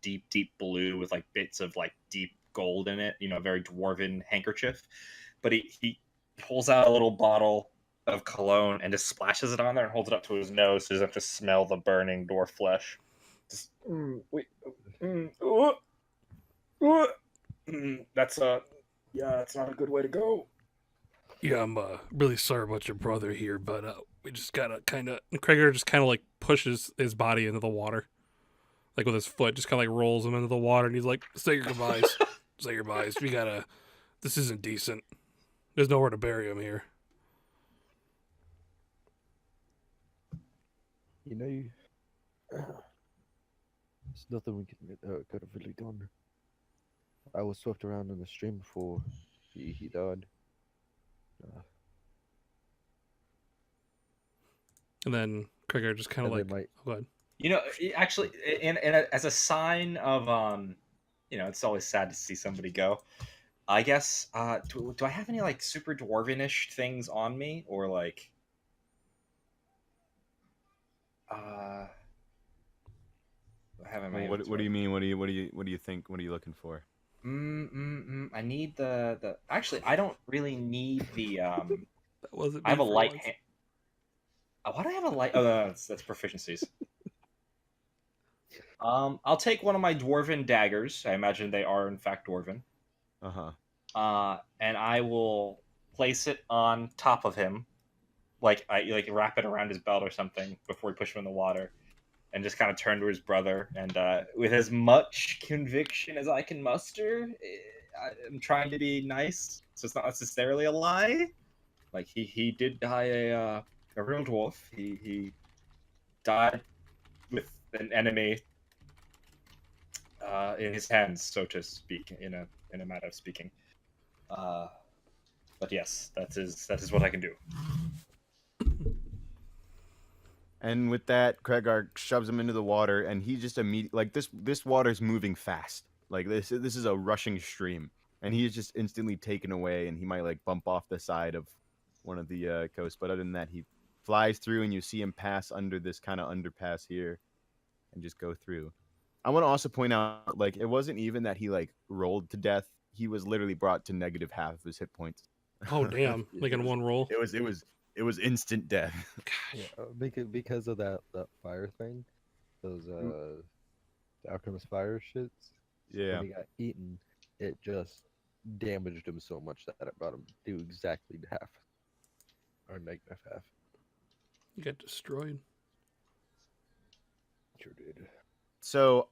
deep, deep blue with like bits of like deep gold in it. You know, a very dwarven handkerchief. But he pulls out a little bottle of cologne and just splashes it on there and holds it up to his nose so he doesn't have to smell the burning dwarf flesh. Just, that's that's not a good way to go. Yeah, I'm really sorry about your brother here, but we just gotta kind of. Krager just kind of like pushes his body into the water, like with his foot, just kind of like rolls him into the water, and he's like, "Say your goodbyes, say your goodbyes. We gotta. This isn't decent. There's nowhere to bury him here." You know, there's nothing we could have really done. I was swept around in the stream before he died. And then Krager just kind of like, might... oh, go ahead. You know, actually, as a sign of you know, it's always sad to see somebody go. I guess, do I have any like super dwarvenish things on me, or like, What do you mean? What do you think? What are you looking for? I need the. Actually, I don't really need the. That wasn't. I have a light. Why do I have a light? Oh, no, that's proficiencies. I'll take one of my dwarven daggers. I imagine they are in fact dwarven. And I will place it on top of him, like I wrap it around his belt or something before we push him in the water, and just kind of turn to his brother and with as much conviction as I can muster, I'm trying to be nice, so it's not necessarily a lie. Like he did die a real dwarf. He died with an enemy in his hands, so to speak, in a matter of speaking. But yes, that is what I can do. And with that, Kregar shoves him into the water, and he just immediately, like, this water's moving fast. Like, this is a rushing stream, and he is just instantly taken away, and he might like bump off the side of one of the coasts. But other than that, he flies through, and you see him pass under this kind of underpass here, and just go through. I want to also point out, like, it wasn't even that he like rolled to death. He was literally brought to negative half of his hit points. Oh damn! Like in one roll. It was instant death. Yeah, because of that fire thing, those the alchemist fire shits. Yeah. When he got eaten, it just damaged him so much that it brought him to exactly half, or negative half. You got destroyed. Sure did. So,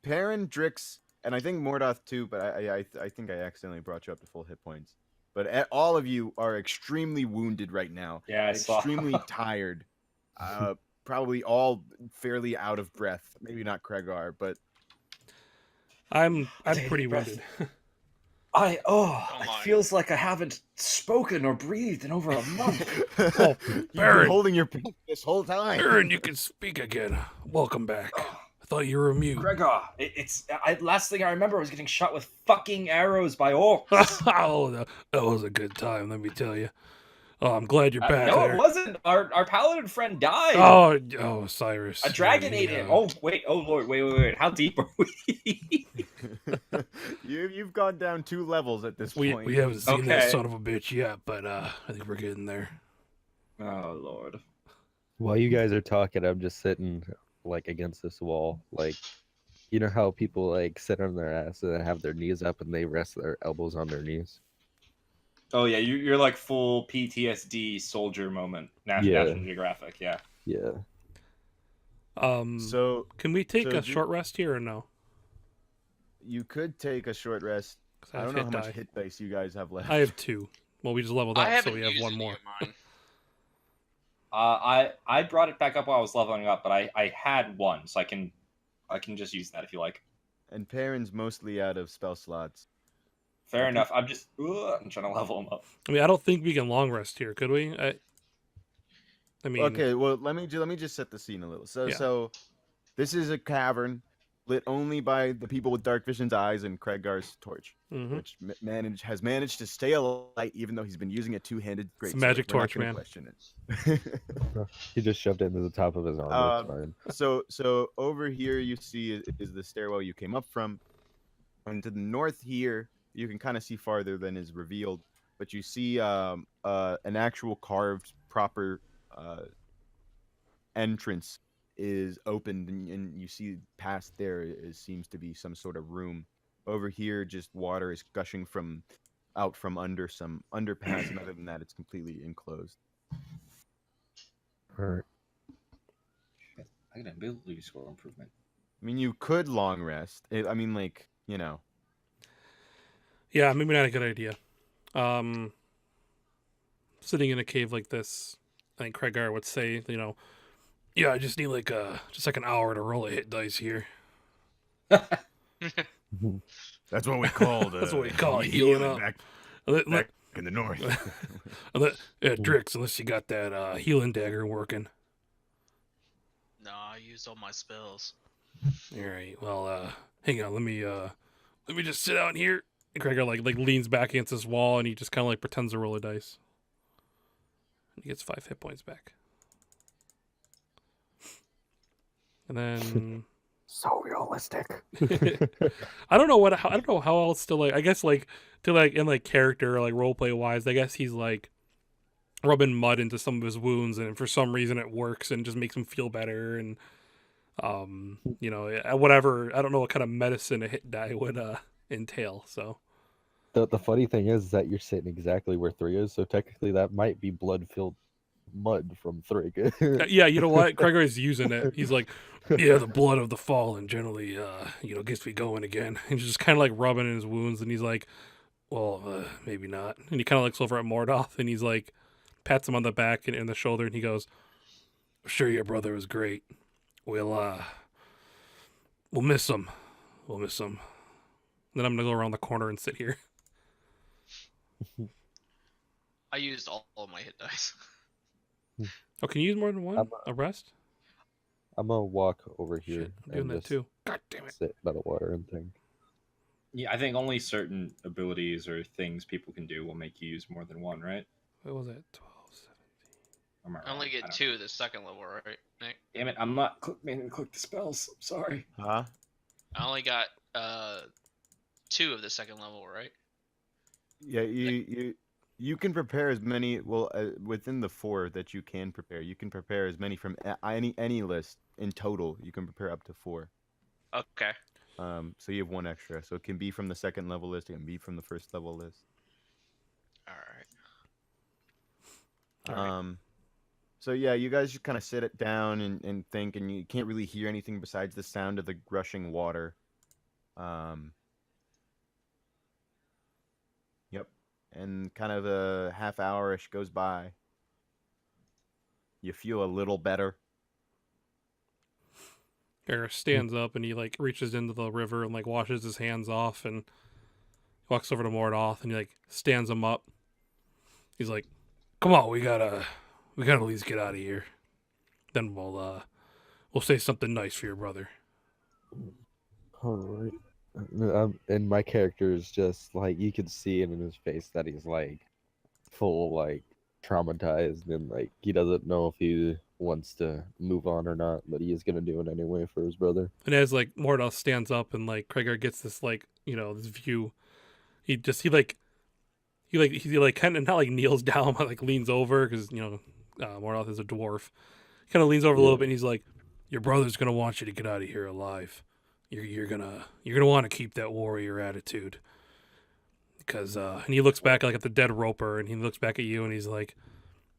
Perrin, Drix, and I think Mordoth too, but I think I accidentally brought you up to full hit points. But all of you are extremely wounded right now. Yeah, I saw. Extremely tired. Probably all fairly out of breath. Maybe not Kregar, but I'm pretty wounded. It feels like I haven't spoken or breathed in over a month. Oh, you've been holding your breath this whole time. Aaron, you can speak again. Welcome back. I thought you were immune. Gregor, last thing I remember was getting shot with fucking arrows by orcs. Oh, that was a good time, let me tell you. Oh, I'm glad you're back. No, there. It wasn't. Our paladin friend died. Oh, Cyrus. A dragon ate him. Oh, wait. Oh, Lord. Wait. How deep are we? You've gone down 2 levels at this point. We haven't seen that son of a bitch yet, but I think we're getting there. Oh, Lord. While you guys are talking, I'm just sitting like against this wall. Like, you know how people like sit on their ass and have their knees up and they rest their elbows on their knees? Oh, yeah. You're like full PTSD soldier moment. National Geographic, yeah. Yeah. So can we take a short rest here or no? You could take a short rest. I don't know how much hit dice you guys have left. I have 2. Well, we just leveled up, so we have 1 more. I brought it back up while I was leveling up, but I had 1, so I can just use that if you like. And Perrin's mostly out of spell slots. Fair enough. I'm trying to level him up. I mean, I don't think we can long rest here, could we? I mean, okay. Well, let me just set the scene a little. So this is a cavern. lit only by the people with dark vision's eyes and Kregar's torch, Mm-hmm. which has managed to stay alight even though he's been using a two-handed It's a greatsword. magic We're not torch, gonna man. question it. He just shoved it into the top of his armor. It's fine. So over here you see is the stairwell you came up from, and to the north here you can kind of see farther than is revealed, but you see an actual carved proper entrance is opened, and you see past there seems to be some sort of room. Over here, just water is gushing from out from under some underpass, and other than that, it's completely enclosed. All right. I get an ability score improvement. I mean, you could long rest. I mean, like, Yeah, maybe not a good idea. Sitting in a cave like this, I think Kregar would say, yeah, I just need like an hour to roll a hit dice here. that's what we called. That's what we call it, healing up. back in the north. Yeah, Drix, unless you got that healing dagger working. No, I used all my spells. All right. Well, hang on. Let me just sit out here. And Kregar like leans back against this wall, and he just kind of like pretends to roll a dice. And he gets 5 hit points back. And then So realistic. I don't know how else to I guess in character or roleplay wise, I guess he's like rubbing mud into some of his wounds, and for some reason it works and just makes him feel better, and whatever. I don't know what kind of medicine a hit die would entail. So The funny thing is that you're sitting exactly where 3 is, so technically that might be blood-filled mud from Thrig. yeah, you know what? Gregor is using it. He's like, yeah, the blood of the fallen generally, gets me going again. And he's just kind of like rubbing in his wounds, and he's like, well, maybe not. And he kind of looks over at Mordoth, and he's like, pats him on the back and the shoulder, and he goes, sure, your brother was great. We'll miss him. We'll miss him. Then I'm gonna go around the corner and sit here. I used all of my hit dice. Oh, can you use more than one? A rest? I'm gonna walk over here Shit, I'm doing and that just too. God damn it. sit by the water and think. Yeah, I think only certain abilities or things people can do will make you use more than one, right? What was that? 12, 17. Am I I only wrong? get 2 the second level, right, Nick? Damn it! I'm not meaning to click the spells. I'm sorry. Huh? I only got 2 of the second level, right? Yeah, you can prepare as many. Well, within the 4 that you can prepare as many from any list in total. You can prepare up to 4. Okay. So you have 1 extra. So it can be from the second level list. It can be from the first level list. All right. So yeah, you guys just kind of sit it down and think, and you can't really hear anything besides the sound of the rushing water. Yep. And kind of a half hour-ish goes by. You feel a little better. Garrus stands up and he reaches into the river and washes his hands off and walks over to Mordoth and he stands him up. He's like, "Come on, we gotta at least get out of here. Then we'll say something nice for your brother." All right. And my character is just you can see it in his face that he's full traumatized and he doesn't know if he wants to move on or not, but he is gonna do it anyway for his brother. And as Mordoth stands up and Kregar gets this this view, he kind of not kneels down but kneels over because Mordoth is a dwarf. He kind of leans over a little bit and he's like, "Your brother's gonna want you to get out of here alive. You're gonna want to keep that warrior attitude." Because and he looks back at the dead roper and he looks back at you and he's like,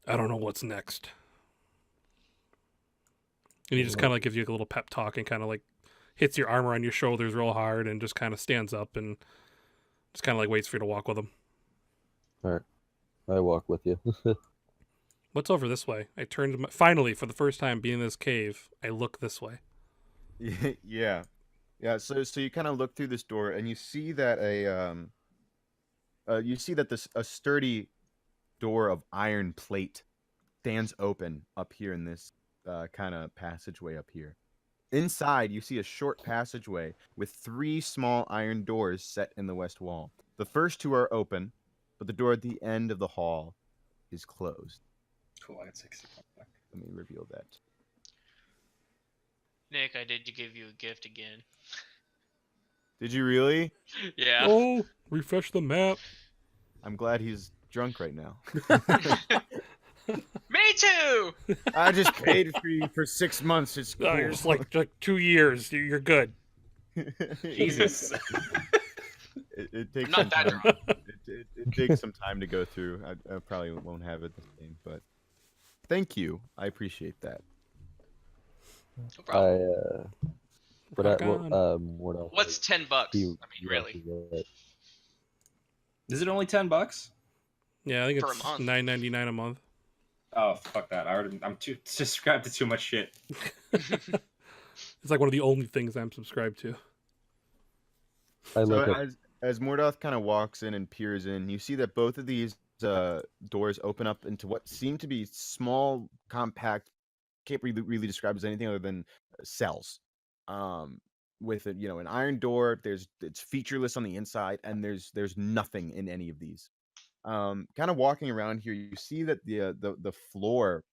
"I don't know what's next." And he just kind of gives you a little pep talk and kind of hits your armor on your shoulders real hard and just kind of stands up and just kind of waits for you to walk with him. All right, I walk with you. What's over this way? I turned finally for the first time being in this cave. I look this way. Yeah. So you kind of look through this door and you see that a sturdy door of iron plate stands open up here in this kind of passageway up here. Inside, you see a short passageway with 3 small iron doors set in the west wall. The first 2 are open, but the door at the end of the hall is closed. Cool. I got 60 points back. Let me reveal that. Nick, I did give you a gift again. Did you really? Yeah. Oh, refresh the map. I'm glad he's drunk right now. Me too. I just paid for you for 6 months. It's cool. Oh, you're just like 2 years. You're good. Jesus. It takes I'm not some that time. drunk. It takes some time to go through. I probably won't have it the same, but thank you. I appreciate that. No problem. Rock on. What else? What's $10? I do mean, you really. get? Is it only $10? Yeah, I think For a it's month. $9.99 a month. Oh, fuck that. I'm too subscribed to too much shit. It's like one of the only things I'm subscribed to. I So look at as Mordoth kind of walks in and peers in, you see that both of these doors open up into what seem to be small, compact. Can't really describe as anything other than cells. With an iron door. It's featureless on the inside, and there's nothing in any of these. Kind of walking around here, you see that the floor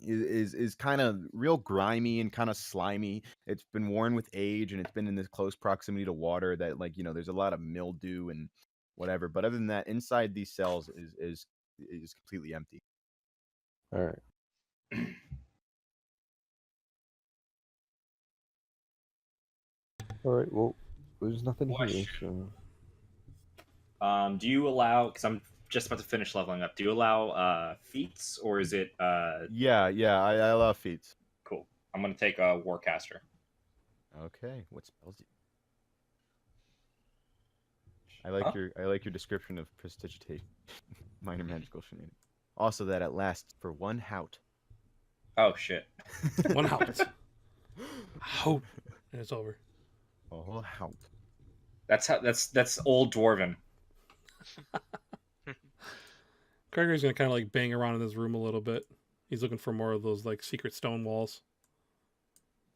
is kind of real grimy and kind of slimy. It's been worn with age, and it's been in this close proximity to water that there's a lot of mildew and whatever. But other than that, inside these cells is completely empty. all right. All right. Well, there's nothing here. Question. So Do you allow? Because I'm just about to finish leveling up. Do you allow feats, or is it Yeah, I love feats. cool? I'm gonna take a Warcaster. Okay, what spells do you? I like your description of prestidigitation. Minor magical shenanigans. Also, that it lasts for 1 hout. Oh shit. One house. Hope. And it's over. A whole hout. That's old dwarven. Gregor's gonna kind of like bang around in this room a little bit. He's looking for more of those like secret stone walls.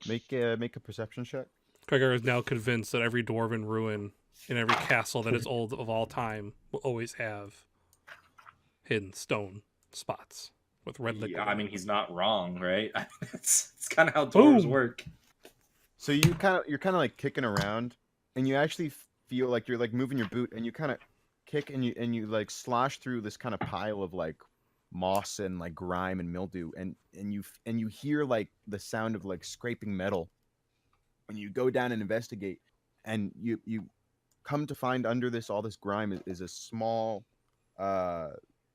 Make a perception check. Gregor is now convinced that every dwarven ruin in every castle that is old of all time will always have hidden stone spots with red liquid. Yeah, I mean, he's not wrong, right? It's kind of how dwarves Boom. work. So you're kind of like kicking around, and you actually feel like you're like moving your boot, and you kind of kick and you like slosh through this kind of pile of like moss and like grime and mildew, and you hear like the sound of like scraping metal. When you go down and investigate, and you come to find under all this grime is a small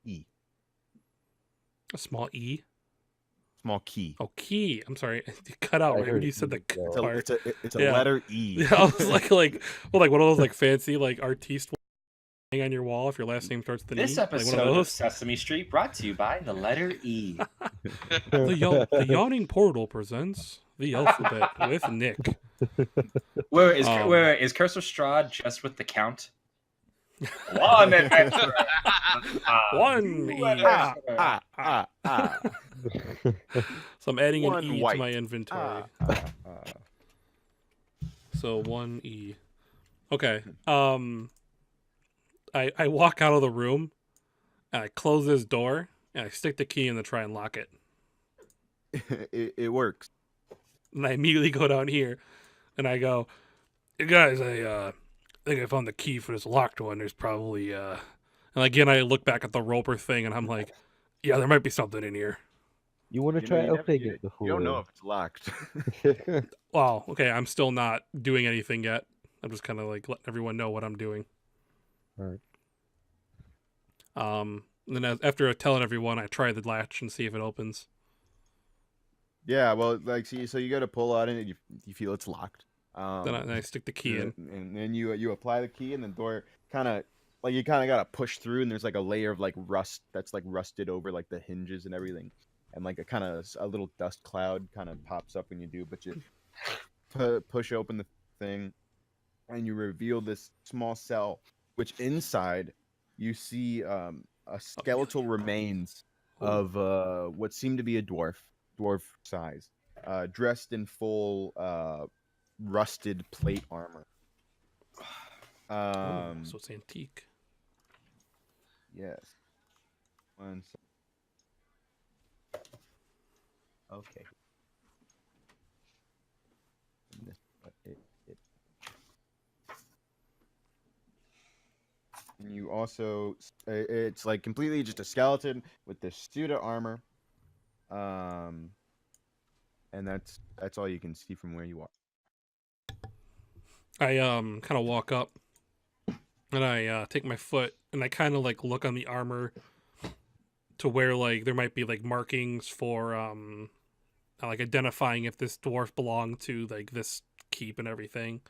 E. A small E. Small key. Oh, key. I'm sorry, you cut out I right when heard you said the E, k so- part. It's a Yeah. letter E. Yeah, I was like one of those like fancy like artiste on your wall if your last name starts with an This E. episode like one of of those. Sesame Street brought to you by the letter E. The Yawning Portal presents the alphabet with Nick. Where is Um, where is Curse of Strahd just with the count? One adventurer. One two E. adventurer. So I'm adding an One E white. to my inventory. So 1E. Okay. I walk out of the room and I close this door and I stick the key in to try and lock it. It works. And I immediately go down here and I go, "Hey guys, I think I found the key for this locked one. There's probably and again I look back at the roper thing and I'm like, yeah, there might be something in here. you want to You know, try you never- opening you- it before? You don't know if it's locked. Well, okay, I'm still not doing anything yet. I'm just kind of like letting everyone know what I'm doing. Alright. And then after telling everyone, I try the latch and see if it opens. Yeah, well, like, see, so you got to pull on it, and you feel it's locked. Then I stick the key in. and then you apply the key, and the door kind of like you kind of got to push through, and there's like a layer of like rust that's like rusted over like the hinges and everything, and like a little dust cloud kind of pops up when you do, but you push open the thing, and you reveal this small cell, which inside you see a skeletal remains of what seemed to be a dwarf size. dressed in full rusted plate armor. So it's antique. Yes. One sec. Okay. And this- but And you also, it's like completely just a skeleton with this suit of armor. And that's all you can see from where you are. I kind of walk up and I take my foot and I kind of like look on the armor to where like there might be like markings for like identifying if this dwarf belonged to like this keep and everything.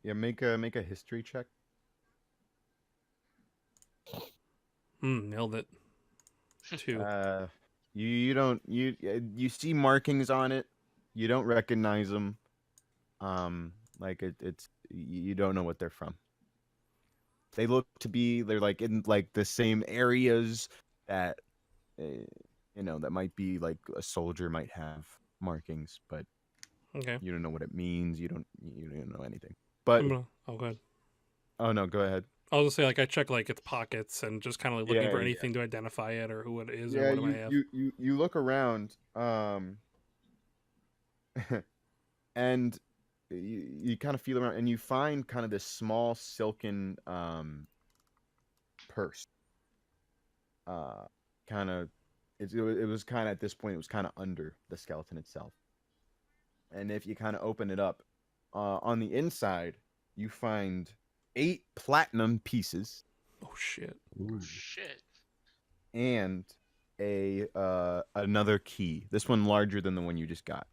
Yeah, make a history check. Nailed it. 2. You don't you see markings on it. You don't recognize them. Like it's you don't know what they're from. They look to be they're like in like the same areas that that might be like a soldier might have markings, but Okay. you don't know what it means. You don't know anything. But Oh, go ahead. oh no, go ahead. I'll just say like I check like its pockets and just kind of like looking Yeah, for yeah. anything to identify it or who it is Yeah, or what it might have. you look around, and you kind of feel around, and you find kind of this small silken purse. Kind of, it was kind of at this point, it was kind of under the skeleton itself. And if you kind of open it up, on the inside, you find 8 platinum pieces Oh shit. Ooh. Shit. and another key. This one larger than the one you just got.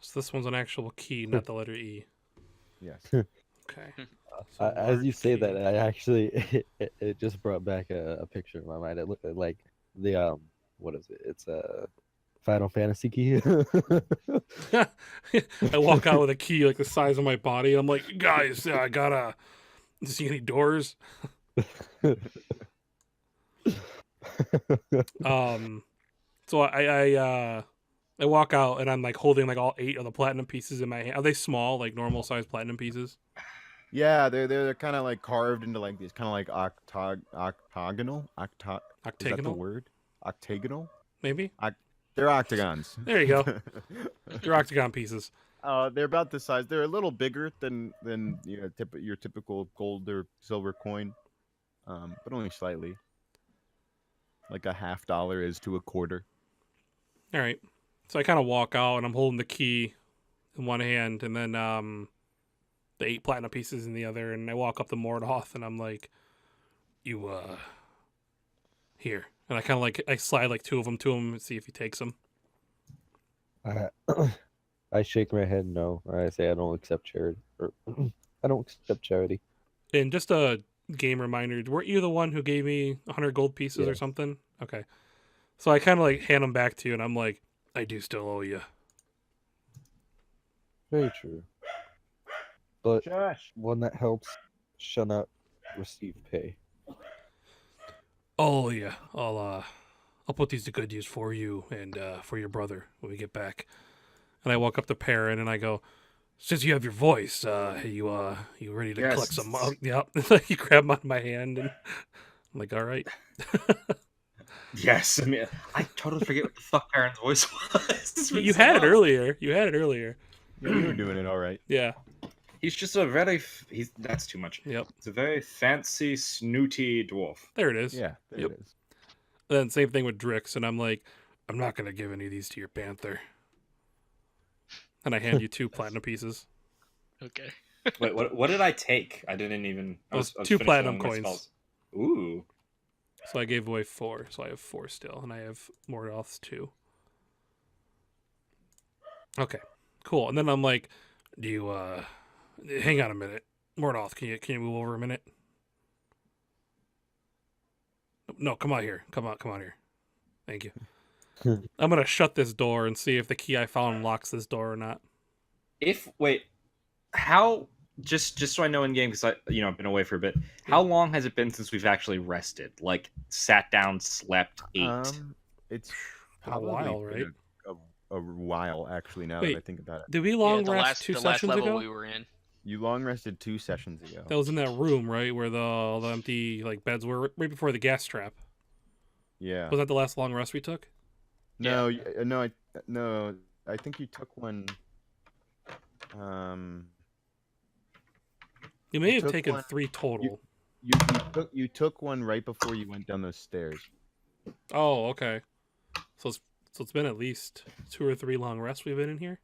So this one's an actual key, not the letter E. Yes. Okay. So As you large say key. that, I actually it just brought back a picture in my mind. It looked like the what is it? It's a Final Fantasy key. I walk out with a key like the size of my body. I'm like, guys, I gotta see any doors. So I walk out and I'm like holding like all 8 of the platinum pieces in my hand. Are they small, like normal sized platinum pieces? Yeah, they're kind of like carved into like these kind of like octagonal. Is that the Octagonal, word? Octagonal? maybe. They're octagons. There you go. They're octagon pieces. They're about the size. They're a little bigger than your typical gold or silver coin, but only slightly. Like a $50 is to a quarter. All right. So I kind of walk out and I'm holding the key in one hand and then the 8 platinum pieces in the other, and I walk up to Mordoth and I'm like, you here. And I kind of like I slide like 2 of them to him and see if he takes them. I shake my head no. I say I don't accept charity. Or, I don't accept charity. And just a game reminder, weren't you the one who gave me 100 gold pieces or Yes. something? Okay. So I kind of like hand them back to you and I'm like, I do still owe you. Very true. But Josh. one that helps shall not receive pay. Oh yeah, I'll put these to good use for you and for your brother when we get back. And I walk up to Perrin and I go, since you have your voice, you ready to collect some? Yep. You grab my hand and I'm like, all right. Yes, I mean, I totally forget what the fuck Aaron's voice was. It's been You so had it long. earlier. You had it earlier. Yeah, you were doing it all right. Yeah. He's just a very. He's that's too much. Yep. It's a very fancy, snooty dwarf. There it is. Yeah, there Yep. it is. Then same thing with Drix, and I'm like, I'm not gonna give any of these to your panther. And I hand you 2 platinum pieces. Okay. Wait, what did I take? I didn't even. It was I was 2 finishing platinum all my coins. spells. Ooh. So I gave away 4, so I have 4 still, and I have Mordoth's 2. Okay, cool. And then I'm like, do you hang on a minute, Mordoth? Can you move over a minute? No, come out here. Come out here. Thank you. I'm gonna shut this door and see if the key I found locks this door or not. How? Just so I know in game, because I've been away for a bit. How long has it been since we've actually rested? Like sat down, slept, ate. It's Been a while, been right? a while actually. Now that I Wait. think about it, Did we Yeah, long the rest last two the last sessions level ago? we were in. you long rested 2 sessions ago. That was in that room, right, where all the empty like beds were, right before the gas trap. Yeah. Was that the last long rest we took? No, no. I think you took one. You may You have took taken one- 3 total. you took one right before you went down those stairs. Oh, okay. So it's been at least 2 or 3 long rests we've been in here.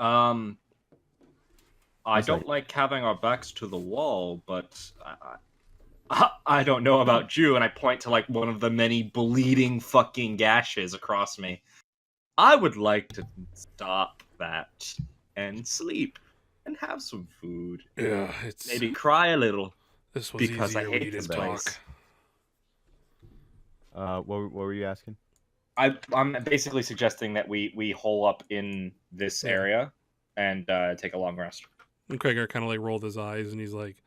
I It's don't like having our backs to the wall, but I don't know about you, and I point to like one of the many bleeding fucking gashes across me. I would like to stop that and sleep and have some food. Yeah, it's Maybe cry a little this was because I easier when you hate this didn't place. talk. What were you asking? I'm basically suggesting that we hole up in this Yeah. area and take a long rest. And Krager kind of like rolled his eyes and he's like,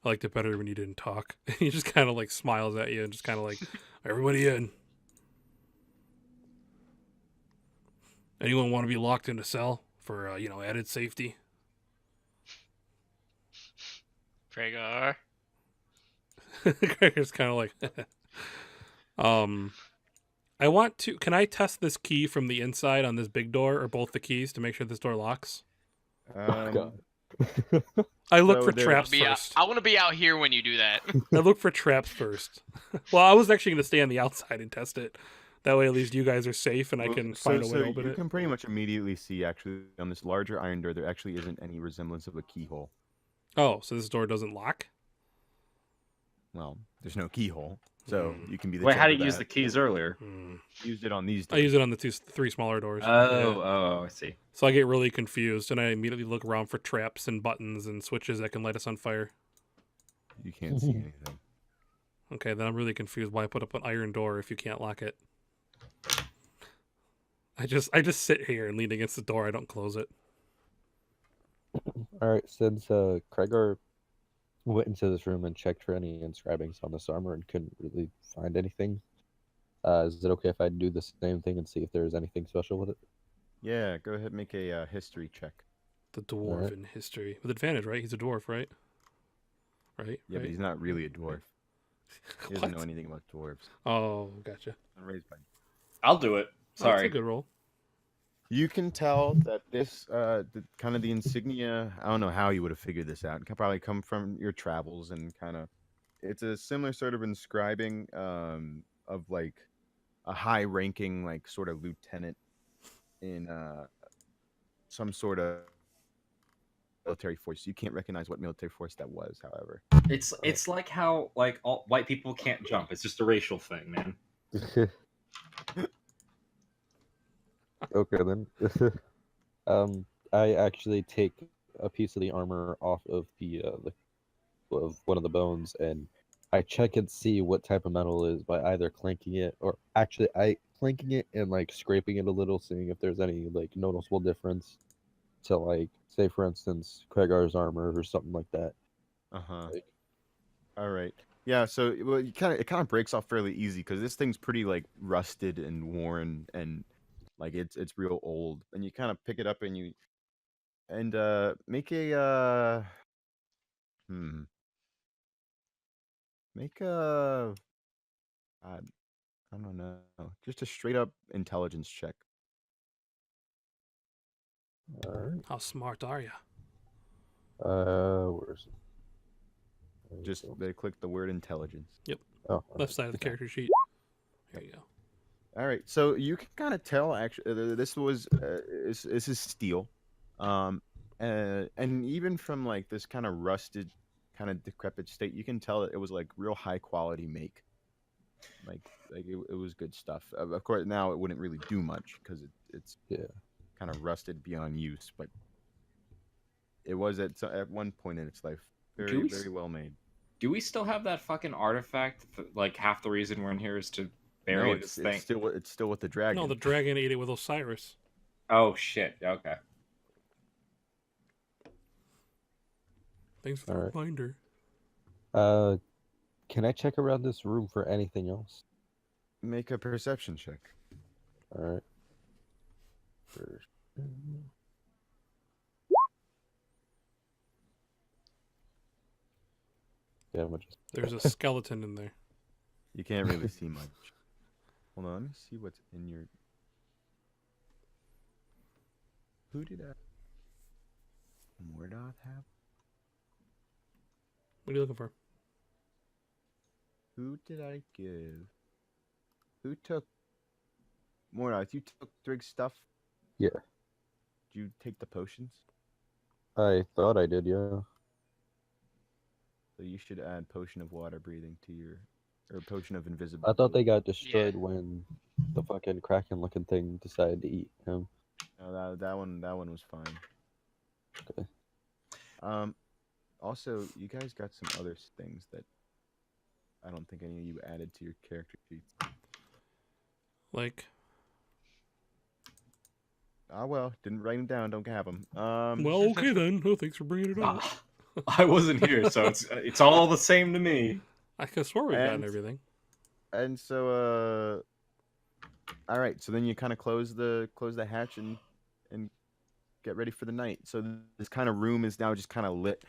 I liked it better when you didn't talk. He just kind of like smiles at you and just kind of like, everybody in. Anyone want to be locked in a cell for, added safety? Kragar. Krager's kind of like, I want to, can I test this key from the inside on this big door or both the keys to make sure this door locks? God. I look So for there- traps first. I want to be out here when you do that. I look for traps first. Well, I was actually going to stay on the outside and test it. That way, at least you guys are safe, and I can find a way to open you it. can pretty much immediately see actually on this larger iron door there actually isn't any resemblance of a keyhole. Oh, so this door doesn't lock? Well, there's no keyhole, so you can be the. Wait, how judge did of you use that. the keys earlier? Used it on these. I use it on the 3 smaller doors. Yeah. Oh, I see. So I get really confused, and I immediately look around for traps and buttons and switches that can light us on fire. You can't see anything. Okay, then I'm really confused why I put up an iron door if you can't lock it. I just sit here and lean against the door. I don't close it. All right, since Kragar went into this room and checked for any inscribings on this armor and couldn't really find anything, is it okay if I do the same thing and see if there's anything special with it? Yeah, go ahead and make a history check. The dwarven history with advantage, right? He's a dwarf, right? Right. Yeah, but right? he's not really a dwarf. He doesn't know What? anything about dwarves. Oh, gotcha. Raised by. I'll do it. Oh, that's Sorry. a good roll. You can tell that this, kind of the insignia. I don't know how you would have figured this out. It can probably come from your travels and kind of. It's a similar sort of inscribing of like a high-ranking, like sort of lieutenant in some sort of military force. You can't recognize what military force that was, however. It's like how like all white people can't jump. It's just a racial thing, man. Okay then. I actually take a piece of the armor off of the of one of the bones, and I check and see what type of metal it is by either clanking it or actually I clanking it and like scraping it a little, seeing if there's any like noticeable difference to like say for instance Kragar's armor or something like that. Uh-huh. Like, All right. Yeah, so well, it kind of breaks off fairly easy because this thing's pretty like rusted and worn and like it's real old. And you kind of pick it up and you make a make a I don't know, just a straight up intelligence check. all right. How smart are you? Where's it? Just they click the word intelligence. oh, Left side of the character sheet. There you go. All right, so you can kind of tell actually this was this is steel, and even from like this kind of rusted, kind of decrepit state, you can tell that it was like real high quality make. Like it was good stuff. Of course, now it wouldn't really do much because it's Yeah. kind of rusted beyond use, but it was at one point in its life very very well made. Do we still have that fucking artifact? Like half the reason we're in here is to bury No, this thing. it's still with the dragon. No, the dragon ate it with Osiris. Oh shit. Okay. Thanks for the Alright. reminder. Can I check around this room for anything else? Make a perception check. All right. First. Yeah, much. There's a skeleton in there. You can't really see much. Hold on, let me see what's in your. Who did Mordoth have? What are you looking for? Who did I give? Who took Mordoth? You took Thrig's stuff? Yeah. Did you take the potions? I thought I did, yeah. So you should add potion of water breathing to your, or potion of invisibility. I thought they got destroyed when the fucking kraken looking thing decided to eat him. No, that one was fine. Okay. Also, you guys got some other things that I don't think any of you added to your character sheets. Like, Well, didn't write them down. Don't have them. well, okay then. Oh, thanks for bringing it up. I wasn't here, so it's all the same to me. I could have swore we gotten And- everything. And so, all right. So then you kind of close the hatch and get ready for the night. So this kind of room is now just kind of lit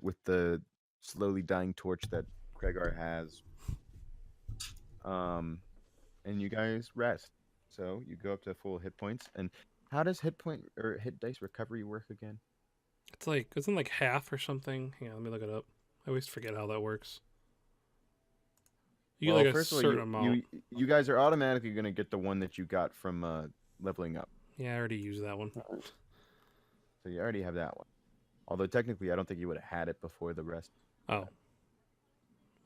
with the slowly dying torch that Kregar has. And you guys rest. So you go up to full hit points. And how does hit dice recovery work again? It's like, isn't it like half or something? Hang on, let me look it up. I always forget how that works. You get like a certain amount. You guys are automatically going to get the one that you got from leveling up. Yeah, I already used that one. So you already have that one. Although technically, I don't think you would have had it before the rest. Oh.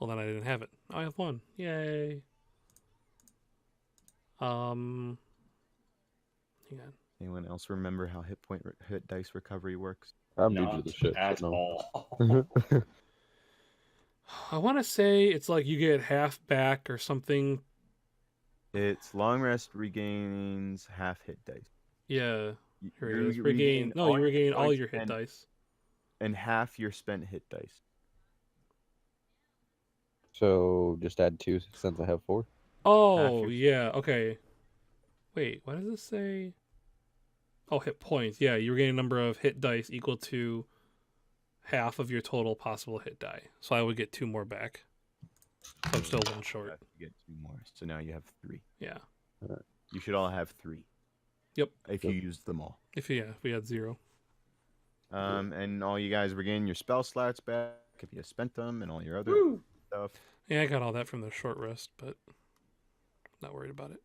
Well, then I didn't have it. I have one. Yay. Hang on. Anyone else remember how hit dice recovery works? I'm new to Not the shit. at so no. all. I want to say it's like you get half back or something. It's long rest regains half hit dice. Yeah. You- Here you it is. regain No, you your regain all points your hit dice. and half your spent hit dice. So just add 2 since I have 4. Oh, your- yeah. Okay. Wait, what does this say? Oh, hit points. Yeah, you regain a number of hit dice equal to half of your total possible hit die. So I would get 2 more back. So I'm still 1 short. You get 2 more, so now you have 3. Yeah. You should all have 3. Yep. If you used them all. If we had 0. And all you guys regain your spell slots back if you spent them, and all your other stuff. Yeah, I got all that from the short rest, but not worried about it.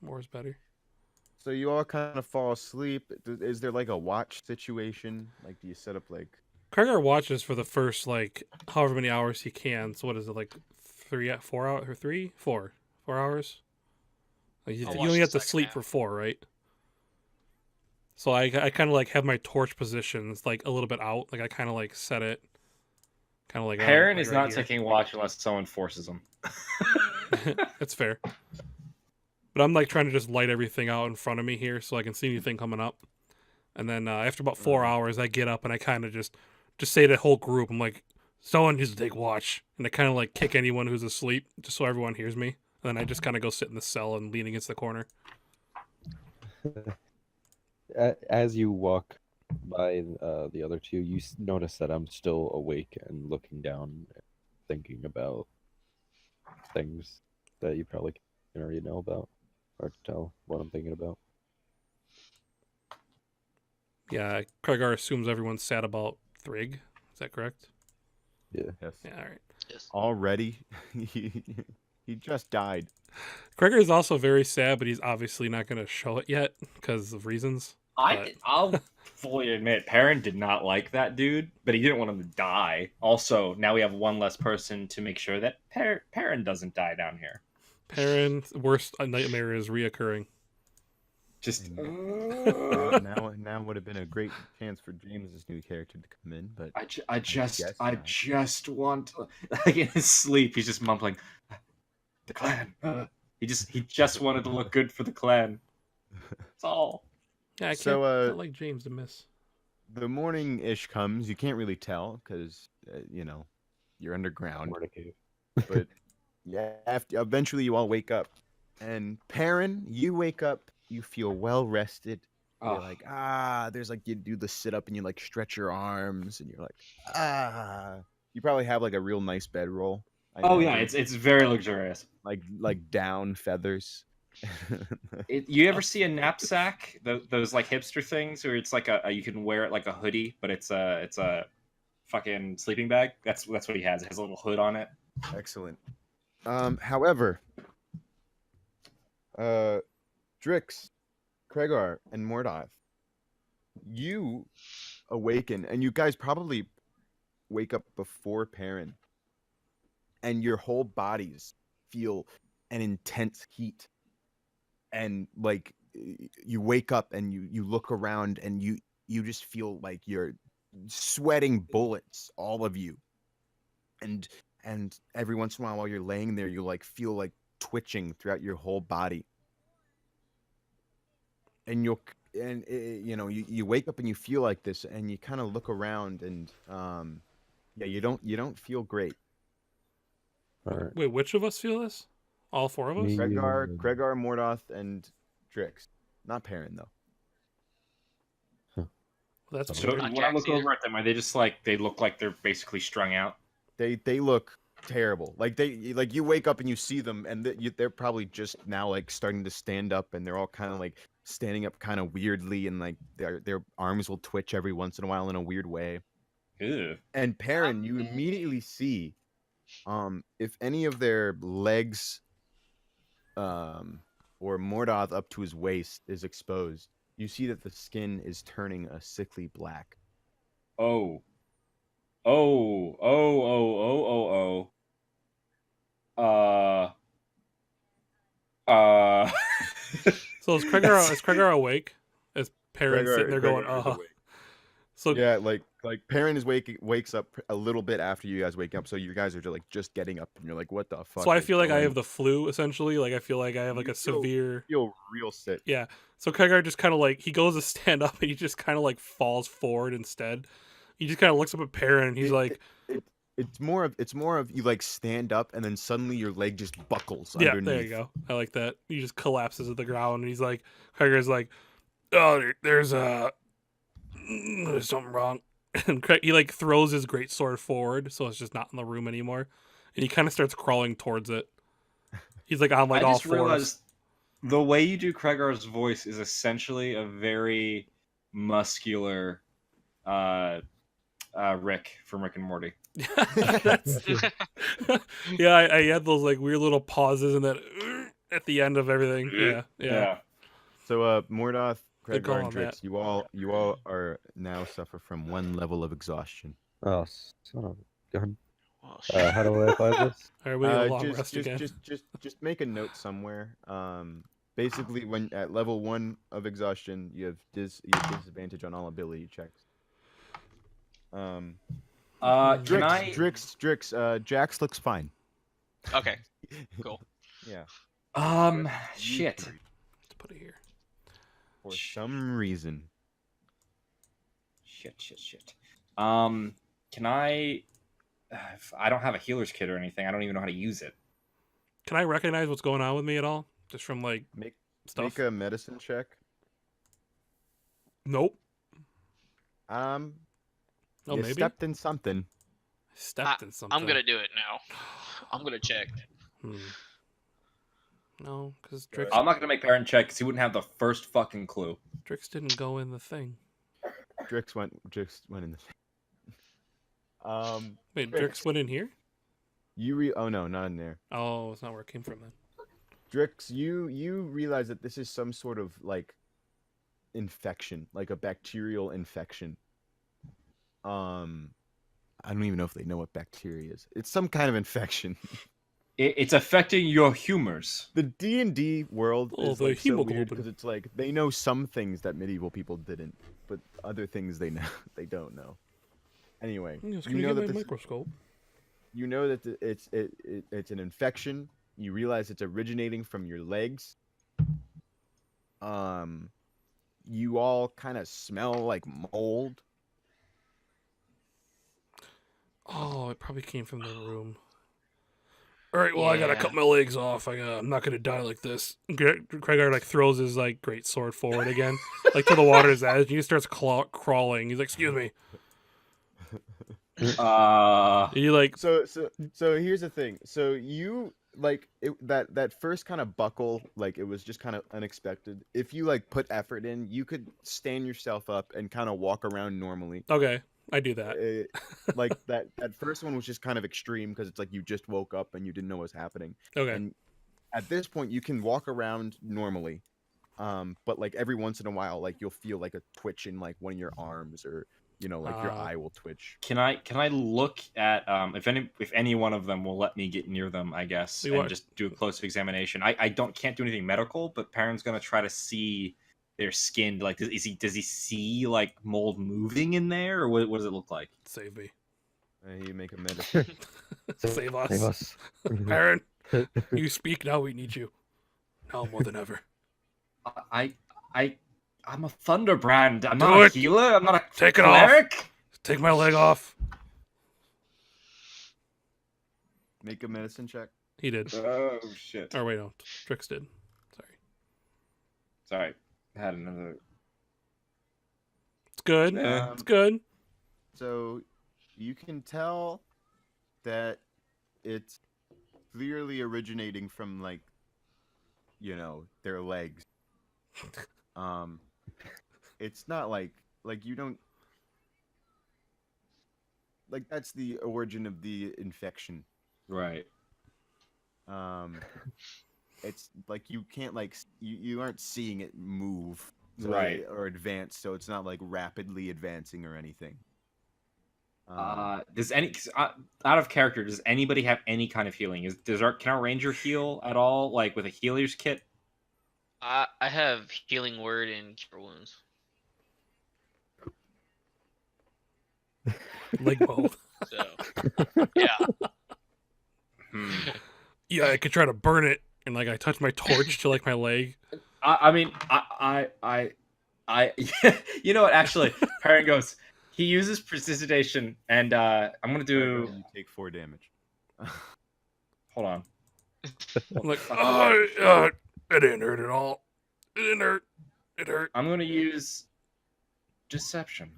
More is better. So you all kind of fall asleep. Is there like a watch situation? Like, do you set up like? Kregar watches for the first like however many hours he can. So what is it, like 4 hours or 4 hours? Like you I'll watch only the have to second sleep half. for 4, right? So I kind of like have my torch positions like a little bit out. Like I kind of like set it, kind of like Heron like is right not here. taking watch unless someone forces him. That's fair. But I'm like trying to just light everything out in front of me here so I can see anything coming up. And then after about 4 hours, I get up and I kind of just say to the whole group, I'm like, someone needs to take watch. And I kind of like kick anyone who's asleep just so everyone hears me. And then I just kind of go sit in the cell and lean against the corner. As you walk by the other 2, you notice that I'm still awake and looking down, thinking about things that you probably can already know about or tell what I'm thinking about. Yeah, Kregar assumes everyone's sad about Thrig. Is that correct? Yeah. Yes. Yeah, all right. Yes. Already, he just died. Kregar is also very sad, but he's obviously not going to show it yet because of reasons. I'll fully admit, Perrin did not like that dude, but he didn't want him to die. Also, now we have one less person to make sure that Perrin doesn't die down here. Perrin's worst nightmare is reoccurring. Just Now would have been a great chance for James's new character to come in, but I just want like in his sleep he's just mumbling the clan. He just wanted to look good for the clan. That's all. Yeah, I can't So, not like James to miss. the morning-ish comes. You can't really tell because you're underground. Mordecai. But yeah, eventually you all wake up And Perrin, you wake up, you feel well rested. You're Oh. like, there's like, you do the sit up and you like stretch your arms and you're like, you probably have like a real nice bedroll. I Oh yeah, imagine. it's very luxurious. like down feathers. You ever see a knapsack? Those like hipster things where it's like you can wear it like a hoodie, but it's a fucking sleeping bag. That's what he has. It has a little hood on it. Excellent. However, Drix, Kregar, and Mordoth, you awaken, and you guys probably wake up before Perrin, and your whole bodies feel an intense heat, and like you wake up and you look around and you just feel like you're sweating bullets, all of you, and every once in a while you're laying there, you like feel like twitching throughout your whole body, and you wake up and you feel like this, and you kind of look around, and yeah, you don't feel great. All right. Wait, which of us feel this? All four of us? Me. Kregar, Mordoth, and Drix. Not Perrin though. That's So weird. Not when I Jax look either. over at them, are they just like they look like they're basically strung out? They look terrible. Like you wake up and you see them, and they're probably just now like starting to stand up, and they're all kind of like standing up kind of weirdly, and like their arms will twitch every once in a while in a weird way. Ew. And Perrin, you immediately see, if any of their legs, or Mordoth up to his waist is exposed, you see that the skin is turning a sickly black. Oh. Oh. Oh. Oh. Oh. Oh. Oh. So is Kregar awake? Is Perrin sitting there going, Kregar is awake. So Yeah, like Perrin is wakes up a little bit after you guys wake up, so you guys are just getting up, and you're like, what the fuck? so I is feel like I going have the flu, essentially. Like I feel like I have like You a feel- severe feel real sick. Yeah. So Kregar just kind of like he goes to stand up and he just kind of like falls forward instead. He just kind of looks up at Perrin and he's like, It's more of you like stand up and then suddenly your leg just buckles "Yeah, underneath. there you go. I like that." He just collapses at the ground and he's like, Kregar's like, "Oh, there's something wrong." And he like throws his greatsword forward, so it's just not in the room anymore, and he kind of starts crawling towards it. He's like on like I all just fours. realized the way you do Kregar's voice is essentially a very muscular Rick from Rick and Morty. That's, yeah, I had those like weird little pauses and then at the end of everything. Yeah. So Mordoth, Good call Kregar, and on Drix, you all are now suffer from 1 level of exhaustion. Oh, son of a gun. Oh, How do I apply this? All right, we need a long just, rest just, again. just make a note somewhere. Basically, when at level 1 of exhaustion, you have disadvantage on all ability checks. Can I? Drix, Jax looks fine. Okay, cool. Yeah. Shit. Let's put it here. For some reason. Shit. Can I? I don't have a healer's kit or anything. I don't even know how to use it. Can I recognize what's going on with me at all? Just from like Make stuff? a medicine check. Nope. You Maybe. stepped in something. Stepped in something. I'm gonna do it now. I'm gonna check. No, because Drix, I'm not gonna make Perrin check because he wouldn't have the first fucking clue. Drix didn't go in the thing. Drix went in the Wait, Drix. Drix went in here? Oh no, not in there. Oh, it's not where it came from then. Drix, you realize that this is some sort of like infection, like a bacterial infection. I don't even know if they know what bacteria is. It's some kind of infection. It's affecting your humors. The D&D world Oh, is the like so weird hemoglobin. because it's like they know some things that medieval people didn't, but other things they know they don't know. Anyway, Yes, you can you know get that my this, microscope? you know that it's an infection. You realize it's originating from your legs. You all kind of smell like mold. Oh, it probably came from the room. All right, well, I gotta Yeah. cut my legs off. I'm not gonna die like this. Craigar like throws his like great sword forward again, like to the water's edge. And he starts crawling. He's like, "Excuse me." And you like, So here's the thing. So you like that first kind of buckle, like it was just kind of unexpected. If you like put effort in, you could stand yourself up and kind of walk around normally. okay, I do that. Like that first one was just kind of extreme because it's like you just woke up and you didn't know what was happening. Okay, And at this point, you can walk around normally, but like every once in a while, like you'll feel like a twitch in like one of your arms, or like your eye will twitch. Can I look at if any one of them will let me get near them, I guess, You and are- just do a close examination. I can't do anything medical, but Perrin's gonna try to see their skin. Like, does he see like mold moving in there, or what does it look like? save me, And you make a medicine. save us, Save us. Baron. You speak now. We need you now more than ever. I'm a Thunderbrand. I'm Do not a it. healer. I'm not a Take it off. cleric. Take my leg off. Make a medicine check. He did. Oh shit! Or wait, no, Trix did. Sorry. Sorry, I had another. It's good. Um, It's good. So you can tell that it's clearly originating from like their legs. It's not like you don't like that's the origin of the infection. Right. It's like you can't you aren't seeing it move, Right. or advance, so it's not like rapidly advancing or anything. Does any out of character? Does anybody have any kind of healing? Can our ranger heal at all? Like with a healer's kit? I have healing word and cure wounds. Leg both. So yeah. Hmm. Yeah, I could try to burn it, and like I touch my torch to like my leg. I mean, you know what? Actually, Perrin goes. He uses prestidigitation, and I'm gonna do. You take 4 damage. Hold on. I'm like, it didn't hurt at all. It didn't hurt. It hurt. I'm gonna use deception.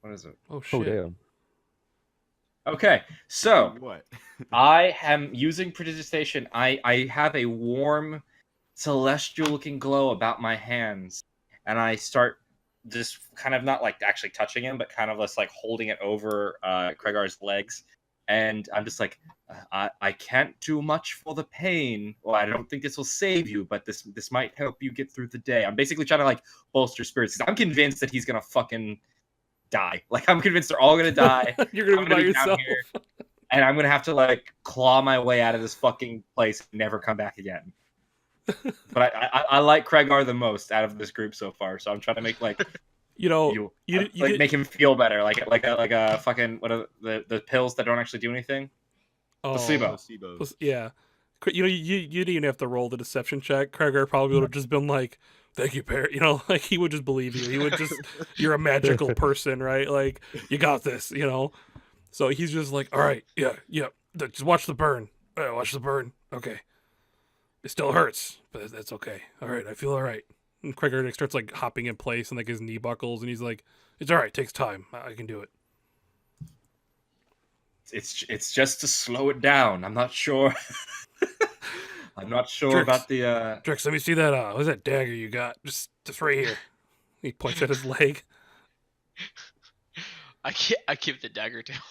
What is it? Oh shit. Oh damn. Okay, so What? I am using prestidigitation. I have a warm, celestial-looking glow about my hands, and I start just kind of not like actually touching him, but kind of just like holding it over Craigar's legs, and I'm just like, I can't do much for the pain. Well, I don't think this will save you, but this might help you get through the day. I'm basically trying to like bolster spirits. I'm convinced that he's gonna fucking die. Like I'm convinced they're all gonna die. You're gonna I'm be by gonna be down yourself. here. And I'm gonna have to like claw my way out of this fucking place and never come back again. But I like Craigar the most out of this group so far, so I'm trying to make like You make him feel better, like a fucking what are the pills that don't actually do anything. oh, Placebo. Placebo. Yeah. You didn't even have to roll the deception check. Craigar probably would have just been like, "Thank you, Perry." Like he would just believe you. He would just, you're a magical person, right? Like you got this, So he's just like, "All right, yeah. Just watch the burn. Watch the burn. Okay. It still hurts, but that's okay. All right, I feel all right." And Craigar starts like hopping in place and like his knee buckles, and he's like, "It's all right. It takes time. I can do it." It's just to slow it down. I'm not sure. I'm not sure Trix. about the. Drix, let me see that. What's that dagger you got? Just right here. He points at his leg. I give the dagger to him.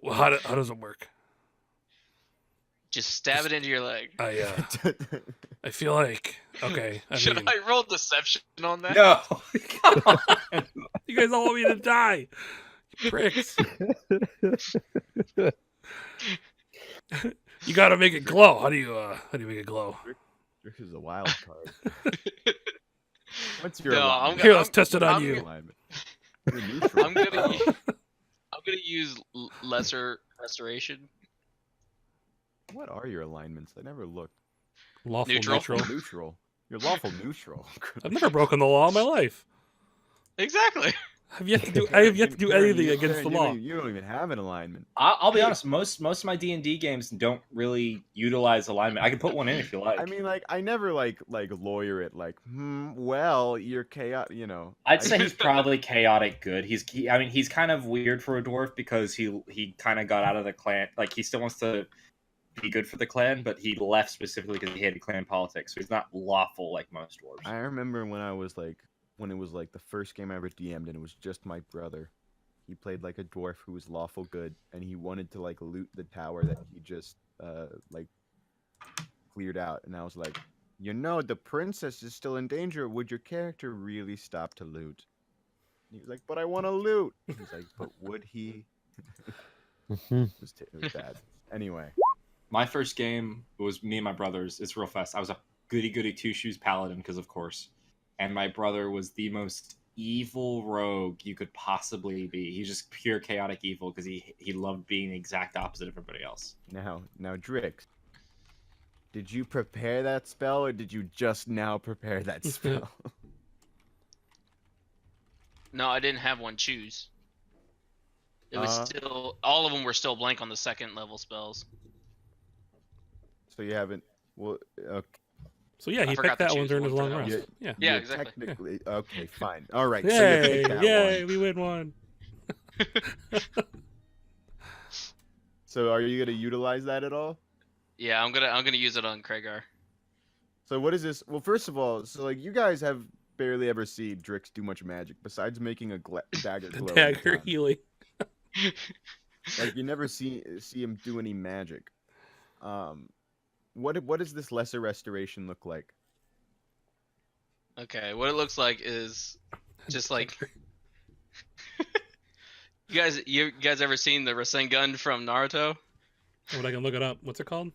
Well, how does it work? Just stab it into your leg. I feel like okay. Should I roll deception on that? No, come on. You guys all want me to die, you pricks. You gotta make it glow. How do you make it glow? This is a wild card. What's your No, alignment? Here, let's test it on I'm you. Alignment. You're neutral. I'm gonna use lesser restoration. What are your alignments? I never looked. Lawful Neutral. Neutral. You're lawful neutral. I've never broken the law in my life. Exactly. I have yet to do anything against the law. You don't even have an alignment. I'll be honest. Most of my D&D games don't really utilize alignment. I can put one in if you like. I mean, like, I never like lawyer it. Like, well, you're chaotic. You know. I'd say he's probably chaotic good. I mean, he's kind of weird for a dwarf because he kind of got out of the clan. Like, he still wants to be good for the clan, but he left specifically because he hated clan politics. So he's not lawful like most dwarves. I remember when it was like the first game I ever DM'd, and it was just my brother. He played like a dwarf who was lawful good, and he wanted to like loot the tower that he just like cleared out. And I was like, the princess is still in danger. Would your character really stop to loot? And he was like, but I want to loot. He's like, but would he? It was bad. Anyway, My first game was me and my brothers. It's real fast. I was a goody two shoes paladin because of course, and my brother was the most evil rogue you could possibly be. He's just pure chaotic evil because he loved being the exact opposite of everybody else. now Drix, did you prepare that spell, or did you just now prepare that spell? No, I didn't have one choose. It was still all of them were still blank on the second level spells. So you haven't. Well, okay. So yeah, he forgot picked to that one choose during one his for long that rest. one. Yeah. Yeah, You're exactly. Technically, okay, fine. All right. So you Yay! picked that Yay! one. We win one. So are you gonna utilize that at all? Yeah, I'm gonna use it on Kragar. So what is this? Well, first of all, so like you guys have barely ever seen Drix do much magic besides making a dagger The glow. every dagger time. healing. Like you never see him do any magic. What does this lesser restoration look like? Okay, what it looks like is just like you guys ever seen the Rasengan from Naruto? But I can look it up. What's it called?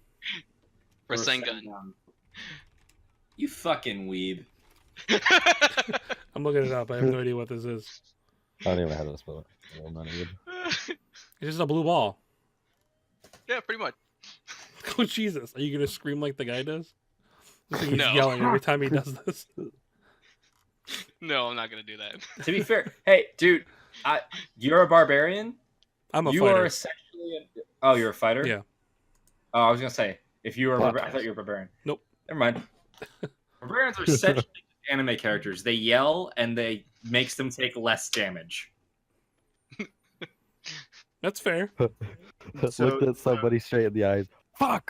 Rasengan. You fucking weeb. I'm looking it up. I have no idea what this is. I don't even know how to spell it. Well, not even. It's just a blue ball. Yeah, pretty much. Oh Jesus! Are you gonna scream like the guy does? I think he's No. yelling every time he does this. No, I'm not gonna do that. To be fair, hey, dude, you're a barbarian. I'm a You fighter. are essentially. Oh, you're a fighter. Yeah. Oh, I was gonna say if you were a Plot I thought you were a barbarian. Nope. Never mind. Barbarians are essentially anime characters. They yell and they makes them take less damage. That's fair. Looked at somebody straight in the eyes. Fuck.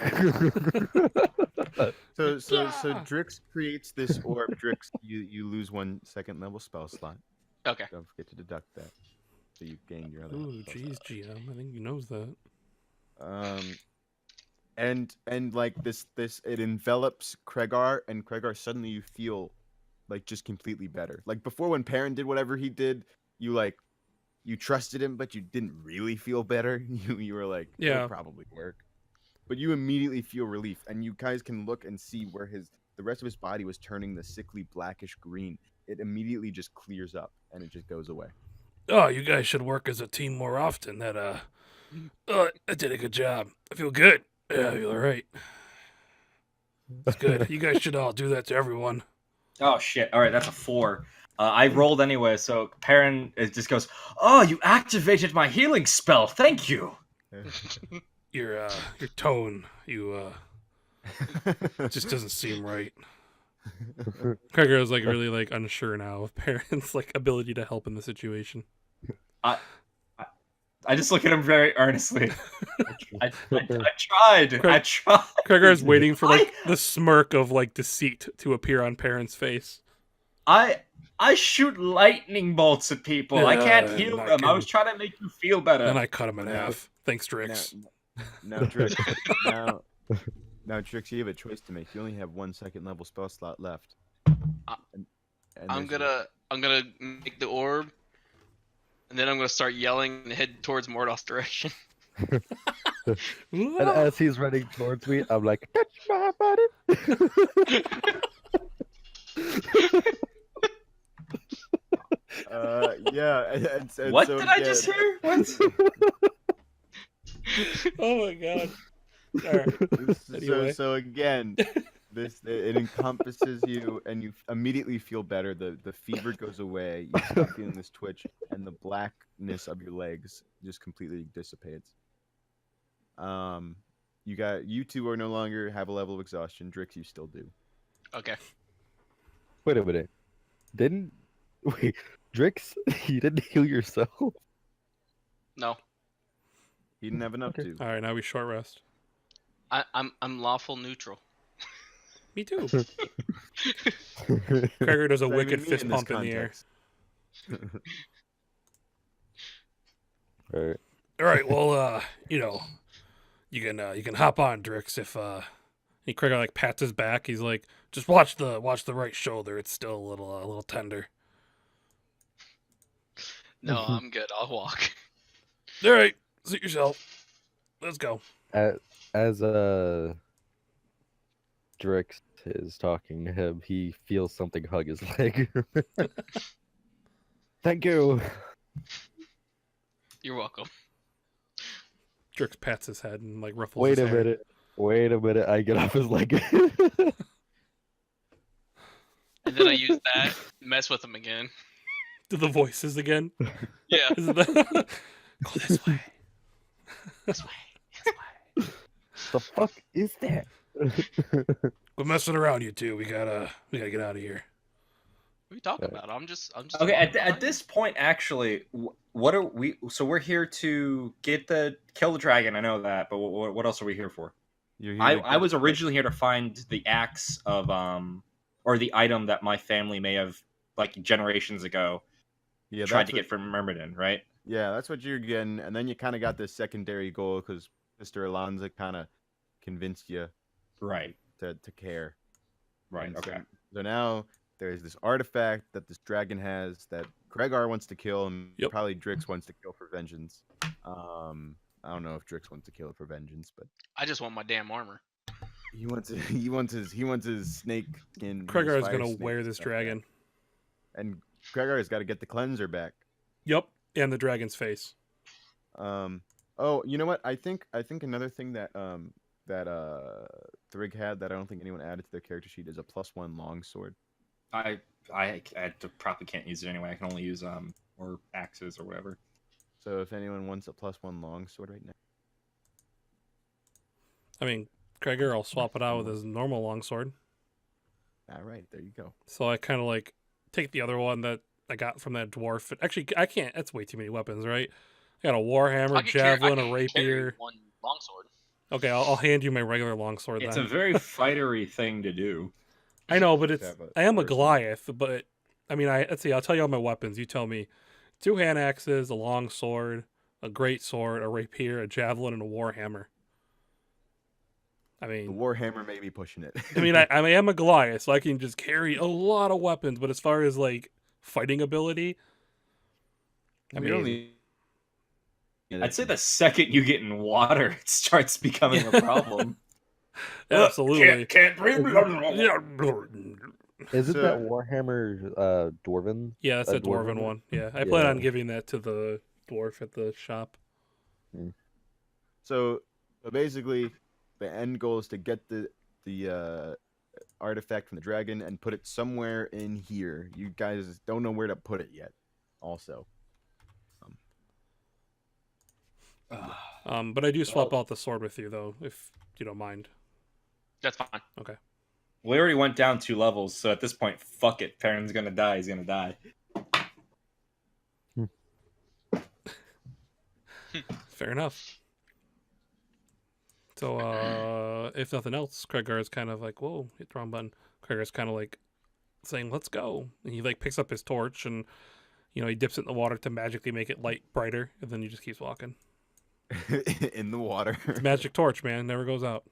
So Drix creates this orb. Drix, you lose 1 second level spell slot. Okay. Don't forget to deduct that. So you gain your other. Ooh, spell jeez, slot. GM. I think he knows that. And like this it envelops Kragar, and Kragar suddenly you feel like just completely better. Like before when Perrin did whatever he did, you trusted him, but you didn't really feel better. You were like, Yeah. it'll probably work. But you immediately feel relief, and you guys can look and see where the rest of his body was turning the sickly blackish green. It immediately just clears up, and it just goes away. Oh, you guys should work as a team more often. I did a good job. I feel good. Yeah, I feel alright. It's good. You guys should all do that to everyone. Oh shit! All right, that's a 4. I rolled anyway, so Perrin just goes, "Oh, you activated my healing spell. Thank you." Your tone, it just doesn't seem right. Krager is like really like unsure now of Perrin's like ability to help in the situation. I just look at him very earnestly. I tried. I tried. Krager is waiting for like the smirk of like deceit to appear on Perrin's face. I shoot lightning bolts at people. I can't heal not them. I kidding. was trying to make you feel better. And I cut him in half. Thanks, Drix. Now Drix, now Drix, you have a choice to make. You only have 1 second level spell slot left. And I'm there's gonna make the orb, and then I'm gonna start yelling and head towards Mordor's direction. And as he's running towards me, I'm like, touch my body. yeah. And What so, did I yeah, just hear? What? Oh my god. Alright. Anyway. So again, it encompasses you, and you immediately feel better. The fever goes away. You stop feeling this twitch, and the blackness of your legs just completely dissipates. You two are no longer have a level of exhaustion. Drix, you still do. Okay. Wait a minute. Didn't wait, Drix? You didn't heal yourself? No, He didn't have enough Okay. to. All right, now we short rest. I'm lawful neutral. Me too. Gregor does a So, I mean, wicked me fist in this pump in the air. context. Right. All right, well, you can hop on, Drix. If Gregor like pats his back, he's like, just watch the right shoulder. It's still a little tender. No, I'm good. I'll walk. All right, suit yourself. Let's go. As Drix is talking to him, he feels something hug his leg. Thank you. You're welcome. Drix pats his head and like ruffles Wait his a hair. minute. Wait a minute. I get off his leg. And then I use that, mess with him again. Do the voices again? Yeah. Is it that? Go this way. This way. This way. The fuck is that? We're messing around, you two. We gotta get out of here. What are you talking about? I'm just. Okay, walking at behind this point, actually, what are we? So we're here to kill the dragon. I know that, but what else are we here for? You're here to I was originally here to find the axe of or the item that my family may have like generations ago yeah, tried that's to get from Myrmidon, right? Yeah, that's what you're getting, and then you kind of got this secondary goal because Mr. Alonza kind of convinced you Right. to care. Right. And Okay. So now there's this artifact that this dragon has that Gregor wants to kill, and Yep. probably Drix wants to kill for vengeance. I don't know if Drix wants to kill it for vengeance, but I just want my damn armor. he wants his snake skin. Gregor his is fire gonna snake wear and this stuff back. dragon. And Gregor has got to get the cleanser back. Yep, and the dragon's face. Oh, you know what? I think another thing that Thrig had that I don't think anyone added to their character sheet is a +1 longsword. I probably can't use it anyway. I can only use or axes or whatever. So if anyone wants a +1 longsword right now, I mean, Gregor will swap it out with his normal longsword. all right, there you go. So I kind of like take the other one that I got from that dwarf. Actually, I can't. That's way too many weapons, right? I got a warhammer, I can carry- I javelin, can a carry rapier. one longsword. Okay, I'll hand you my regular longsword It's then. a very fightery thing to do. I know, but Just it's have I am a arsenal. Goliath. But I mean, let's see. I'll tell you all my weapons. You tell me. 2 hand axes, a long sword, a great sword, a rapier, a javelin, and a warhammer. I The mean, warhammer may be pushing it. I am a Goliath, so I can just carry a lot of weapons. But as far as like fighting ability, I You're mean, only. I'd say the second you get in water, it starts becoming a problem. absolutely. Can't breathe. Yeah, Isn't So- that Warhammer Dwarven? yeah, that's A a dwarven dwarven one. Yeah, I plan on Yeah. giving that to the dwarf at the shop. So basically, the end goal is to get the artifact from the dragon and put it somewhere in here. You guys don't know where to put it yet. Also, But I do swap out the sword with you though, if you don't mind. That's fine. We already went down 2 levels, so at this point, fuck it. Perrin's gonna die. He's gonna die. Fair enough. So, if nothing else, Gregor is kind of like, whoa, hit the wrong button. Gregor's kind of like saying, let's go. And he like picks up his torch and, he dips it in the water to magically make it light brighter. And then he just keeps walking. in the water. It's a magic torch, man. Never goes out.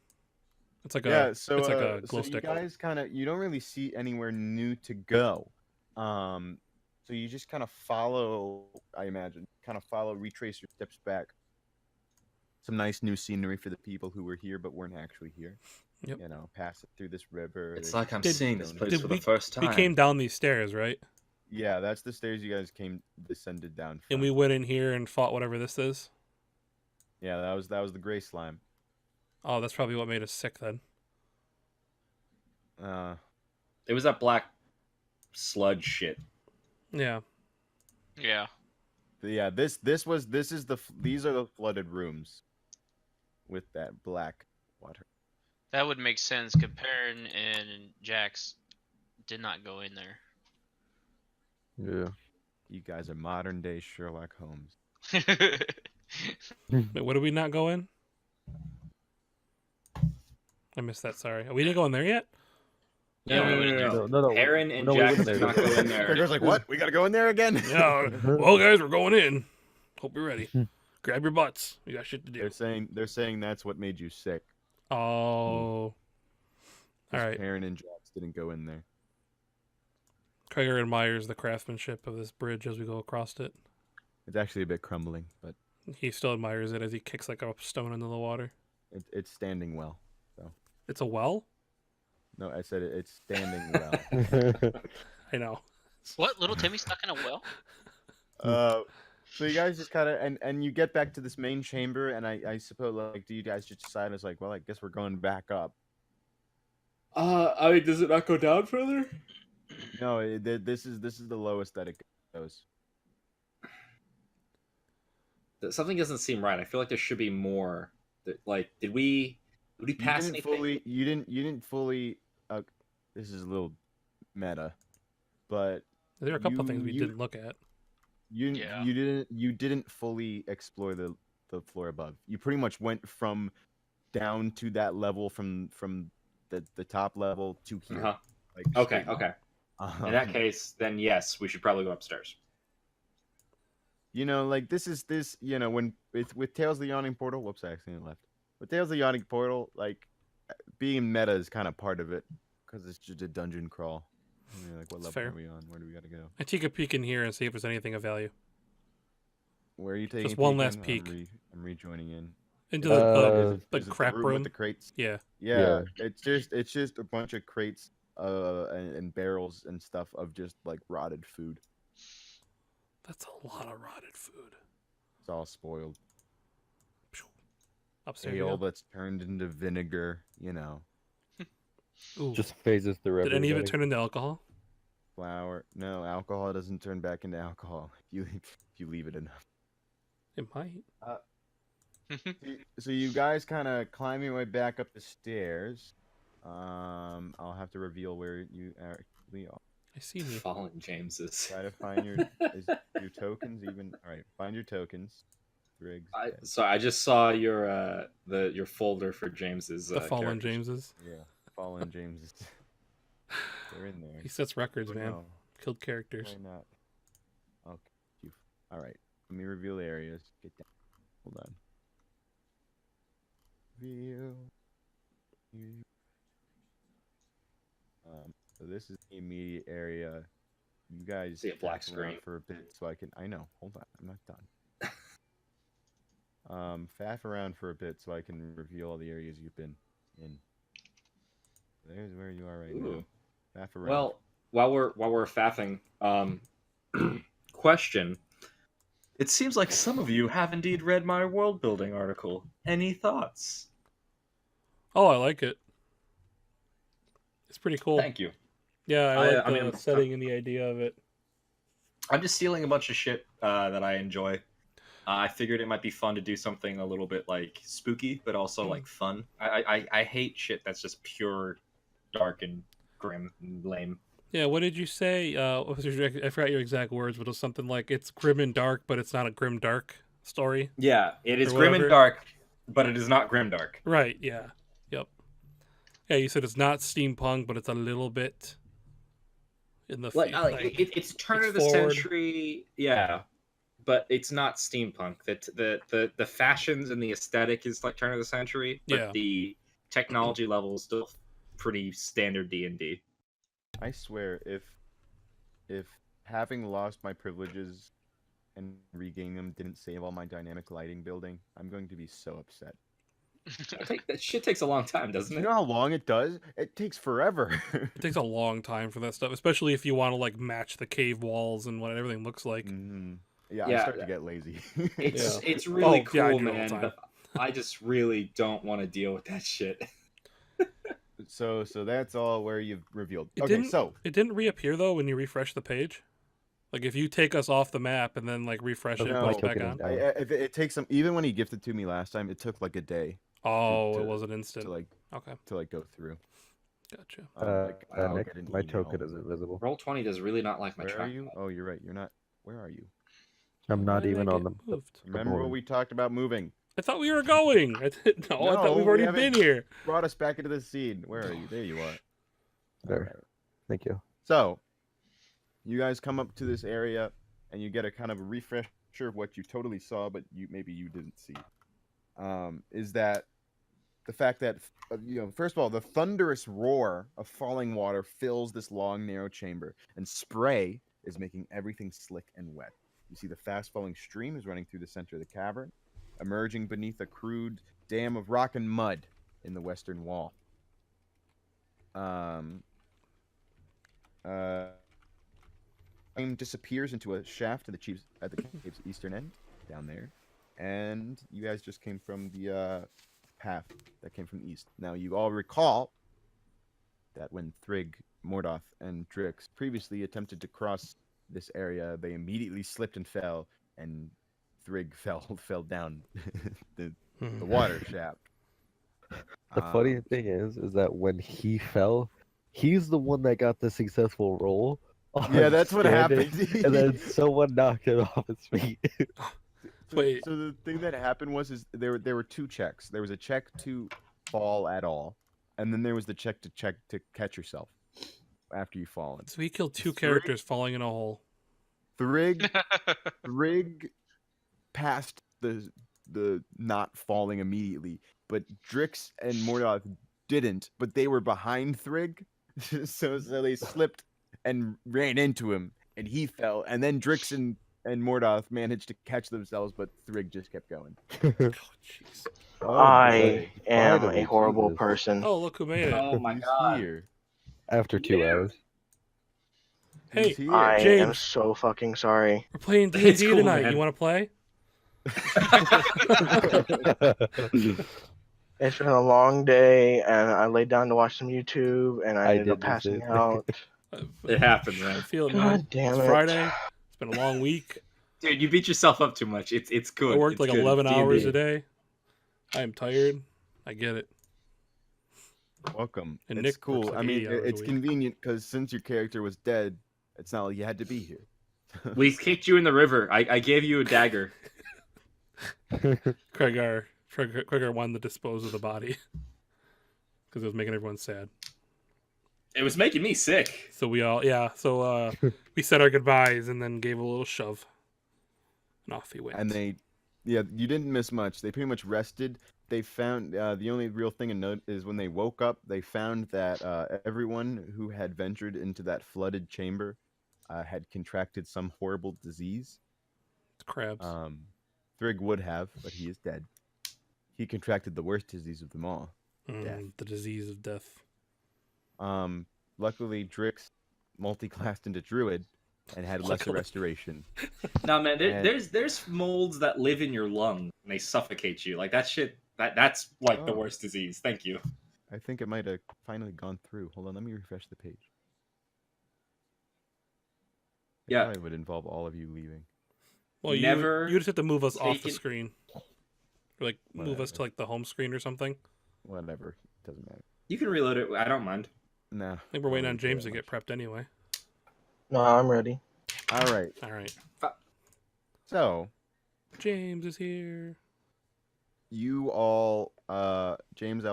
It's like Yeah, so it's like a glow so stick. you guys you don't really see anywhere new to go. So you just kind of follow, I imagine, retrace your steps back. Some nice new scenery for the people who were here but weren't actually here. Yep. Pass it through this river. It's there's like I'm Did- seeing this place did for we- the first time. We came down these stairs, right? Yeah, that's the stairs you guys descended down. And from. we went in here and fought whatever this is. Yeah, that was the gray slime. Oh, that's probably what made us sick then. It was that black sludge shit. Yeah. Yeah. Yeah, these are the flooded rooms with that black water. That would make sense. Comparing and Jax did not go in there. Yeah. You guys are modern day Sherlock Holmes. Wait, what did we not go in? I missed that. Sorry, we didn't go in there yet. Yeah, we went in there. No. Aaron and no, we Jax went did there. not go in there. Gregor's like, what? We gotta go in there again? Yeah. Well, guys, we're going in. Hope you're ready. Grab your butts. We got shit to do. They're saying that's what made you sick. Oh. All right. Aaron and Jax didn't go in there. Krager admires the craftsmanship of this bridge as we go across it. It's actually a bit crumbling, but He still admires it as he kicks like a stone into the water. it's standing well. It's a well? No, I said it's standing well. I know. What? Little Timmy stuck in a well? So you guys just kind of and you get back to this main chamber, and I suppose like, do you guys just decide it's like, well, I guess we're going back up? I mean, does it not go down further? No, this is the lowest that it goes. Something doesn't seem right. I feel like there should be more. Like, did we pass anything? You didn't fully. This is a little meta, but There are a couple of You- things we you- didn't look at. Yeah. you didn't fully explore the floor above. You pretty much went from down to that level from the top level to here. Uh-huh. Like Okay, straight okay. up. In that case, then yes, we should probably go upstairs. You know, like this, you know, when with Tales of the Yawning Portal. Whoops, I accidentally left. With Tales of the Yawning Portal, like being meta is kind of part of it because it's just a dungeon crawl. I mean, like, what It's level fair. are we on? Where do we gotta go? I take a peek in here and see if there's anything of value. Where are you taking? Just a one peek last in? peek. I'm rejoining in. Into Uh, the Is it crap with room. the crates. Yeah. Yeah, it's just a bunch of crates, and barrels and stuff of just like rotted food. That's a lot of rotted food. It's all spoiled. Upstairs. we Ale go. that's turned into vinegar. You know, Ooh. Just phases through Did any of it everybody. turn into alcohol? flour. No, alcohol doesn't turn back into alcohol if you leave it enough. It might. So you guys kind of climb your way back up the stairs. I'll have to reveal where you actually are. I see me. Fallen Jameses. Try to find your tokens even. All right, find your tokens. Briggs. So I just saw your folder for James's. The fallen characters. Jameses. Yeah, fallen James. They're in there. He sets records, Oh, man. no, Killed characters. why not? Okay. All right. Let me reveal the areas. Get down. Hold on. Reveal. So this is the immediate area. You guys See a black faff around screen. for a bit, so I can. I know. Hold on. I'm not done. Faff around for a bit, so I can reveal all the areas you've been in. There's where you are right now. Ooh. Faff around. Well, while we're faffing, question. It seems like some of you have indeed read my world building article. Any thoughts? Oh, I like it. It's pretty cool. Thank you. Yeah, I like I the mean, setting and the idea of it. I'm just stealing a bunch of shit that I enjoy. I figured it might be fun to do something a little bit like spooky, but also like fun. I hate shit that's just pure dark and grim and lame. Yeah, what did you say? What was I forgot your exact words, but it was something like it's grim and dark, but it's not a grim dark story. Yeah, it is Or grim whatever. and dark, but it is not grim dark. Right, yeah. Yep. Yeah, you said it's not steampunk, but it's a little bit in the It's turn it's of the forward. century, yeah, but it's not steampunk. The fashions and the aesthetic is like turn of the century, but Yeah. the technology level is still pretty standard D&D. I swear, if having lost my privileges and regaining them didn't save all my dynamic lighting building, I'm going to be so upset. That shit takes a long time, doesn't You it? know how long it does? It takes forever. It takes a long time for that stuff, especially if you want to like match the cave walls and what everything looks like. Yeah, Yeah. I start to get lazy. It's really Oh, yeah, I cool, do all the man, time. but I just really don't want to deal with that shit. so that's all where you've revealed. It Okay, didn't. so It didn't reappear though when you refresh the page. Like if you take us off the map and then like refresh it, Okay, and my put us back token on. is I, down. if it takes some. Even when he gifted to me last time, it took like a day Oh, to- it was an instant. to Okay, go through. gotcha. wow. Nick, get an my email. token is invisible. Roll20 does really not like my Where are trackpad. you? Oh, you're right. You're not. Where are you? I'm Why not did I even on get the moved? Remember what board. we talked about moving? I thought we were going. I thought No, we've we already haven't. been here. Brought us back into the scene. Where are you? There you are. There. Alright. Thank you. So, you guys come up to this area, and you get a kind of a refresher of what you totally saw, but maybe you didn't see. Is that the fact that first of all, the thunderous roar of falling water fills this long, narrow chamber, and spray is making everything slick and wet. You see the fast-flowing stream is running through the center of the cavern, emerging beneath a crude dam of rock and mud in the western wall. Flame disappears into a shaft at the cave's eastern end, down there, and you guys just came from the path that came from the east. Now you all recall that when Thrigg, Mordoth, and Drix previously attempted to cross this area, they immediately slipped and fell, and Thrigg fell down the water shaft. The funny thing is that when he fell, he's the one that got the successful roll. Yeah, on that's what standing, happened. and then someone knocked him off his feet. Wait. So the thing that happened was there were two checks. There was a check to fall at all, and then there was the check to catch yourself after you've fallen. So he killed two Three- characters falling in a hole. Thrigg passed the not falling immediately, but Drix and Mordoth didn't. But they were behind Thrigg, so they slipped and ran into him, and he fell. And then Drix and Mordoth managed to catch themselves, but Thrigg just kept going. Oh, jeez. I am finally, a horrible Jesus. person. Oh, look who made it. Oh my Who's god. here? After 2 hours. Hey, Who's here? I am James. so fucking sorry. We're playing It's D&D cool, tonight. man. You want to play? It's been a long day, and I laid down to watch some YouTube, and I I ended up did the passing same thing. out. It happens, I man. feel it, man. God damn It's it. Friday. It's been a long week. Dude, you beat yourself up too much. It's good. I worked It's like good. 11 It's hours D&D. a day. I am tired. I get it. Welcome. And It's Nick cool. works like I mean, 80 hours a it's week. convenient because since your character was dead, it's not like you had to be here. We kicked you in the river. I gave you a dagger. Craigar wanted to dispose of the body because it was making everyone sad. It was making me sick. So we all, we said our goodbyes and then gave a little shove. And off he went. And you didn't miss much. They pretty much rested. They found the only real thing to note is when they woke up, they found that everyone who had ventured into that flooded chamber had contracted some horrible disease. It's crabs. Thrigg would have, but he is dead. He contracted the worst disease of them all. death. The disease of death. Luckily, Drix multi-classed into Druid and had lesser Luckily. restoration. No, man, And- there's molds that live in your lung and they suffocate you. Like that shit. That's like the Oh. worst disease. Thank you. I think it might have finally gone through. Hold on, let me refresh the page. It Yeah. probably would involve all of you leaving. Well, Never you just have to move us off the taken- screen. Or like move us to Whatever. like the home screen or something. Whatever, doesn't matter. You can reload it. I don't mind. Nah. I think we're waiting on James to get prepped anyway. No, I'm ready. All right. All right. So James is here. you all, James,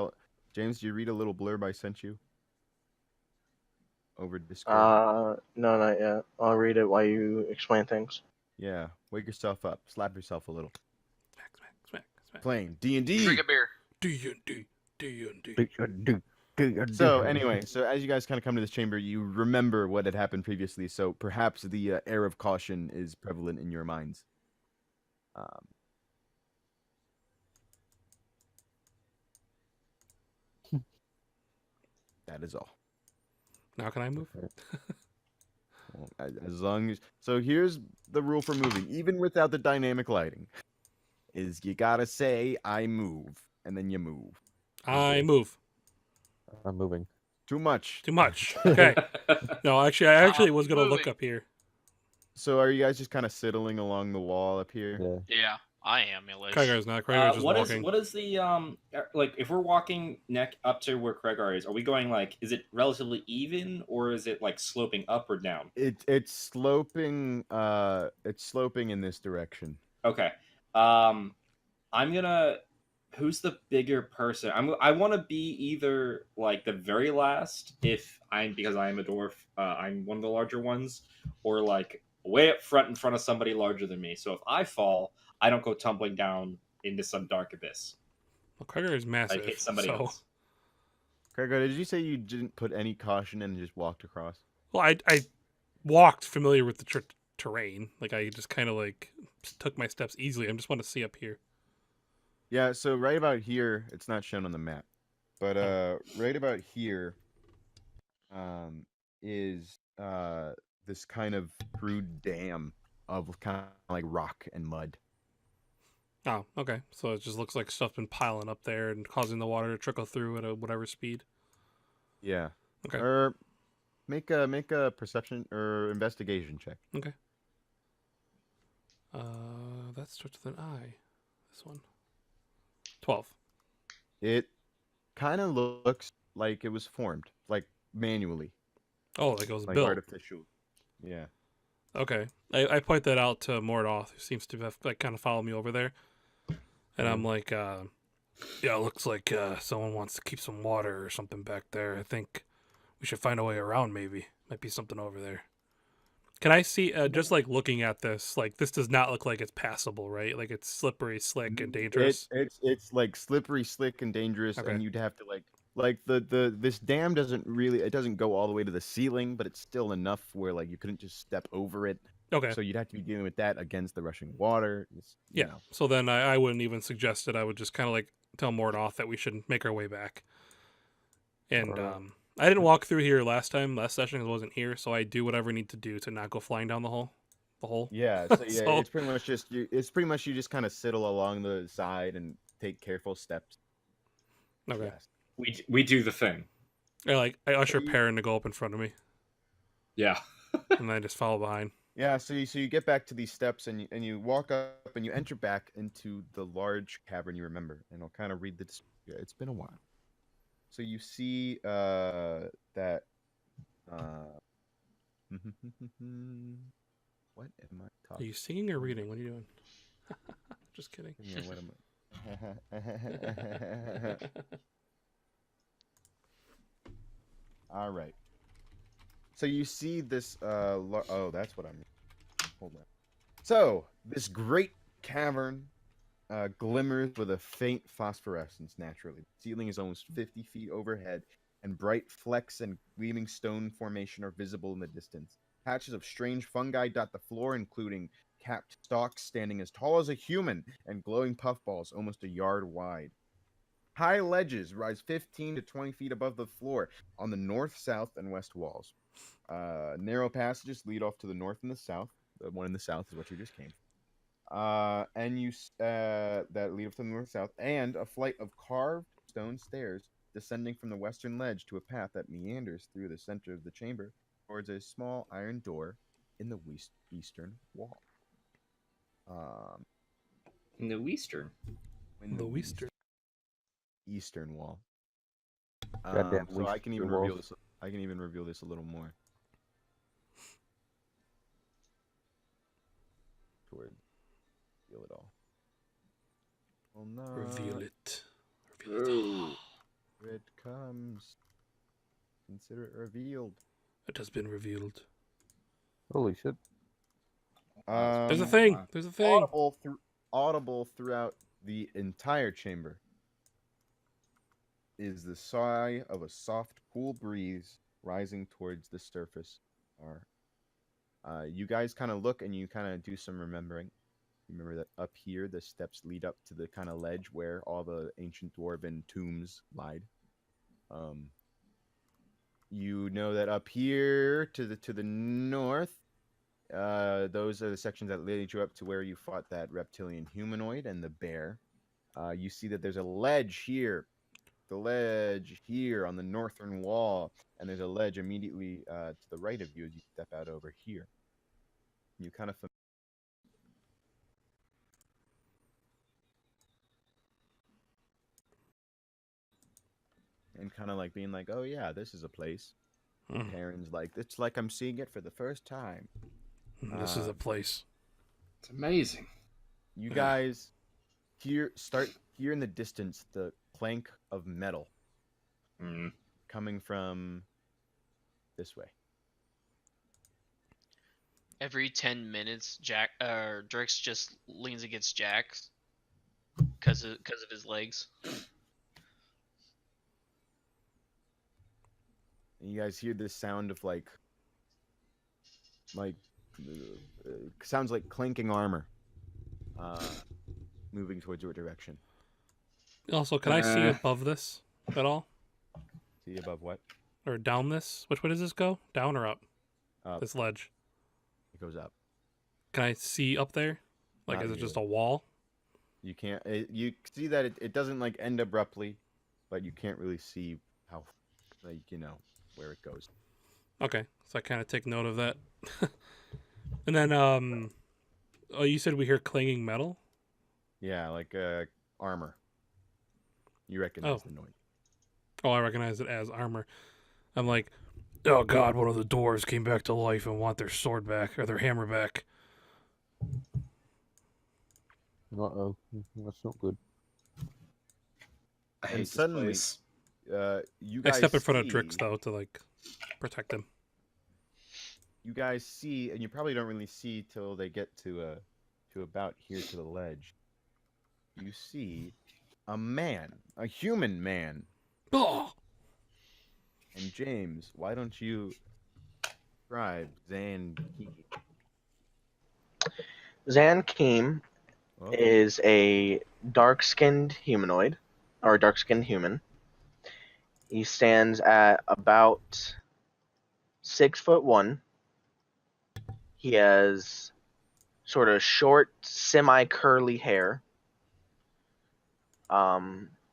did you read a little blurb I sent you over Discord? No, not yet. I'll read it while you explain things. Yeah. Wake yourself up. Slap yourself a little. Smack, smack, smack, smack. Playing D&D. Drink a beer. D&D. D&D. So anyway, as you guys kind of come to this chamber, you remember what had happened previously. So perhaps the air of caution is prevalent in your minds. That is all. Now can I move? Well, as long as here's the rule for moving, even without the dynamic lighting, is you gotta say "I move" and then you move. I move. I'm moving. Too much. Too much. Okay. No, actually, I actually was gonna look moving. up here. So are you guys just kind of sidling along the wall up here? Yeah. Yeah, I am at least. Kregar's not. Kregar's just what is walking. what is the like if we're walking neck up to where Kregar is? Are we going like is it relatively even or is it like sloping up or down? It's sloping. It's sloping in this direction. Okay. I'm gonna. Who's the bigger person? I want to be either like the very last if I'm because I am a dwarf. I'm one of the larger ones, or like way up front in front of somebody larger than me. So if I fall, I don't go tumbling down into some dark abyss. Well, Kregar is I massive. hit somebody so... else. Gregor, did you say you didn't put any caution in and just walked across? Well, I walked familiar with the terrain. Like I just kind of like took my steps easily. I just want to see up here. Yeah. So right about here, it's not shown on the map, but right about here, is this kind of crude dam of kind of like rock and mud. Oh, okay. So it just looks like stuff's been piling up there and causing the water to trickle through at a whatever speed. Yeah. Okay. Or make a perception or investigation check. Okay. That starts with an I. This one. 12. It kind of looks like it was formed, like manually, Oh, like it was like built. artificial. Yeah. Okay. I point that out to Mordoth, who seems to have like kind of followed me over there. And I'm like, yeah, it looks like someone wants to keep some water or something back there. I think we should find a way around maybe. Might be something over there. Can I see, just like looking at this, like this does not look like it's passable, right? Like it's slippery, slick, and dangerous. It's like slippery, slick, and dangerous, Okay. and you'd have to like this dam doesn't go all the way to the ceiling, but it's still enough where like you couldn't just step over it. Okay. So you'd have to be dealing with that against the rushing water. You Yeah. know. So then I wouldn't even suggest it. I would just kind of like tell Mordoth that we should make our way back. And Alright. I didn't walk through here last session because I wasn't here. So I do whatever I need to do to not go flying down the hole. The hole. Yeah. So yeah, So- it's pretty much you just kind of sidle along the side and take careful steps. Okay. Yes. We do the thing. I usher you- Perrin to go up in front of me, Yeah. and I just follow behind. Yeah, so you get back to these steps and you walk up and you enter back into the large cavern you remember, and I'll kind of read the. Yeah, it's been a while. So you see that. What am I Are talking? you singing or reading? What are you doing? Just kidding. Yeah, what am I? All right. So you see this. Oh, that's what I'm. Hold on. So this great cavern glimmers with a faint phosphorescence naturally. The ceiling is almost 50 feet overhead, and bright flecks and gleaming stone formation are visible in the distance. Patches of strange fungi dot the floor, including capped stalks standing as tall as a human and glowing puffballs almost a yard wide. High ledges rise 15 to 20 feet above the floor on the north, south, and west walls. Narrow passages lead off to the north and the south. The one in the south is what you just came. And you that lead up to the north, south, and a flight of carved stone stairs descending from the western ledge to a path that meanders through the center of the chamber towards a small iron door in the eastern wall. In the Eastern. In The Eastern. eastern wall. Goddamn So I can even Eastern reveal walls. this. I can even reveal this a little more. Toward reveal it all. Well, no. Reveal it. Reveal it all. Here it comes. Consider it revealed. It has been revealed. Holy shit. There's a Um, thing. There's a thing. audible throughout the entire chamber is the sigh of a soft, cool breeze rising towards the surface. You guys kind of look and you kind of do some remembering. Remember that up here, the steps lead up to the kind of ledge where all the ancient dwarven tombs lied. You know that up here to the north, those are the sections that lead you up to where you fought that reptilian humanoid and the bear. You see that there's a ledge here the ledge here on the northern wall, and there's a ledge immediately to the right of you as you step out over here. You kind of and kind of like being like, oh yeah, this is a place. Taryn's like, it's like I'm seeing it for the first time. This is a place. It's amazing. You guys start here in the distance the clank of metal coming from this way. Every 10 minutes, Drix just leans against Jax because of his legs. And you guys hear this sound of like sounds like clanking armor moving towards your direction. Also, can I see above this at all? See above what? Or down this? Which way does this go? Down or up? Up. This ledge. It goes up. Can I see up there? Like, Not is it just a really. wall? You can't. You see that it doesn't like end abruptly, but you can't really see how, like, where it goes. Okay, so I kind of take note of that. And then, oh, you said we hear clanging metal? Yeah, like armor. You recognize the noise. Oh, I recognize it as armor. I'm like, oh god, one of the dwarves came back to life and want their sword back, or their hammer back. Uh-oh. That's not good. I hate And this suddenly, place. you I guys step in front of see- Drix, though, to, like, protect him. You guys see, and you probably don't really see till they get to about here to the ledge. You see a man, a human man. Oh! And James, why don't you describe Zan Kiki? Zan Keem Oh, is a dark-skinned humanoid, or dark-skinned human. He stands at about 6'1". He has sort of short, semi-curly hair,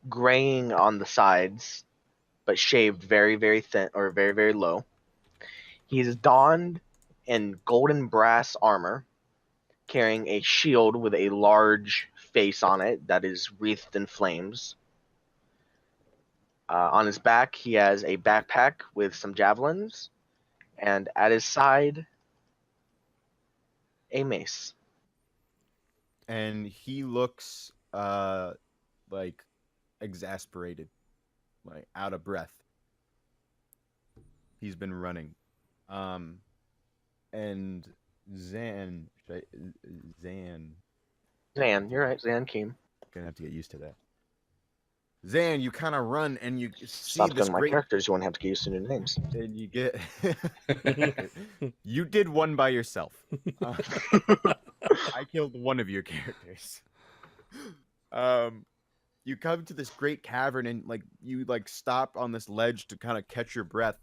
graying on the sides, but shaved very, very thin, or very, very low. He's donned in golden brass armor, carrying a shield with a large face on it that is wreathed in flames. On his back, he has a backpack with some javelins, and at his side, a mace. and he looks like exasperated, like out of breath. He's been running. And Zan, Zan, you're right, Zan Keem. gonna have to get used to that. Zan, you kind of run and you see Stop this killing my great, characters. You won't have to get used to new names. and you get. You did one by yourself. I killed one of your characters. You come to this great cavern and you stop on this ledge to kind of catch your breath,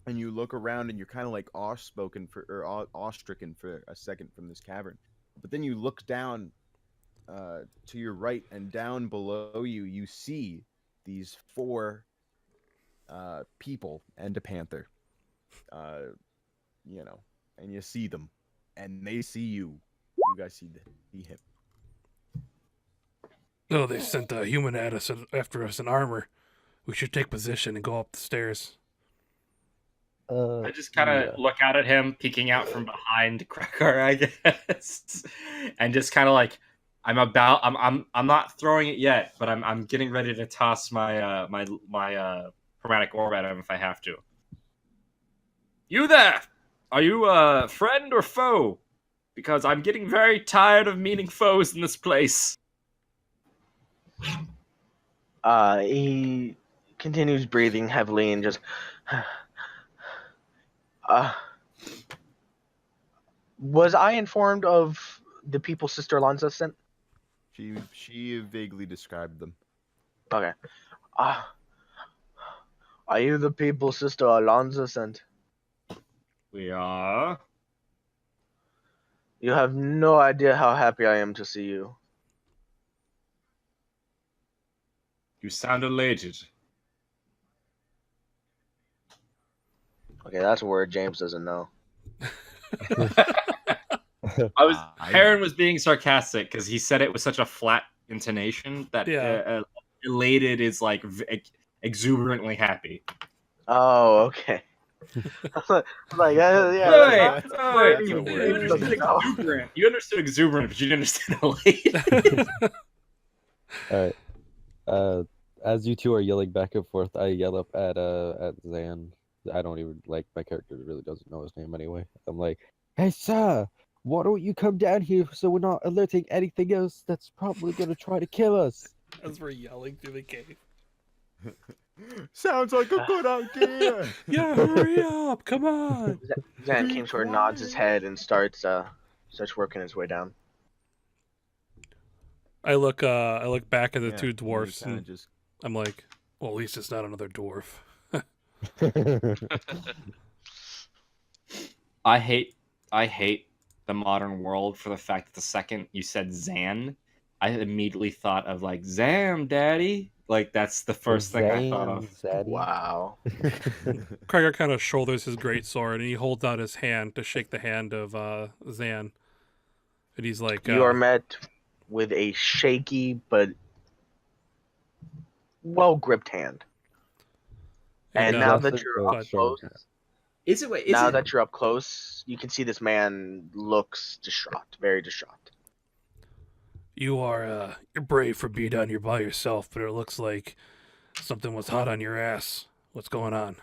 and you look around and you're kind of like awestricken for a second from this cavern, but then you look down to your right, and down below you, you see these four people and a panther. And you see them, and they see you. You guys see him. Oh, they sent a human at us after us in armor. We should take position and go up the stairs. I just kind of look out at him, peeking out from behind Cracker, I guess, and just kind of like, I'm not throwing it yet, but I'm getting ready to toss my my chromatic orb at him if I have to. You there? Are you a friend or foe? Because I'm getting very tired of meeting foes in this place. He continues breathing heavily and just. Was I informed of the people Sister Alonso sent? She vaguely described them. Okay. Are you the people Sister Alonso sent? We are. You have no idea how happy I am to see you. You sound elated. Okay, that's a word James doesn't know. Heron was being sarcastic because he said it with such a flat intonation that Yeah. elated is like exuberantly happy. Oh, okay. I'm like, yeah, Right, that's right. where That's a word. You understood exuberant. You understood exuberant, but you didn't understand elated. All right. As you two are yelling back and forth, I yell up at Zan. I don't even like my character really doesn't know his name anyway. I'm like, "Hey, sir, why don't you come down here so we're not alerting anything else that's probably gonna try to kill us?" As we're yelling through the cave. Sounds like a good idea. Yeah, hurry up! Come on! Zan Be came toward, nods his quiet. head, and starts working his way down. I look back at the two You dwarfs kinda and just I'm like, well, at least it's not another dwarf. I hate the modern world for the fact that the second you said Zan, I immediately thought of like Zam, Daddy. Like that's the first thing I thought of. Zaddy. Wow. Kregar kind of shoulders his great sword and he holds out his hand to shake the hand of Zan. And he's like, You are met with a shaky but well gripped hand. And now that you're up close, Is it? Wait, now that you're up close, you can see this man looks distraught, very distraught. you are you're brave for being down here by yourself, but it looks like something was hot on your ass. What's going on?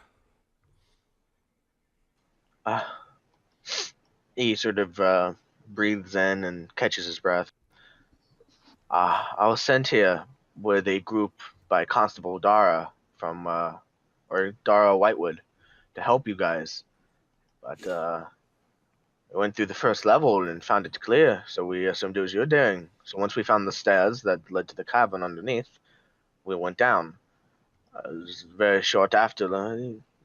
He sort of breathes in and catches his breath. I was sent here with a group by Constable Dara from, or Dara Whitewood, to help you guys. But we went through the first level and found it clear, so we assumed it was your doing. So once we found the stairs that led to the cavern underneath, we went down. It was very short after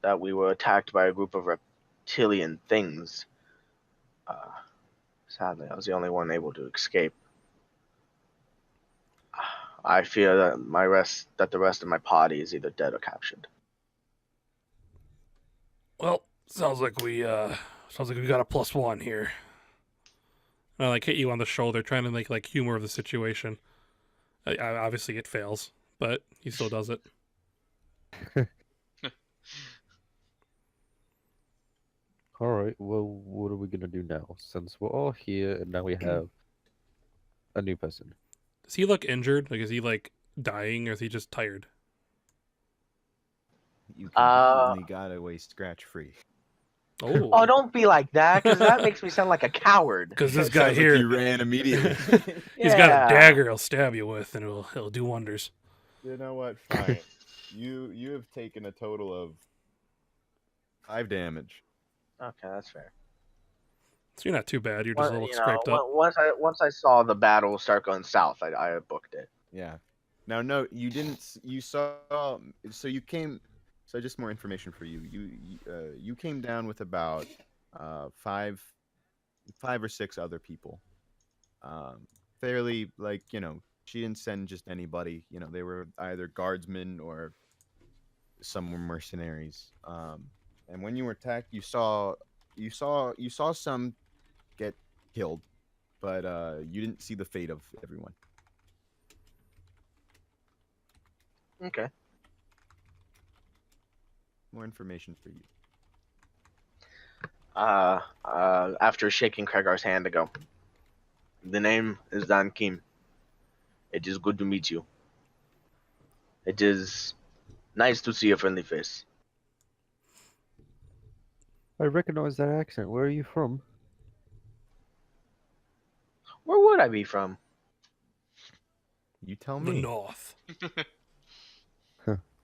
that we were attacked by a group of reptilian things. Sadly, I was the only one able to escape. I fear that the rest of my party is either dead or captured. Well, sounds like we got a +1 here. And I like hit you on the shoulder, trying to make like humor of the situation. Obviously, it fails, but he still does it. All right. Well, what are we gonna do now? Since we're all here and now we have a new person. Does he look injured? Like, is he like dying, or is he just tired? you completely got away scratch free. Oh, Oh, don't be like that, because that makes me sound like a coward. because this Sounds guy like here, you ran immediately. he's got Yeah. a dagger he'll stab you with, and it'll do wonders. You know what? Fine. You have taken a total of 5 damage. Okay, that's fair. So you're not too bad. You're just a little scraped up. Once I saw the battle start going south, I booked it. Yeah. Now, no, you didn't. You saw. So you came. So just more information for you. You came down with about 5 or 6 other people. Fairly like she didn't send just anybody. They were either guardsmen or some were mercenaries. And when you were attacked, you saw some get killed, but you didn't see the fate of everyone. Okay. More information for you. After shaking Kregar's hand, I go, the name is Dan Kim. It is good to meet you. It is nice to see a friendly face. I recognize that accent. Where are you from? Where would I be from? You tell The me. north.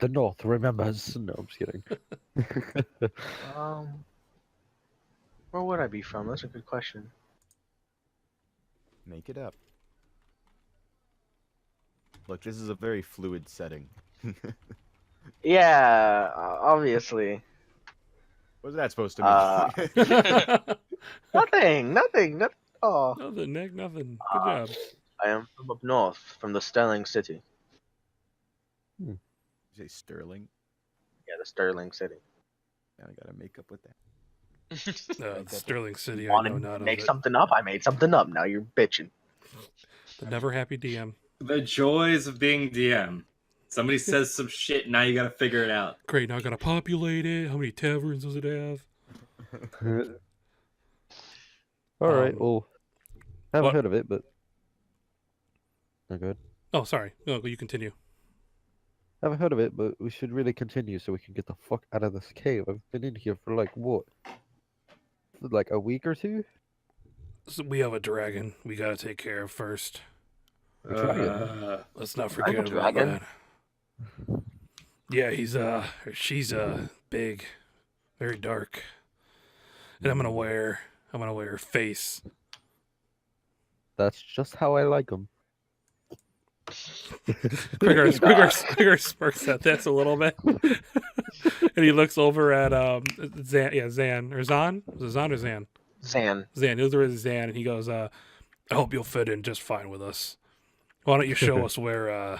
The North remembers. No, I'm just kidding. Where would I be from? That's a good question. Make it up. Look, this is a very fluid setting. Yeah, obviously. What's that supposed to mean? Nothing. Oh, Nothing, Nick. Nothing. Good job. I am from up north, from the Sterling City. You say Sterling? Yeah, the Sterling City. Now I gotta make up with that. Sterling City, I Wanted know to not make of it. something up. I made something up. Now you're bitching. The never happy DM. The joys of being DM. Somebody says some shit, now you gotta figure it out. Great, now I gotta populate it. How many taverns does it have? All right. Um, Well, I haven't what? heard of it, but no good. Oh, sorry. No, you continue. Haven't heard of it, but we should really continue so we can get the fuck out of this cave. I've been in here for like what? For like a week or two? So we have a dragon we gotta take care of first. A dragon? Let's not Dragon, forget about dragon? that. Yeah, she's big, very dark, and I'm gonna wear her face. That's just how I like them. Krieger smirks at this a little bit, and he looks over at Zan or Zan. Was it Zan or Zan? Zan. Zan. He looks over at Zan, and he goes, "I hope you'll fit in just fine with us. Why don't you show us where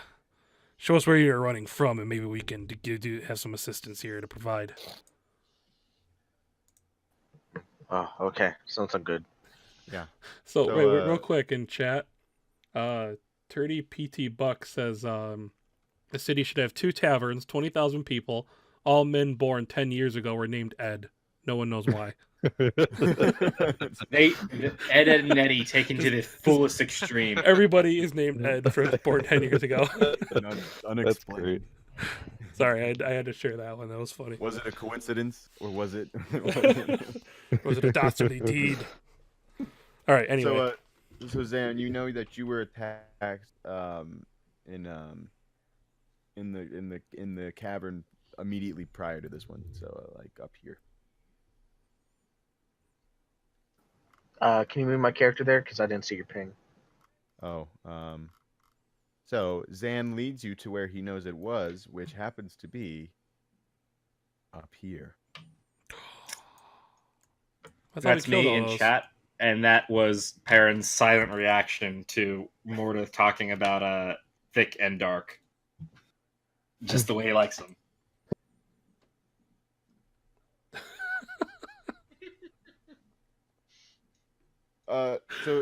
you're running from, and maybe we can have some assistance here to provide." Oh, okay. Sounds good. So So, wait, real quick in chat, Turdy PT Buck says the city should have 2 taverns, 20,000 people. All men born 10 years ago were named Ed. No one knows why. Ed and Nettie taken to the fullest extreme. Everybody is named Ed for born 10 years ago. That's Unexplained. great. Sorry, I had to share that one. That was funny. Was it a coincidence or was it? Was it a dastardly deed? All right. Anyway, So Zan, you know that you were attacked in the cavern immediately prior to this one. So like up here. Can you move my character there? Because I didn't see your ping. Oh, so Zan leads you to where he knows it was, which happens to be up here. I thought That's he killed me all in those. chat, and that was Perrin's silent reaction to Mordeth talking about thick and dark. Just the way he likes them.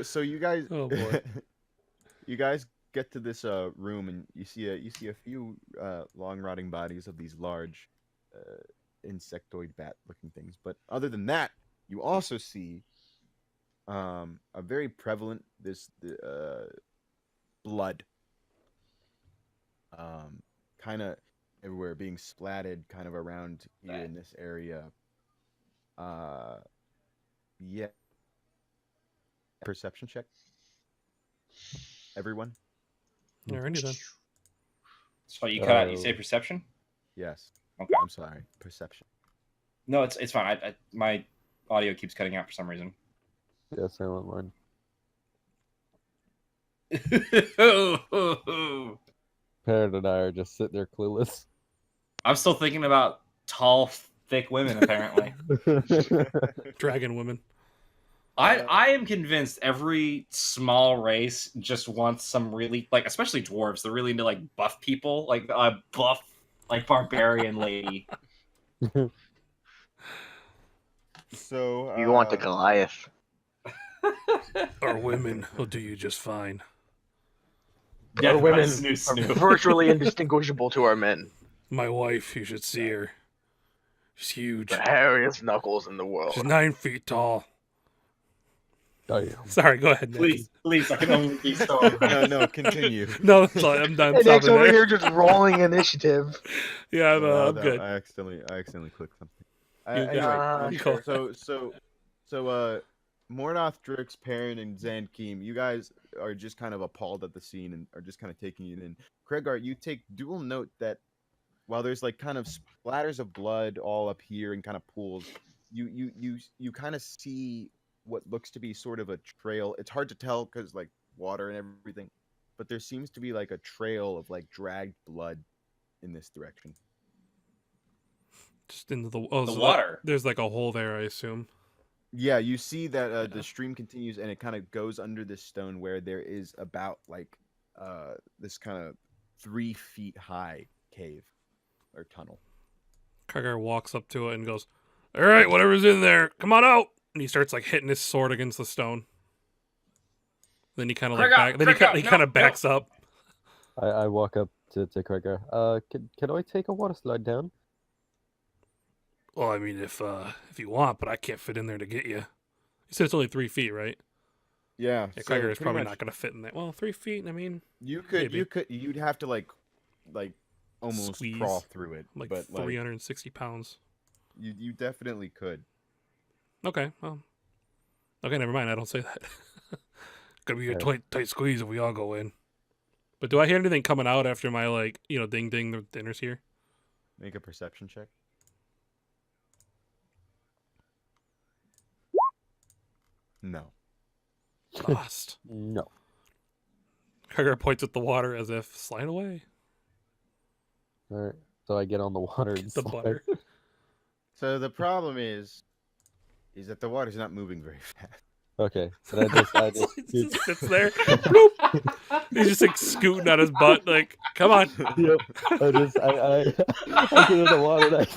So you guys, Oh, boy. you guys get to this room and you see a few long rotting bodies of these large insectoid bat looking things. But other than that, you also see a very prevalent blood kind of everywhere, being splatted kind of around here in this area. Yeah. Perception check. Everyone? Alrighty then. So you cut out. You say perception? Yes. Okay. I'm sorry. Perception. No, it's fine. My audio keeps cutting out for some reason. Yeah, same on mine. Parrot and I are just sitting there clueless. I'm still thinking about tall, thick women. Apparently, Dragon women. I am convinced every small race just wants some really especially dwarves. They're really into buff people, like a buff barbarian lady. So You want the Goliath. Our women will do you just fine. Yeah, Our women snoo, are snoo. virtually indistinguishable to our men. My wife, you should see her. She's huge. The hairiest knuckles in the world. She's 9 feet tall. Damn. Sorry, go ahead, Nick. Please, I can only be so. no, continue. No, it's fine. I'm done. Hey, Nick's stopping over there. here just rolling initiative. Yeah, I'm No, good. I accidentally clicked something. You Anyway, got- Cool. so Mordoth, Drix, Perrin, and Zankeem, you guys are just kind of appalled at the scene and are just kind of taking it in. Kregar, you take dual note that while there's kind of splatters of blood all up here and kind of pools, you kind of see what looks to be sort of a trail. It's hard to tell because water and everything, but there seems to be a trail of dragged blood in this direction. Just into the water. There's a hole there, I assume. Yeah, you see that the stream continues and it kind of goes under this stone where there is about this kind of 3 feet high cave or tunnel. Kregar walks up to it and goes, "All right, whatever's in there, come on out!" And he starts like hitting his sword against the stone. Then he kind of like Kregar, back. Then he Kregar, kind no, of backs up. I walk up to Kregar. Can I take a water slide down? Well, I mean, if you want, but I can't fit in there to get you. You said it's only 3 feet, right? Yeah, Yeah, so Kregar is pretty probably much not going to fit in there. Well, 3 feet. I mean, you'd have to like almost Squeeze. crawl through it, like but 360 pounds. you definitely could. Okay, well, okay, never mind. I don't say that. Gonna be a Alright. tight squeeze if we all go in. But do I hear anything coming out after my like, ding ding, the dinner's here? Make a perception check. No. Lost. No. Kregar points at the water as if slide away. All right. So I get on the water and Get the slide. butter. So the problem is that the water's not moving very fast. Okay. And I just He just sits there. Bloop. He's just like scooting on his butt, like, come on. Yep. I get in the water and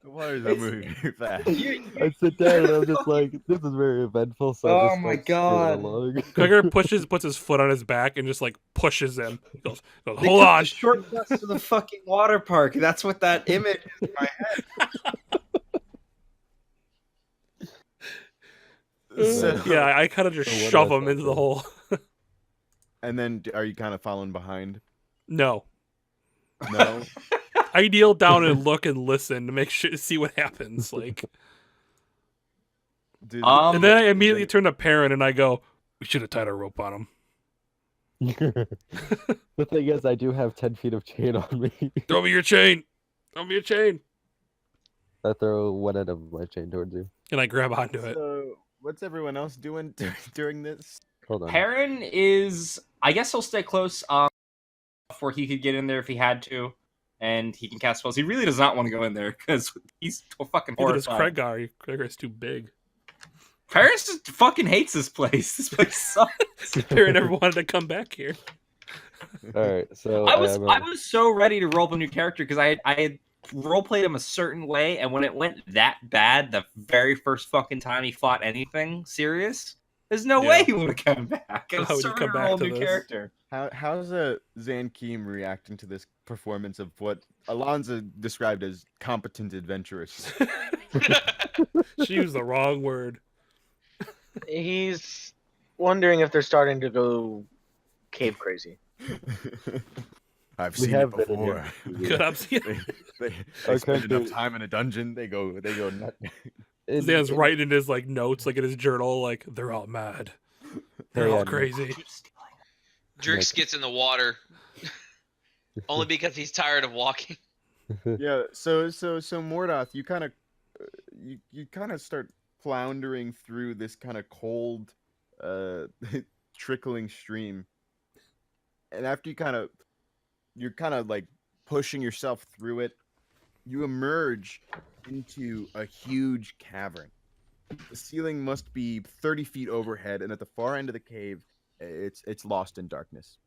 The water's not moving very fast. I sit down and I'm just like, this is very eventful. So I Oh just my start skimming God. along. Kregar puts his foot on his back and just like pushes him. He goes They hold took on. the shortcuts to the fucking water park. That's what that image is in my head. So- Yeah, I kind of just So what shove do I him into the do? hole. And then are you kind of following behind? No. No. I kneel down and look and listen to make sure to see what happens. Like, Did- and then I immediately turn to Perrin and I go, "We should have tied a rope on him." The thing is, I do have 10 feet of chain on me. Throw me your chain. Throw me your chain. I throw one end of my chain towards you. And I grab onto it. So what's everyone else doing during this? Hold on. Perrin is, I guess he'll stay close where he could get in there if he had to, and he can cast spells. He really does not want to go in there because he's fucking Neither does horrified. Kregar. Kregar's too big. Perrin just fucking hates this place. This place sucks. Perrin never wanted to come back here. All right. So I was am, I was so ready to roll up a new character because I had role played him a certain way, and when it went that bad, the very first fucking time he fought anything serious, there's no Yeah. way he would have come back. I How was would so you ready come to back roll a to new this? character. How's Zankeem reacting to this performance of what Alonzo described as competent adventurers? She used the wrong word. He's wondering if they're starting to go cave crazy. I've We seen have it been in before. here. Good upset. They Our spend enough character- time in a dungeon. They go nut. Zan's writing in his like notes, like in his journal, like they're all mad. They're Hey, all I know. crazy. Keep stealing. Drix gets in the water only because he's tired of walking. Yeah. So Mordoth, you kind of you kind of start floundering through this kind of cold, trickling stream, and after you're kind of like pushing yourself through it, you emerge into a huge cavern. The ceiling must be 30 feet overhead, and at the far end of the cave, it's lost in darkness.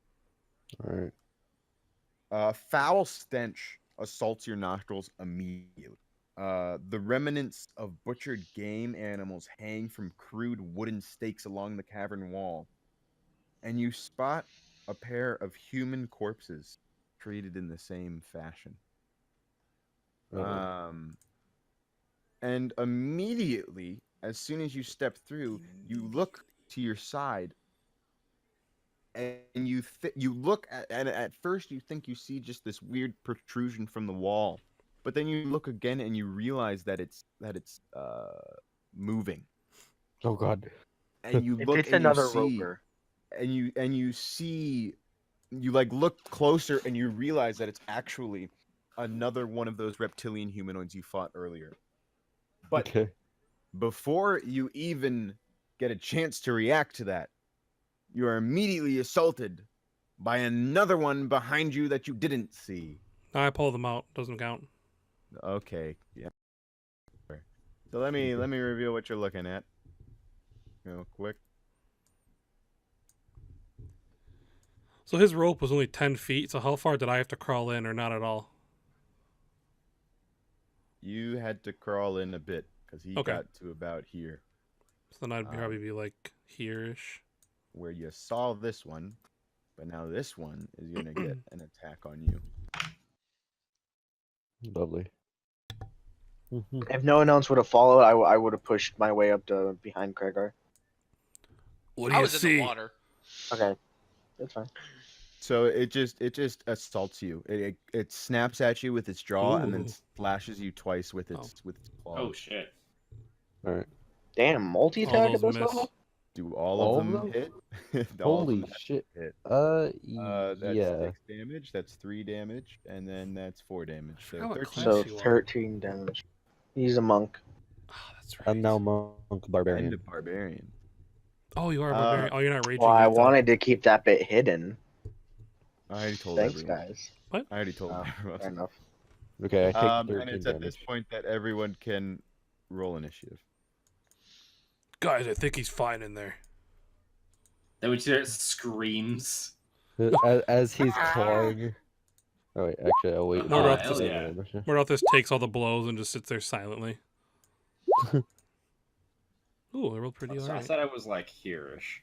All right. A foul stench assaults your nostrils immediately. The remnants of butchered game animals hang from crude wooden stakes along the cavern wall, and you spot a pair of human corpses treated in the same fashion. And immediately, as soon as you step through, you look to your side, and you look and at first you think you see just this weird protrusion from the wall, but then you look again and you realize that it's moving. Oh God. And you If look it's and another you see, roper, and you see, you like look closer and you realize that it's actually another one of those reptilian humanoids you fought earlier. But Okay. before you even get a chance to react to that, you are immediately assaulted by another one behind you that you didn't see. I pull them out. Doesn't count. Okay, yeah. So let me reveal what you're looking at real quick. So his rope was only 10 feet, so how far did I have to crawl in or not at all? You had to crawl in a bit because he Okay. got to about here, So then I'd probably be like here-ish. where you saw this one, but now this one is gonna get an attack on you. Lovely. If no one else would have followed, I would have pushed my way up to behind Kregar. What do I you was in see? the water. Okay, that's fine. So it just assaults you. It snaps at you with its jaw and then Ooh. slashes you twice with Oh. its claws. Oh shit! All right. Damn, multi All attack those at this miss. level? Do all All of of them them? hit? All of them Holy shit. hit. That's That's 6 damage. That's 3 damage, and then that's 4 damage. So forgot what 13. class So you are. 13 damage. He's a monk. Oh, that's right. I'm now monk And a barbarian. barbarian. Oh, you are a barbarian. Oh, you're not raging Well, I yet, though. wanted to keep that bit hidden. I already told Thanks, everyone. guys. I already told Oh, everyone. fair enough. Okay, I take And 13 it's at this damage. point that everyone can roll initiative. Guys, I think he's fine in there. Then we hear screams. As he's clawing. Oh wait, actually, I'll wait. No, until no, after hell the yeah. roll. Mordothus takes all the blows and just sits there silently. Ooh, I rolled pretty So I alright. said I was like here-ish.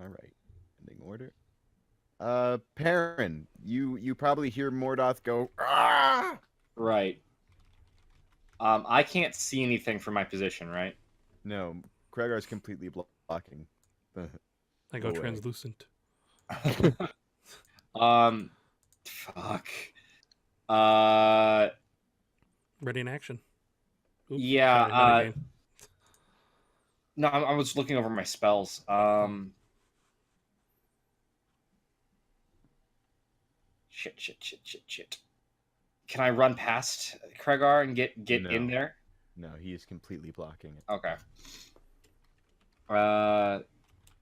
All right. Ending order. Perrin, you probably hear Mordoth go, ah! Right. I can't see anything from my position, right? No, Kregar's completely blocking. I go Away. translucent. Fuck. Uh, Ready in action. Oops, yeah. sorry, not again. No, I was looking over my spells. Shit. Can I run past Kregar and get No. in there? No, he is completely blocking it. Okay.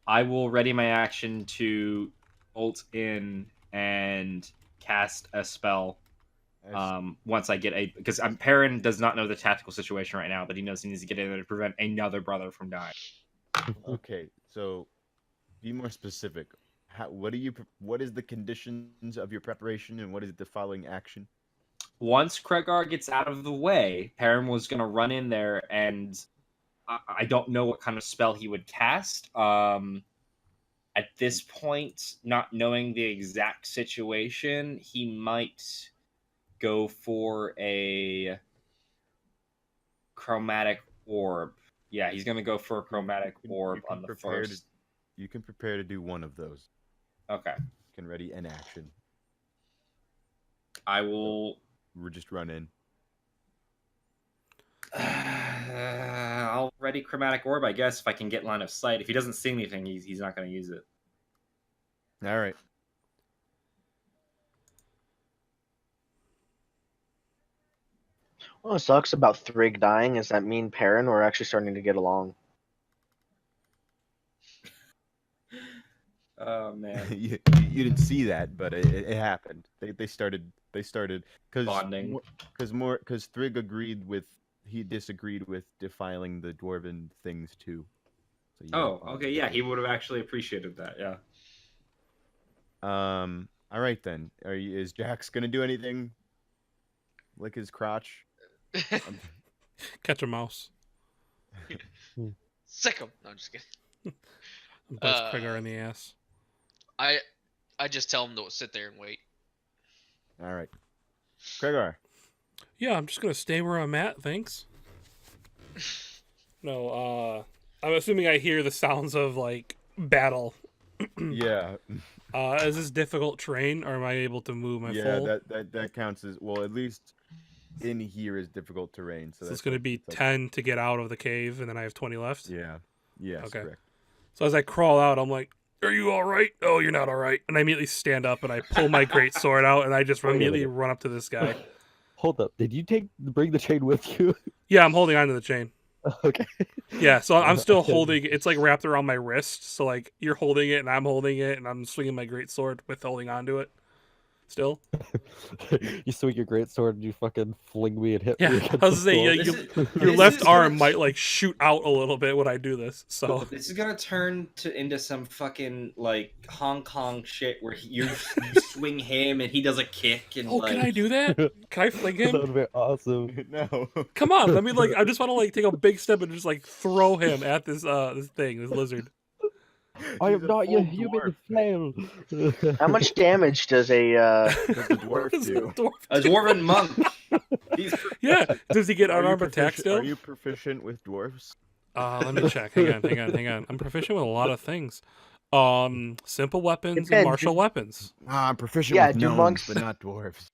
I will ready my action to ult in and cast a spell. Once I get because Perrin does not know the tactical situation right now, but he knows he needs to get in there to prevent another brother from dying. Okay, so be more specific. What is the conditions of your preparation, and what is the following action? Once Kregar gets out of the way, Perrin was going to run in there, and I don't know what kind of spell he would cast. At this point, not knowing the exact situation, he might go for a chromatic orb. Yeah, he's going to go for a chromatic orb on the first. You can prepare to do one of those. Okay. You can ready an action. I will. We're just run in. I'll ready chromatic orb, I guess, if I can get line of sight. If he doesn't see anything, he's not going to use it. All right. What sucks about Thrig dying is that me and Perrin were actually starting to get along. Oh man. you didn't see that, but it happened. They started because Bonding. because Thrig he disagreed with defiling the dwarven things too. So you Oh, bonded okay, yeah, with he would have actually appreciated that, yeah. him. All right then. Is Jax gonna do anything? Lick his crotch? Catch a mouse. Sick him. No, I'm just kidding. Bites Kregar in the ass. I just tell him to sit there and wait. All right. Kregar. Yeah, I'm just gonna stay where I'm at, thanks. No, I'm assuming I hear the sounds of like battle. Yeah. Is this difficult terrain, or am I able to move my Yeah, full? that counts as well. At least in here is difficult terrain. So So it's that's gonna be 10 to get out of the cave, and then I have 20 left. Yeah. Yes. Okay. Correct. So as I crawl out, I'm like, "Are you all right? Oh, you're not all right." And I immediately stand up and I pull my great sword out, and I just Wait a immediately minute. run up to this guy. Hold up. Did you bring the chain with you? Yeah, I'm holding onto the chain. Okay. Yeah, so I'm still Okay. holding. It's like wrapped around my wrist. So like you're holding it and I'm holding it, and I'm swinging my great sword with holding onto it. Still. You swing your great sword and you fucking fling me and hit Yeah, me I against was the saying, yeah, floor. your This left is gonna arm might like shoot out a little bit when I do this. So This is gonna turn into some fucking like Hong Kong shit where you swing him and he does a kick and oh, like. can I do that? Can I fling That him? would be awesome. No. Come on, let me like. I just want to like take a big step and just like throw him at this this lizard. I He's am a not your full human dwarf. flail. How much damage does a Does the dwarf What does do? a dwarf A do? dwarven monk. He's Yeah. Does he get Are you unarmed attack proficient- still? Are you proficient with dwarves? Let me check. Hang on. I'm proficient with a lot of things. Simple weapons and Depends. martial weapons. I'm proficient Yeah, with do gnomes, monks- but not dwarves.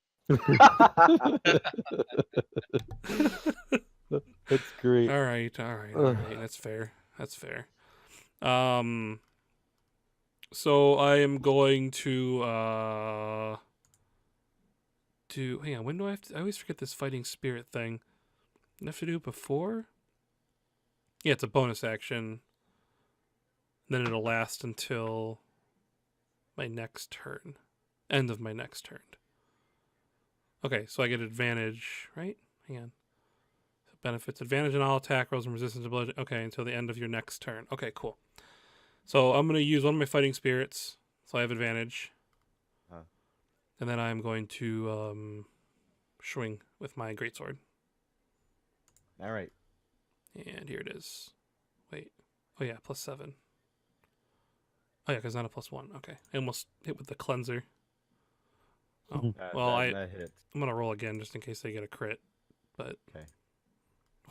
That's great. All right. That's fair. So I am going to do. Hang on. When do I have to? I always forget this fighting spirit thing. Do I have to do it before? Yeah, it's a bonus action. Then it'll last until my next turn. End of my next turn. Okay, so I get advantage, right? Hang on. Benefits advantage on all attack rolls and resistance to bludgeoning. Okay, until the end of your next turn. Okay, cool. So I'm going to use one of my fighting spirits, so I have advantage. Huh. And then I'm going to swing with my greatsword. All right. And here it is. Wait. Oh yeah, +7. Oh yeah, because not a +1. Okay, I almost hit with the cleanser. Oh well, that hits. I'm gonna roll again just in case I get a crit. But Okay.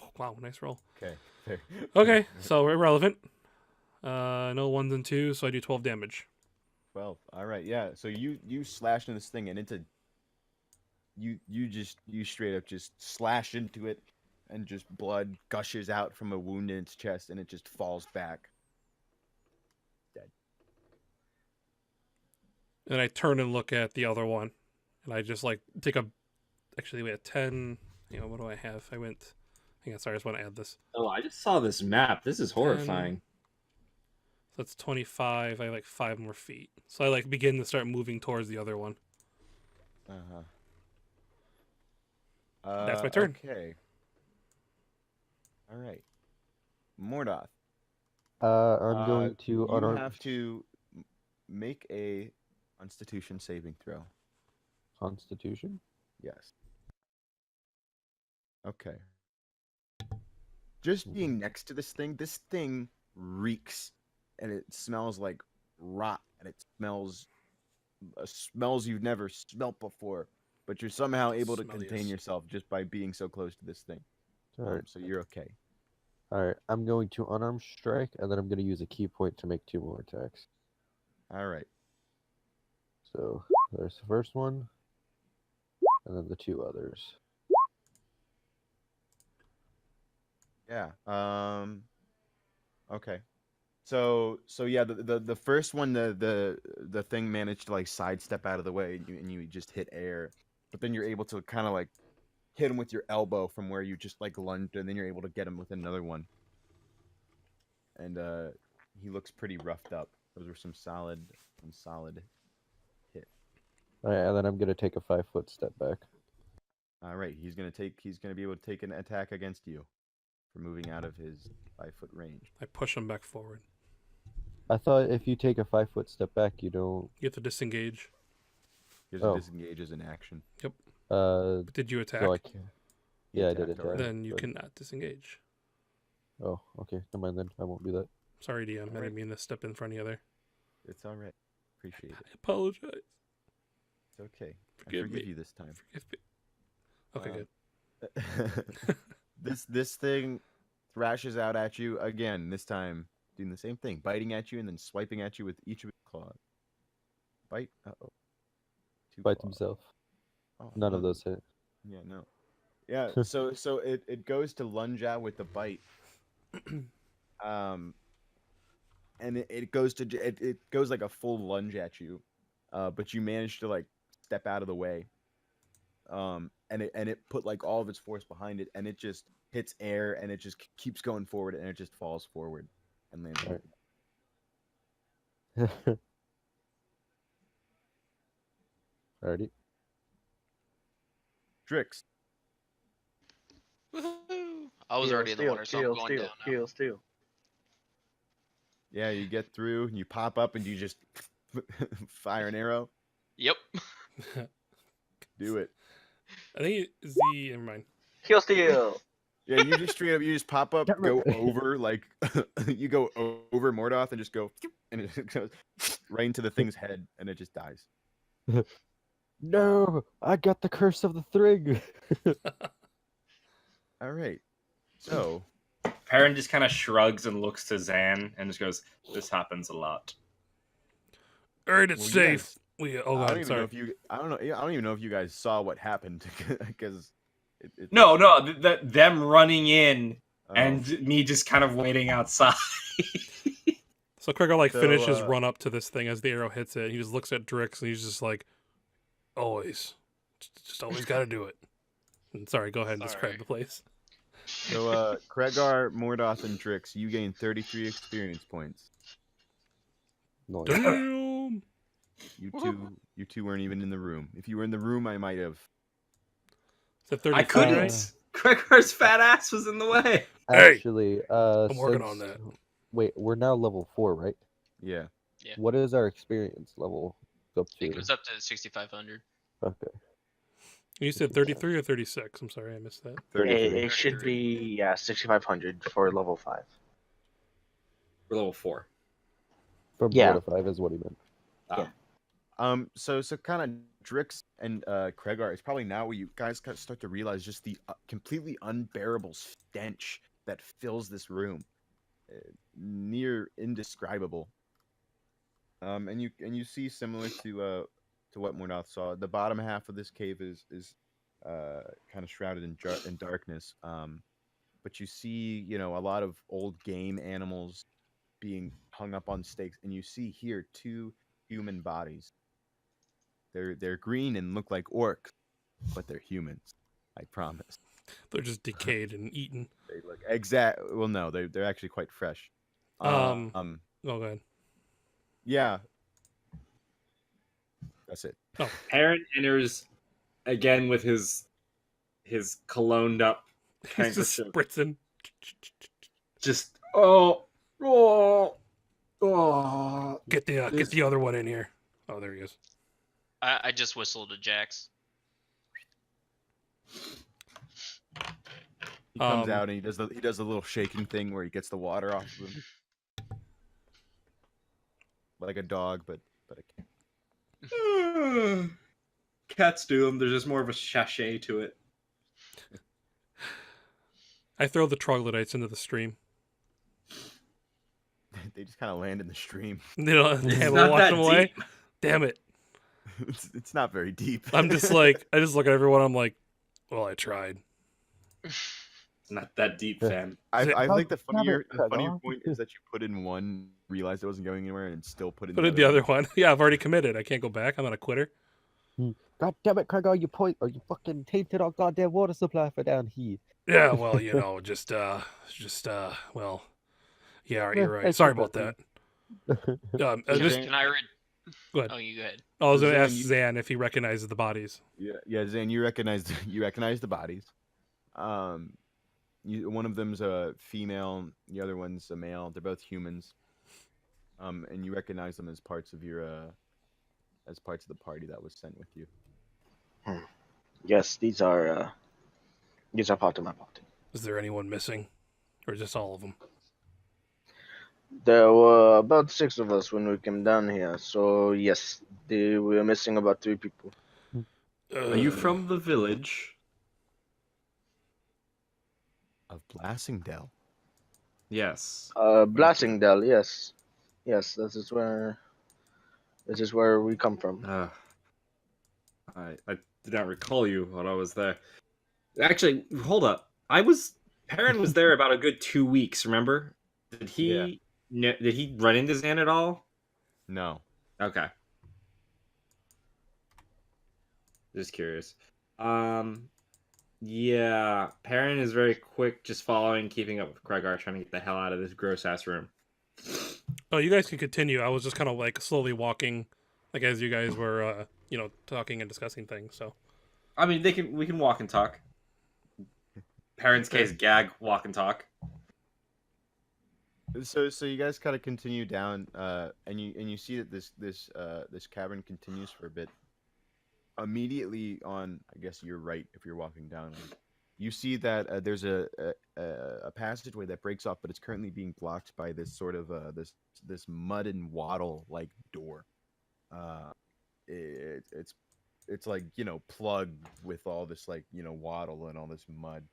oh, wow, nice roll. Okay. Fair. Okay, so irrelevant. No 1s and 2s, so I do 12 damage. 12. All right. Yeah. So you slash into this thing and into you straight up just slash into it and just blood gushes out from a wound in its chest and it just falls back. And I turn and look at the other one, and I just like take a. Actually, we had 10. What do I have? I went. Hang on, sorry, I just want to add this. Oh, I just saw this map. This is horrifying. So that's 25. I have like 5 more feet. So I like begin to start moving towards the other one. That's my turn. Okay. All right. Mordoth. I'm going to You unarmed. have to make a Constitution saving throw. Constitution. Yes. Okay. Just being next to this thing reeks, and it smells like rot, and it smells smells you've never smelt before. But you're somehow able to contain Smelliest. yourself just by being so close to this thing. All right. So you're okay. All right. I'm going to unarmed strike, and then I'm going to use a key point to make 2 more attacks. All right. So there's the first one, and then the 2 others. Yeah. Okay. So yeah, the first one, the thing managed to like sidestep out of the way, and you just hit air, but then you're able to kind of like hit him with your elbow from where you just like lunged, and then you're able to get him with another one. And he looks pretty roughed up. Those were some solid hits. All right, and then I'm going to take a 5-foot step back. All right, he's gonna be able to take an attack against you for moving out of his 5-foot range. I push him back forward. I thought if you take a 5-foot step back, you don't. You have to disengage. He Oh. doesn't disengage as an action. But did you attack? So I can't. Yeah, I did attacked attack. already. Then you but- cannot disengage. Oh, okay. Never mind then. I won't do that. Sorry, DM. I Alright. didn't mean to step in front of you there. It's all right. Appreciate it. I apologize. It's okay. Forgive I forgive me. you this time. Forgive me. Okay, Um, good. this thing thrashes out at you again. This time doing the same thing, biting at you and then swiping at you with each of its claws. Bite. Uh-oh. 2 Fight claws. himself. Oh, None of no. those hit. Yeah, no. Yeah, so it goes to lunge out with the bite. And it goes to it goes like a full lunge at you. But you manage to like step out of the way. And it put like all of its force behind it, and it just hits air, and it just keeps going forward, and it just falls forward and lands. on Alright. Alrighty. Drix. Woohoo! I was already in the water, so I'm going down now. Steal. Yeah, you get through, and you pop up, and you just fire an arrow. Yep. Do it. I think it's never mind. Steal. Yeah, you just straight up, you just pop up, Damn go it. over, like, you go over Mordoth and just go, and it goes right into the thing's head, and it just dies. No, I got the curse of the thrig. All right. So, Perrin just kind of shrugs and looks to Zan and just goes, "This happens a lot." All right, it's Well, you safe. guys- We I oh don't god, even sorry. know if you, I don't know even know if you guys saw what happened because No, them running in Oh. and me just kind of waiting outside. So Craig like So, finishes run up to this thing as the arrow hits it. He just looks at Drix and he's just like, always, just always got to do it. And sorry, go ahead and describe Sorry. the place. So, Kregar, Mordoth, and Drix, you gain 33 experience points. No, Damn. You two weren't even in the room. If you were in the room, I might have. Is that 33, I couldn't. right? Kregar's fat ass was in the way. Hey! actually, I'm working on since- that. Wait, we're now level 4, right? Yeah. Yeah. What is our experience level up I think to? it was up to 6,500. Okay. You said 33 or 36? I'm sorry, I missed that. 33. It should be 6,500 for level 5. We're level 4. From Yeah. 4 to 5 is what he meant. So kind of Drix and Kregar, it's probably now where you guys kind of start to realize just the completely unbearable stench that fills this room, near indescribable. And you see similar to what Mordoth saw. The bottom half of this cave is kind of shrouded in darkness. But you see, a lot of old game animals being hung up on stakes, and you see here 2 human bodies. They're green and look like orcs, but they're humans. I promise. They're just decayed and eaten. They look Well, no, they're actually quite fresh. Oh, go ahead. Yeah. That's it. Perrin enters again with his cologned up He's just handkerchief. spritzing. Just Get the other one in here. Oh, there he is. I just whistled to Jax. He comes Um, out and he does the little shaking thing where he gets the water off of him, like a dog, but a cat. Cats do them. There's just more of a sachet to it. I throw the troglodytes into the stream. They just kind of land in the stream. They don't It's we'll not wash that them away. deep. Damn it. It's not very deep. I'm just like, I just look at everyone. I'm like, well, I tried. It's not that deep, fam. I think the Damn it, funnier Kregar. point is that you put in one, realized it wasn't going anywhere, and still put in Put in the other one. Yeah, I've already committed. I can't go back. I'm not a quitter. God damn it, Craig, you fucking tainted our goddamn water supply for down here. Yeah, well, well, yeah, you're right. It's Sorry your about that. bad. Can I read? Go ahead. Oh, you go ahead. I was going to Zan, ask you- Zan if he recognizes the bodies. Yeah, Zane, you recognize the bodies. One of them's a female, the other one's a male. They're both humans. And you recognize them as parts of your as parts of the party that was sent with you. Yes, these are part of my party. Is there anyone missing, or just all of them? There were about 6 of us when we came down here, so yes, we were missing about 3 people. Are you from the village? Of Blassingdale. Yes. Blassingdale, yes. Yes, this is where we come from. I did not recall you when I was there. Actually, hold up. Perrin was there about a good 2 weeks. Remember? Did he? Did he run into Zan at all? No. Okay. Just curious. Yeah, Perrin is very quick, just following, keeping up with Kregar, trying to get the hell out of this gross ass room. Oh, you guys can continue. I was just kind of like slowly walking, like as you guys were talking and discussing things. So I mean, we can walk and talk. Parents' case, gag, walk and talk. So you guys kind of continue down, and you see that this cavern continues for a bit. Immediately on, I guess you're right if you're walking down. You see that there's a passageway that breaks off, but it's currently being blocked by this sort of this mud and wattle like door. It's like plugged with all this like wattle and all this mud.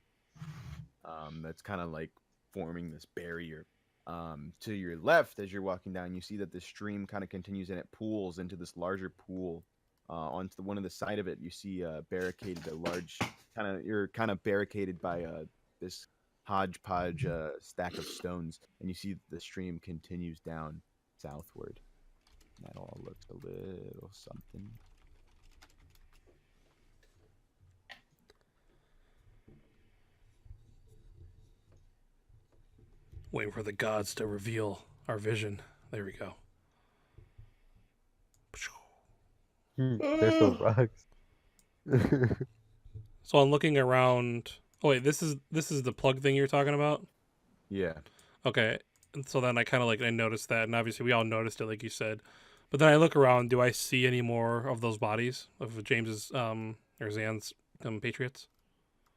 That's kind of like forming this barrier. To your left, as you're walking down, you see that the stream kind of continues and it pools into this larger pool. Onto one of the side of it, you see barricaded a large you're kind of barricaded by this hodgepodge stack of stones, and you see the stream continues down southward. That all looks a little something. waiting for the gods to reveal our vision. There we go. There's some rocks. So I'm looking around. Oh wait, this is the plug thing you're talking about? Yeah. Okay. And so then I kind of I noticed that, and obviously we all noticed it, like you said. But then I look around. Do I see any more of those bodies of James's or Zan's patriots?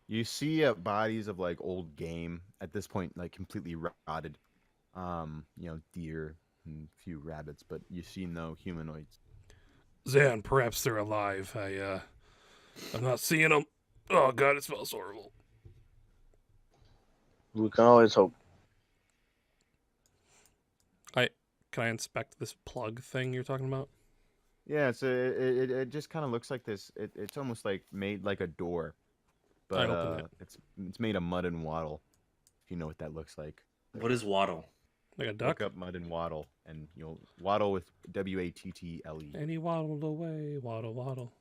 You see bodies of like old game at this point, like completely rotted. Deer and a few rabbits, but you see no humanoids. Zan, perhaps they're alive. I'm not seeing them. Oh god, it smells horrible. We can always hope. Can I inspect this plug thing you're talking about? Yeah, so it just kind of looks like this. It's almost like made like a door, but opened it's made of mud and wattle. If you know what that looks like. What is waddle? Like a duck? Look up mud and wattle, and you'll waddle with W-A-T-T-L-E. And he waddled away, waddle, waddle.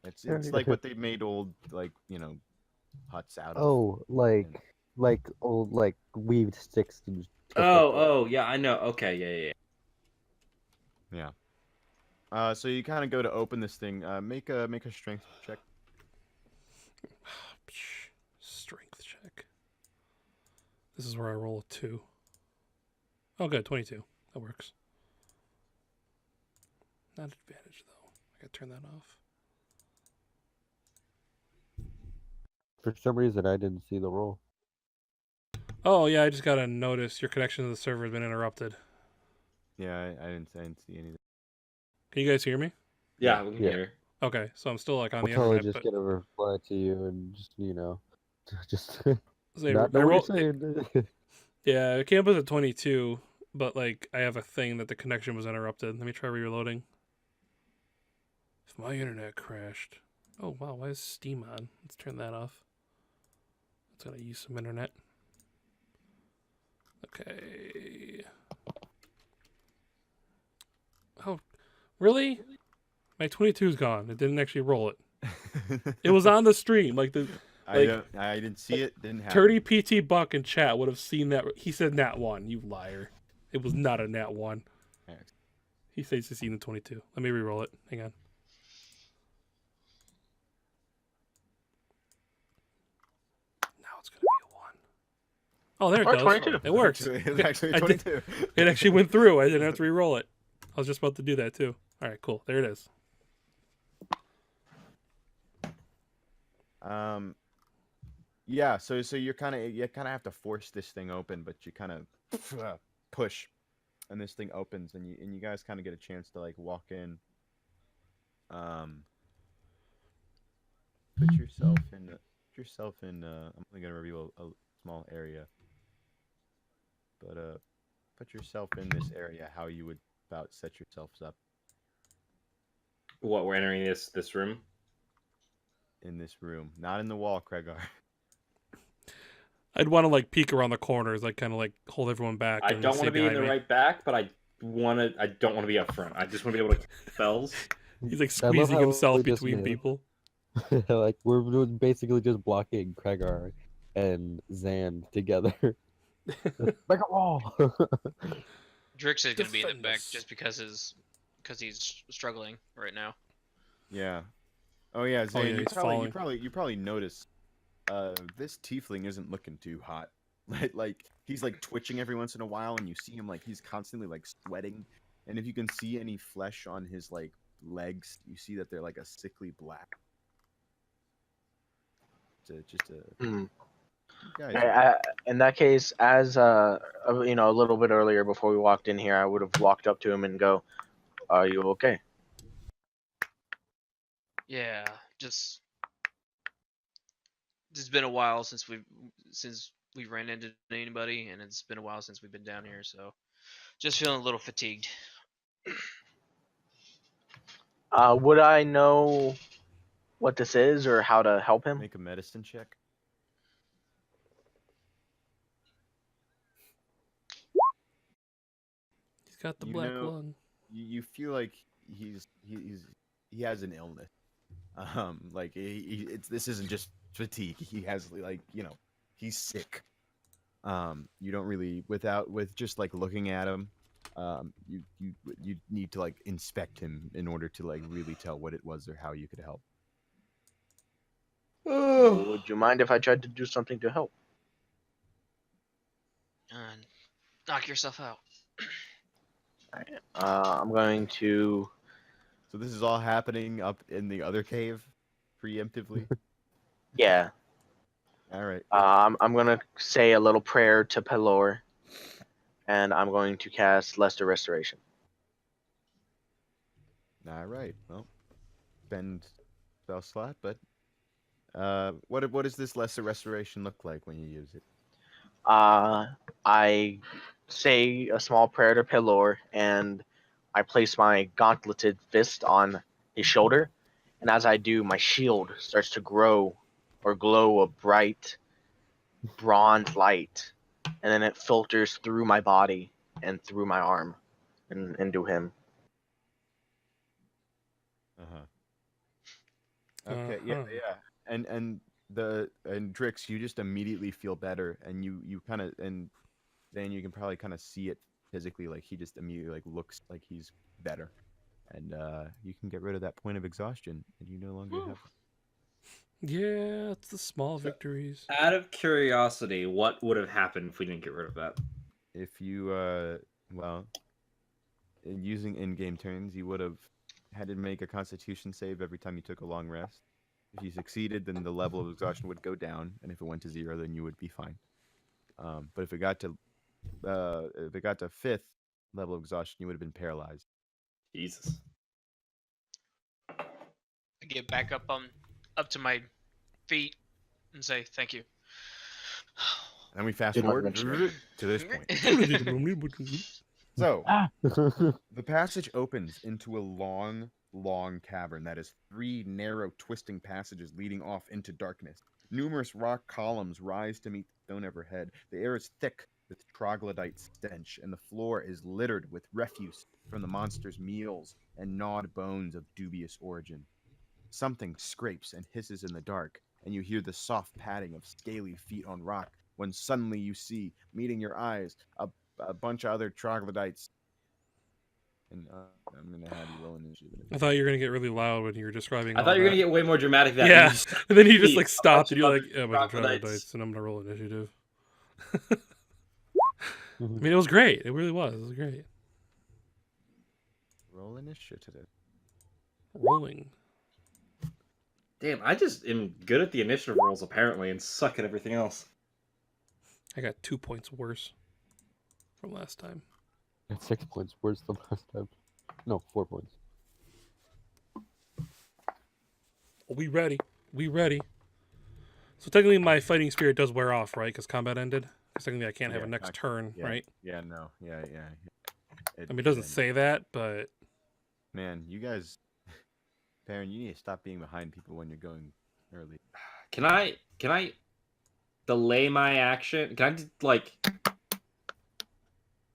It's like what they made old huts out of. Oh, like old weaved sticks and stuff like that. Oh, yeah, I know. Okay, yeah. Yeah. So you kind of go to open this thing. Make a strength check. Strength check. This is where I roll a 2. Oh, good, 22. That works. Not advantage though. I gotta turn that off. For some reason, I didn't see the roll. Oh yeah, I just got a notice. Your connection to the server has been interrupted. Yeah, I didn't see anything. Can you guys hear me? Yeah, we can Yeah. hear. Okay, so I'm still on We'll the totally internet. just get a reply to you and just Say, not know what you're saying. Yeah, it came up as a 22, but I have a thing that the connection was interrupted. Let me try reloading. If my internet crashed. Oh wow, why is Steam on? Let's turn that off. It's gonna use some internet. Okay. Oh, really? My 22's gone. It didn't actually roll it. It was on the stream. I didn't see it. Didn't happen. 30 PT Buck in chat would have seen that. He said nat 1. You liar. It was not a nat 1. He says he's seen the 22. Let me re-roll it. Hang on. Now it's going to be a 1. Oh, there it Or goes. 22. It worked. It's actually I did- 22. It actually went through. I didn't have to re-roll it. I was just about to do that too. All right, cool. There it is. Yeah, so you kind of have to force this thing open, but you kind of push, and this thing opens, and you guys kind of get a chance to walk in. Put yourself in. I'm only gonna reveal a small area, but put yourself in this area. How you would about set yourselves up What, we're entering this room? in this room, not in the wall, Kregar. I'd want to peek around the corners, kind of hold everyone back. I and don't stay want to be in behind the me. right back, but I don't want to be up front. I just want to be able to cast spells. He's I love squeezing how himself we just between knew. people. We're doing basically just blocking Kregar and Zan together. Like a wall. Drix is gonna be in the Defend back us. just because because he's struggling right now. Yeah. Oh yeah, Zane. yeah, he's falling. You probably noticed. This tiefling isn't looking too hot. Like he's like twitching every once in a while, and you see him like he's constantly like sweating. And if you can see any flesh on his like legs, you see that they're like a sickly black. Just a Hmm. guys. In that case, as a little bit earlier before we walked in here, I would have walked up to him and go, "Are you okay?" Yeah, just it's been a while since we ran into anybody, and it's been a while since we've been down here, so just feeling a little fatigued. Would I know what this is or how to help him? Make a medicine check. He's got the You black know- lung. You feel like he has an illness. Like this isn't just fatigue. He has like he's sick. You don't really with just like looking at him. You need to like inspect him in order to like really tell what it was or how you could help. Would you mind if I tried to do something to help? And knock yourself out. I'm going to. So this is all happening up in the other cave, preemptively. Yeah. All right. I'm gonna say a little prayer to Pelor, and I'm going to cast Lesser Restoration. All right. Well, spend spell slot, but what does this lesser restoration look like when you use it? I say a small prayer to Pelor, and I place my gauntleted fist on his shoulder, and as I do, my shield starts to grow or glow a bright bronze light, and then it filters through my body and through my arm and into him. Okay. Yeah. And Drix, you just immediately feel better, and you kind of and then you can probably kind of see it physically, like he just immediately like looks like he's better, and you can get rid of that point of exhaustion, and you no longer have. Yeah, it's the small victories. Out of curiosity, what would have happened if we didn't get rid of that? If you well, using in-game turns, you would have had to make a Constitution save every time you took a long rest. If you succeeded, then the level of exhaustion would go down, and if it went to 0, then you would be fine. But if it got to 5th level of exhaustion, you would have been paralyzed. Jesus. I get back up to my feet and say thank you. And we fast Good luck, forward Adventurer. to this point. So, the passage opens into a long, long cavern that is 3 narrow, twisting passages leading off into darkness. Numerous rock columns rise to meet the stone overhead. The air is thick with troglodyte stench, and the floor is littered with refuse from the monster's meals and gnawed bones of dubious origin. Something scrapes and hisses in the dark, and you hear the soft padding of scaly feet on rock, when suddenly you see, meeting your eyes, a bunch of other troglodytes. And I'm going to have you roll initiative. I thought you were gonna get really loud when you were describing. I thought you were gonna get way more dramatic. Than Yeah, that. and then you just like A stopped bunch and you're of like, "Yeah, but troglodytes," and I'm gonna roll initiative. I mean, it was great. It really was. It was great. Roll initiative. Rolling. Damn, I just am good at the initiative rolls apparently, and suck at everything else. I got 2 points worse from last time. It's 6 points worse than last time. No, 4 points. We ready. We ready. So technically, my fighting spirit does wear off, right? Because combat ended. Because technically, I can't have a Yeah, next turn, Yeah, right? Yeah, no. Yeah. I mean, it doesn't say that, but Man, you guys... Baron, you need to stop being behind people when you're going early. Can I delay my action? Can I like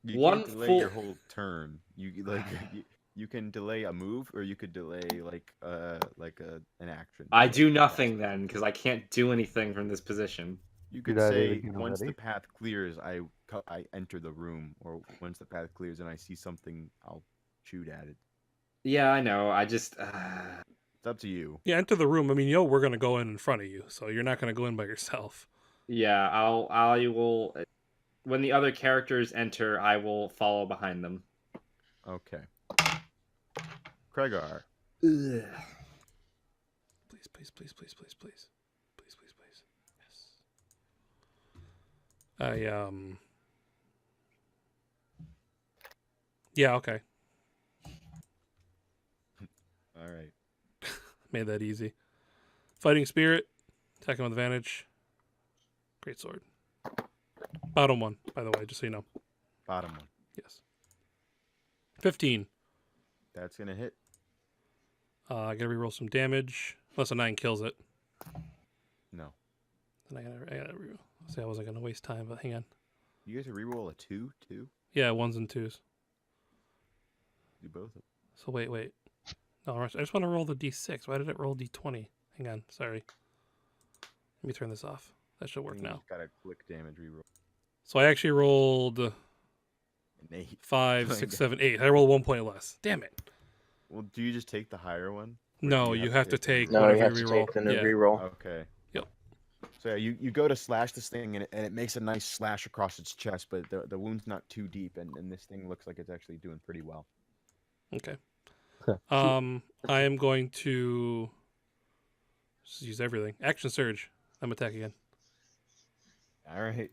You one can't delay full? your whole turn. You like you can delay a move, or you could delay like an action. I do nothing then because I can't do anything from this position. You could Did I say begin once the already? path clears, I enter the room, or once the path clears and I see something, I'll shoot at it. Yeah, I know. I just. It's up to you. Yeah, enter the room. I mean, we're gonna go in front of you, so you're not gonna go in by yourself. Yeah, I will. When the other characters enter, I will follow behind them. Okay. Kregar. Ugh. Please, please, please, please, please, please, please, please, please. Yes. Yeah. Okay. All right. Made that easy. Fighting spirit. Attacking with advantage. Great sword. Bottom one, by the way, just so you know. Bottom one. Yes. 15. That's gonna hit. I gotta reroll some damage. Unless a 9 kills it. No. Then I gotta reroll. See, I wasn't gonna waste time, but hang on. You guys reroll a 2 too? Yeah, 1s and 2s. Do both of them. So wait. No, I just want to roll the d6. Why did it roll d20? Hang on, sorry. Let me turn this off. That should work You now. just got a click damage reroll. So I actually rolled An 8. 5, 6, 7, 8. I rolled 1 point less. Damn it. Well, do you just take the higher one? Or No, do you have to take No, whatever you have to reroll. take the new Yeah. reroll. Okay. Yep. So yeah, you go to slash this thing and it makes a nice slash across its chest, but the wound's not too deep, and this thing looks like it's actually doing pretty well. Okay. I am going to just use everything. Action surge. I'm attacking again. All right.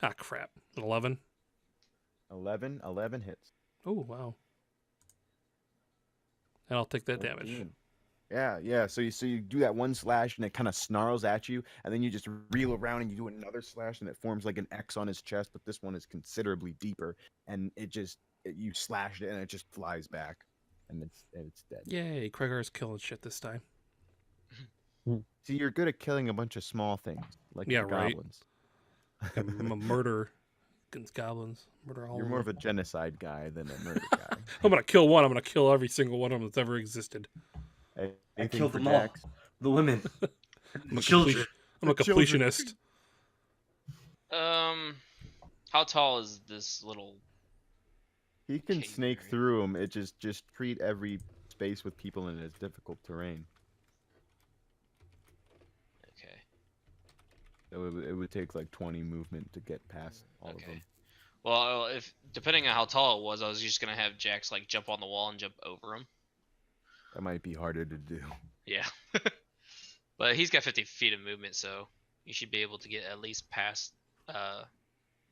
Ah, crap. An 11. 11 hits. Oh, wow. And I'll take that damage. 14. Yeah. So you do that one slash and it kind of snarls at you, and then you just reel around and you do another slash and it forms like an X on his chest, but this one is considerably deeper, and you slashed it and it just flies back, and it's dead. Yay, Kregar's killing shit this time. See, you're good at killing a bunch of small things like Yeah, the right. goblins. I'm a murderer against goblins. Murder all You're of more them. of a genocide guy than a murder guy. I'm gonna kill one. I'm gonna kill every single one of them that's ever existed. Hey, I anything killed for them all. Jax? The women. I'm a, Children. I'm a The children. completionist. How tall is this little? He can King snake area. through them. It just treat every space with people in it as difficult terrain. Okay. So it would take like 20 movement to get past all of Okay. them. Well, if depending on how tall it was, I was just gonna have Jax like jump on the wall and jump over him. That might be harder to do. Yeah. But he's got 50 feet of movement, so you should be able to get at least past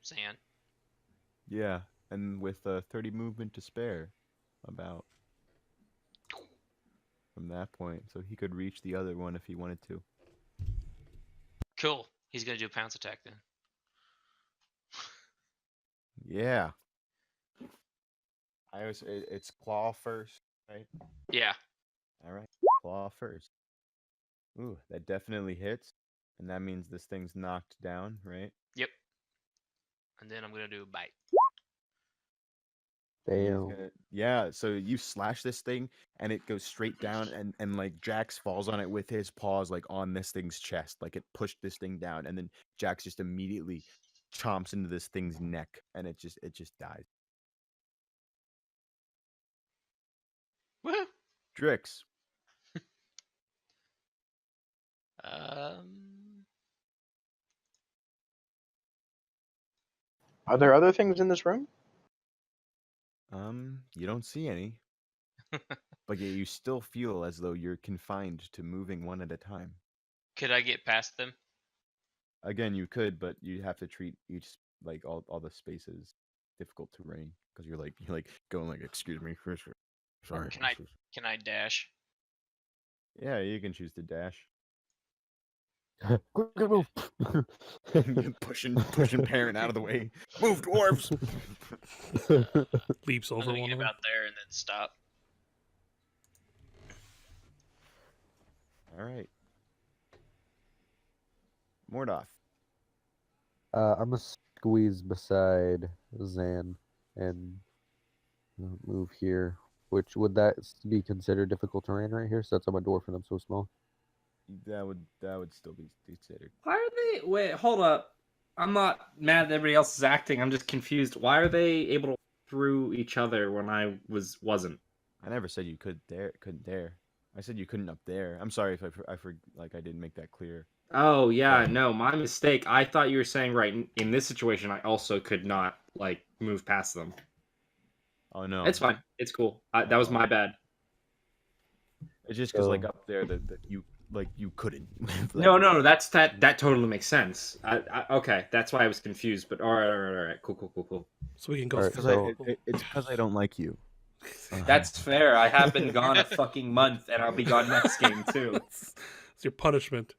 Zan. Yeah, and with 30 movement to spare, about from that point, so he could reach the other one if he wanted to. Cool. He's gonna do a pounce attack then. Yeah. It's claw first, right? Yeah. All right, claw first. Ooh, that definitely hits, and that means this thing's knocked down, right? Yep. And then I'm gonna do a bite. And he's Damn. yeah, so you slash this thing and it goes straight down, and like Jax falls on it with his paws like on this thing's chest, like it pushed this thing down, and then Jax just immediately chomps into this thing's neck, and it just dies. Woohoo! Drix. Are there other things in this room? You don't see any, but yet you still feel as though you're confined to moving one at a time. Could I get past them? Again, you could, but you have to treat each like all the spaces difficult terrain, because you're like going like, excuse me, sorry. Can I dash? Yeah, you can choose to dash. Quick, move. pushing parent out of the way. Move, dwarves. Leaps I'm over gonna one get of them. about there and then stop. All right. Mordoth. I'm gonna squeeze beside Zan and move here. Which would that be considered difficult terrain right here? So that's on my dwarf and I'm so small. That would still be considered. Why are they? Wait, hold up. I'm not mad that everybody else is acting. I'm just confused. Why are they able to through each other when I wasn't? I never said you couldn't dare. I said you couldn't up there. I'm sorry if like I didn't make that clear. Oh yeah, no, my mistake. I thought you were saying right in this situation. I also could not like move past them. Oh no, It's fine. It's cool. That was my bad. it's just because like So- up there that you couldn't. Like, No, that totally makes sense. Okay, that's why I was confused. But all right, cool. So we can go Alright, through. so- it's because I don't like you. That's fair. I have been gone a fucking month, and I'll be gone next game too. It's your punishment.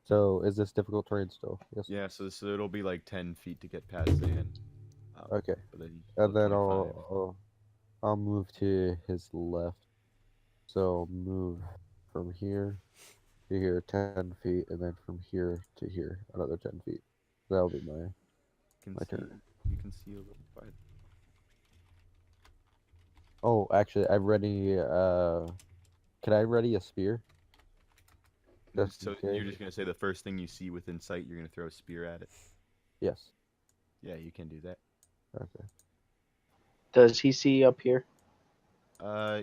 So is this difficult terrain still? Yes. Yeah, so it'll be like 10 feet to get past the end. Okay. But then And then 25. I'll move to his left. So move from here to here 10 feet, and then from here to here another 10 feet. That'll be my. Can my see, turn. you can see a little farther. Oh, actually, I ready. Can I ready a spear? Just So in you're case. just gonna say the first thing you see within sight, you're gonna throw a spear at it. Yes. Yeah, you can do that. Okay. Does he see up here?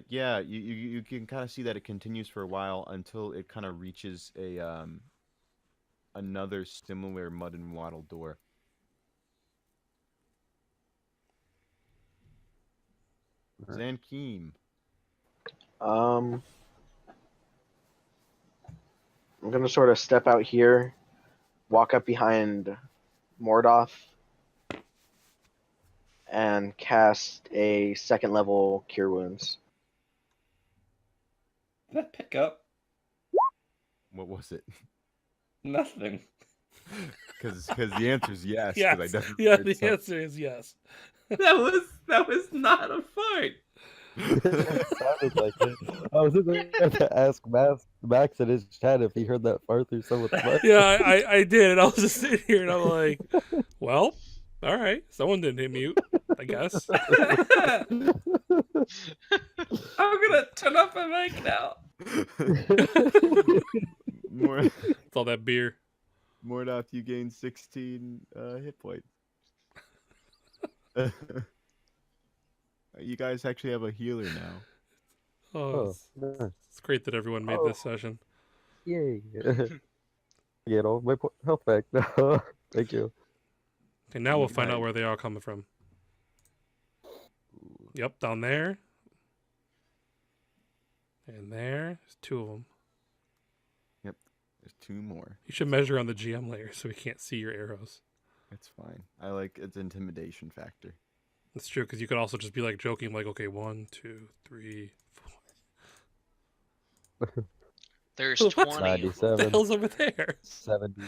Yeah, you can kind of see that it continues for a while until it kind of reaches a another similar mud and wattle door. Alright. Zankeem. I'm gonna sort of step out here, walk up behind Mordoth, and cast a second level Cure Wounds. Did that pick up? What was it? Nothing. Because the answer is yes. 'Cause I Yes. definitely Yeah, heard the something. answer is yes. That was not a fart. It sounded like it. I was going to ask Max in his chat if he heard that fart through someone's mic. Yeah, I did, and I was just sitting here, and I'm like, well, all right, someone didn't hit mute, I guess. I'm gonna turn off my mic now. It's all that beer. Mordoth, you gain 16 hit points. You guys actually have a healer now. Oh, Oh, it's, nice. it's great that everyone made this session. Yay. Get all my health back now. Thank you. Okay, now we'll You find out guys- where they are coming from. Yep, down there. And there. There's two of them. There's 2 more. You should measure on the GM layer so we can't see your arrows. That's fine. I like its intimidation factor. That's true, because you could also just be like joking, like, okay, 1, 2, 3, 4. There's What? 20. What the 97, hell's over there? 70,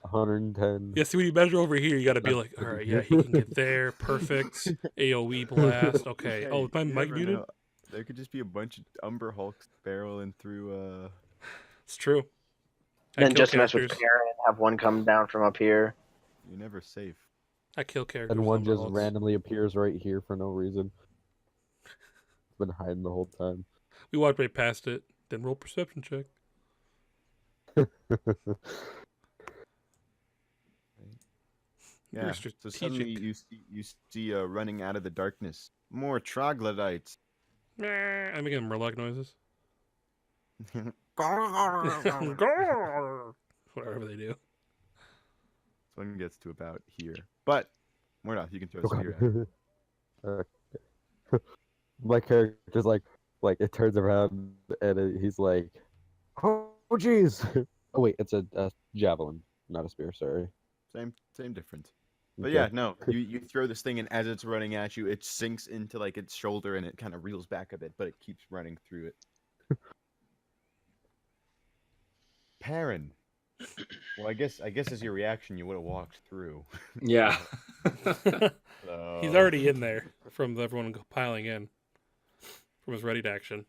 110. Yeah, see, when you measure over here, you got to be like, all right, yeah, he can get there. Perfect. AoE blast. Okay. Hey, Oh, is my you mic never muted? know. There could just be a bunch of Umber Hulks barreling through. It's true. I Then kill just mess with characters. Karen, have one come down from up here. You're never safe. I kill characters. And one with just Umber Hulks. randomly appears right here for no reason. It's been hiding the whole time. We walked right past it. Then roll perception check. Yeah. You're So strategic. suddenly you see running out of the darkness more troglodytes. I'm making Murloc noises. This Whatever they do. one gets to about here, but Mordoth, you can throw a spear at it. My character's like it turns around and he's like, oh jeez. Oh wait, it's a javelin, not a spear. Sorry. Same difference. But Okay. yeah, no, you throw this thing, and as it's running at you, it sinks into like its shoulder, and it kind of reels back a bit, but it keeps running through it. Perrin. Well, I guess as your reaction, you would have walked through. Yeah. So... He's already in there from everyone piling in from his ready to action.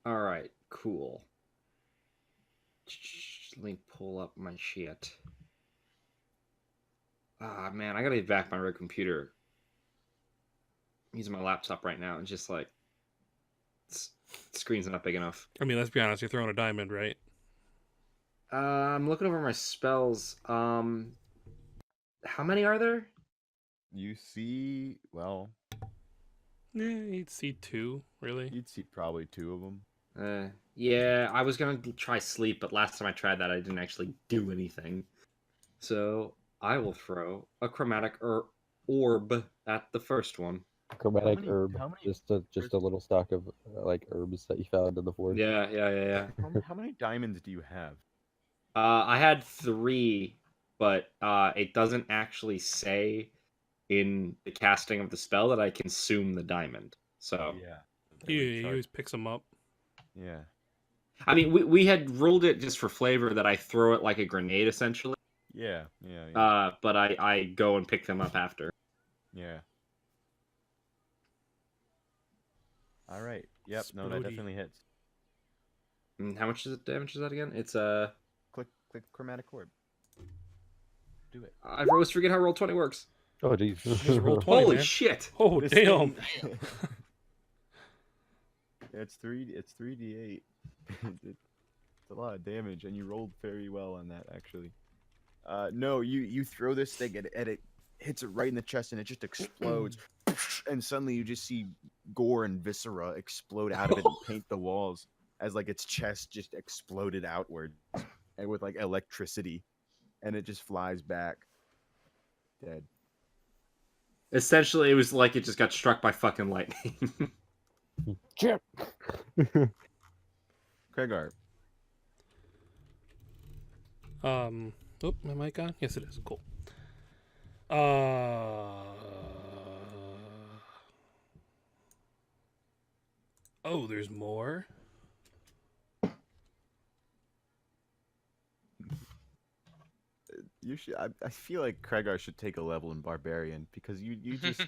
All right. Cool. Let me pull up my shit. Ah, man, I gotta get back my red computer. I'm using my laptop right now, and just like, screen's not big enough. I mean, let's be honest. You're throwing a diamond, right? I'm looking over my spells. How many are there? You see, well, Yeah, you'd see 2, really. you'd see probably 2 of them. Yeah, I was gonna try sleep, but last time I tried that, I didn't actually do anything. So I will throw a chromatic orb at the first one. Chromatic many- herb. how many- Just a little stock of like herbs that you found in the forest. Yeah. How many diamonds do you have? I had 3, but it doesn't actually say in the casting of the spell that I consume the diamond. So Yeah. He always picks them up. Yeah. I mean, we had ruled it just for flavor that I throw it like a grenade, essentially. Yeah. But I go and pick them up after. Yeah. All right. Yep. No, that Splody. definitely hits. And how much damage is that again? It's Click chromatic orb. Do it. I always forget how roll 20 works. Oh jeez. Just roll 20, Holy man. shit! Oh, This damn. thing- it's 3d8. It's a lot of damage, and you rolled very well on that, actually. No, you throw this thing and it hits it right in the chest, and it just explodes. And suddenly you just see gore and viscera explode out of it and paint the walls as like its chest just exploded outward, and with like electricity, and it just flies back dead. Essentially, it was like it just got struck by fucking lightning. Chip. Kregar. Oh, my mic on? Yes, it is. Cool. Oh, there's more. You should. I feel like Kregar should take a level in barbarian, because you just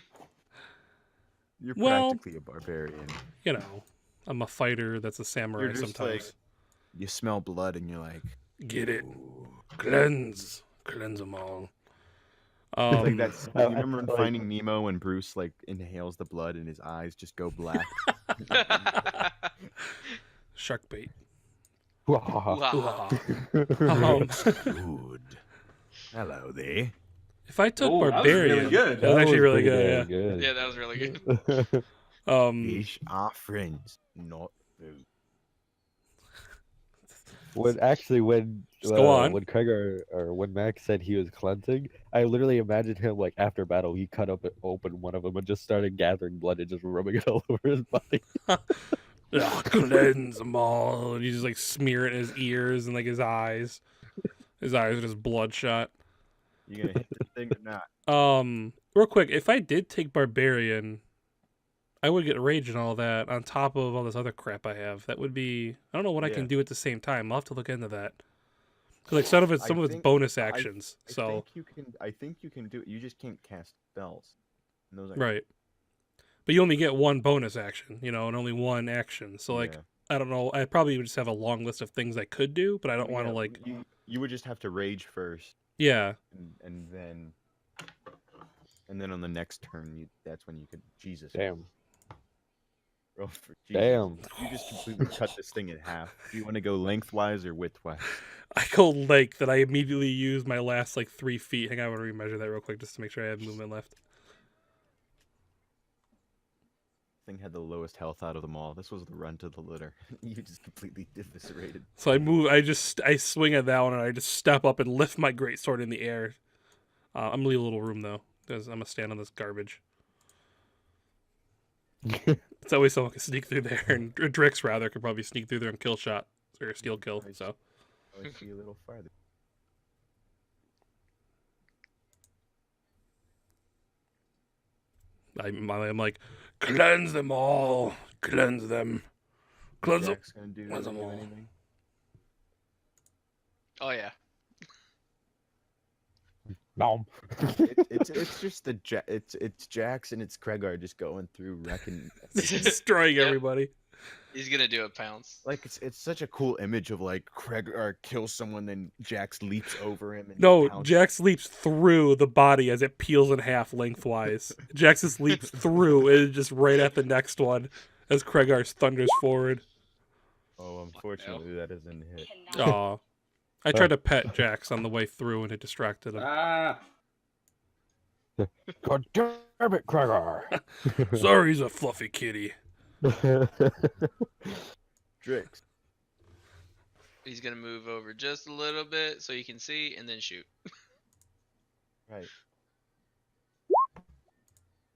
you're Well- practically a barbarian. You know, I'm a fighter that's a samurai You're just sometimes. You smell blood and you're like, Get it? Cleanse them all. it's like that. I- You remember in like- Finding Nemo when Bruce like inhales the blood and his eyes just go black? Shark bait. Wow. Good. Hello there. If I took Oh, that was barbarian, really good. that was actually really pretty good. damn Yeah, that was really good. Yeah. Fish are friends, not food. when Just go on. when Kregar or when Max said he was cleansing, I literally imagined him like after battle he cut open one of them and just started gathering blood and just rubbing it all over his body. Cleanse them all, and you just like smear it in his ears and like his eyes. His eyes are just bloodshot. You gonna hit the thing or not? Real quick, if I did take barbarian, I would get rage and all that on top of all this other crap I have. That would be, I don't know what I can Yeah. do at the same time. I'll have to look into that. 'Cause, like some of it's think- bonus I- actions. I So think you can do it. You just can't cast spells. And those are right, but you only get one bonus action, and only one action. So like yeah. I don't know. I probably would just have a long list of things I could do, but I don't want to Yeah, like you would just have to rage first, yeah. and then on the next turn that's when you could Jesus. Damn. Roll for Jesus. Damn. You just completely cut this thing in half. Do you want to go lengthwise or widthwise? I go length, that I immediately use my last like 3 feet. Hang on, I want to remeasure that real quick just to make sure I have movement left. Thing had the lowest health out of them all. This was the run to the litter. You just completely eviscerated. So I move. I swing at that one, and I just step up and lift my greatsword in the air. I'm gonna leave a little room though, because I'm gonna stand on this garbage. It's that way someone can sneak through there, and or Drix rather could probably sneak through there and kill shot or steal kill. Nice. So I like see a little farther. I'm like, cleanse them all, cleanse them, cleanse them. Jack's gonna do Cleanse them all. anything. Oh yeah. Nom. It's just it's Jax and it's Kregar just going through wrecking. Destroying Yep. everybody. He's gonna do a pounce. Like it's such a cool image of like Kregar kills someone, then Jax leaps over him. And No, pounces. Jax leaps through the body as it peels in half lengthwise. Jax just leaps through and just right at the next one as Kregar thunders forward. Oh, unfortunately, that doesn't hit. Aw. I tried to pet Jax on the way through and it distracted him. Ah, God damn it, Gregor! Sorry, he's a fluffy kitty. Drix. He's gonna move over just a little bit so you can see, and then shoot. Right.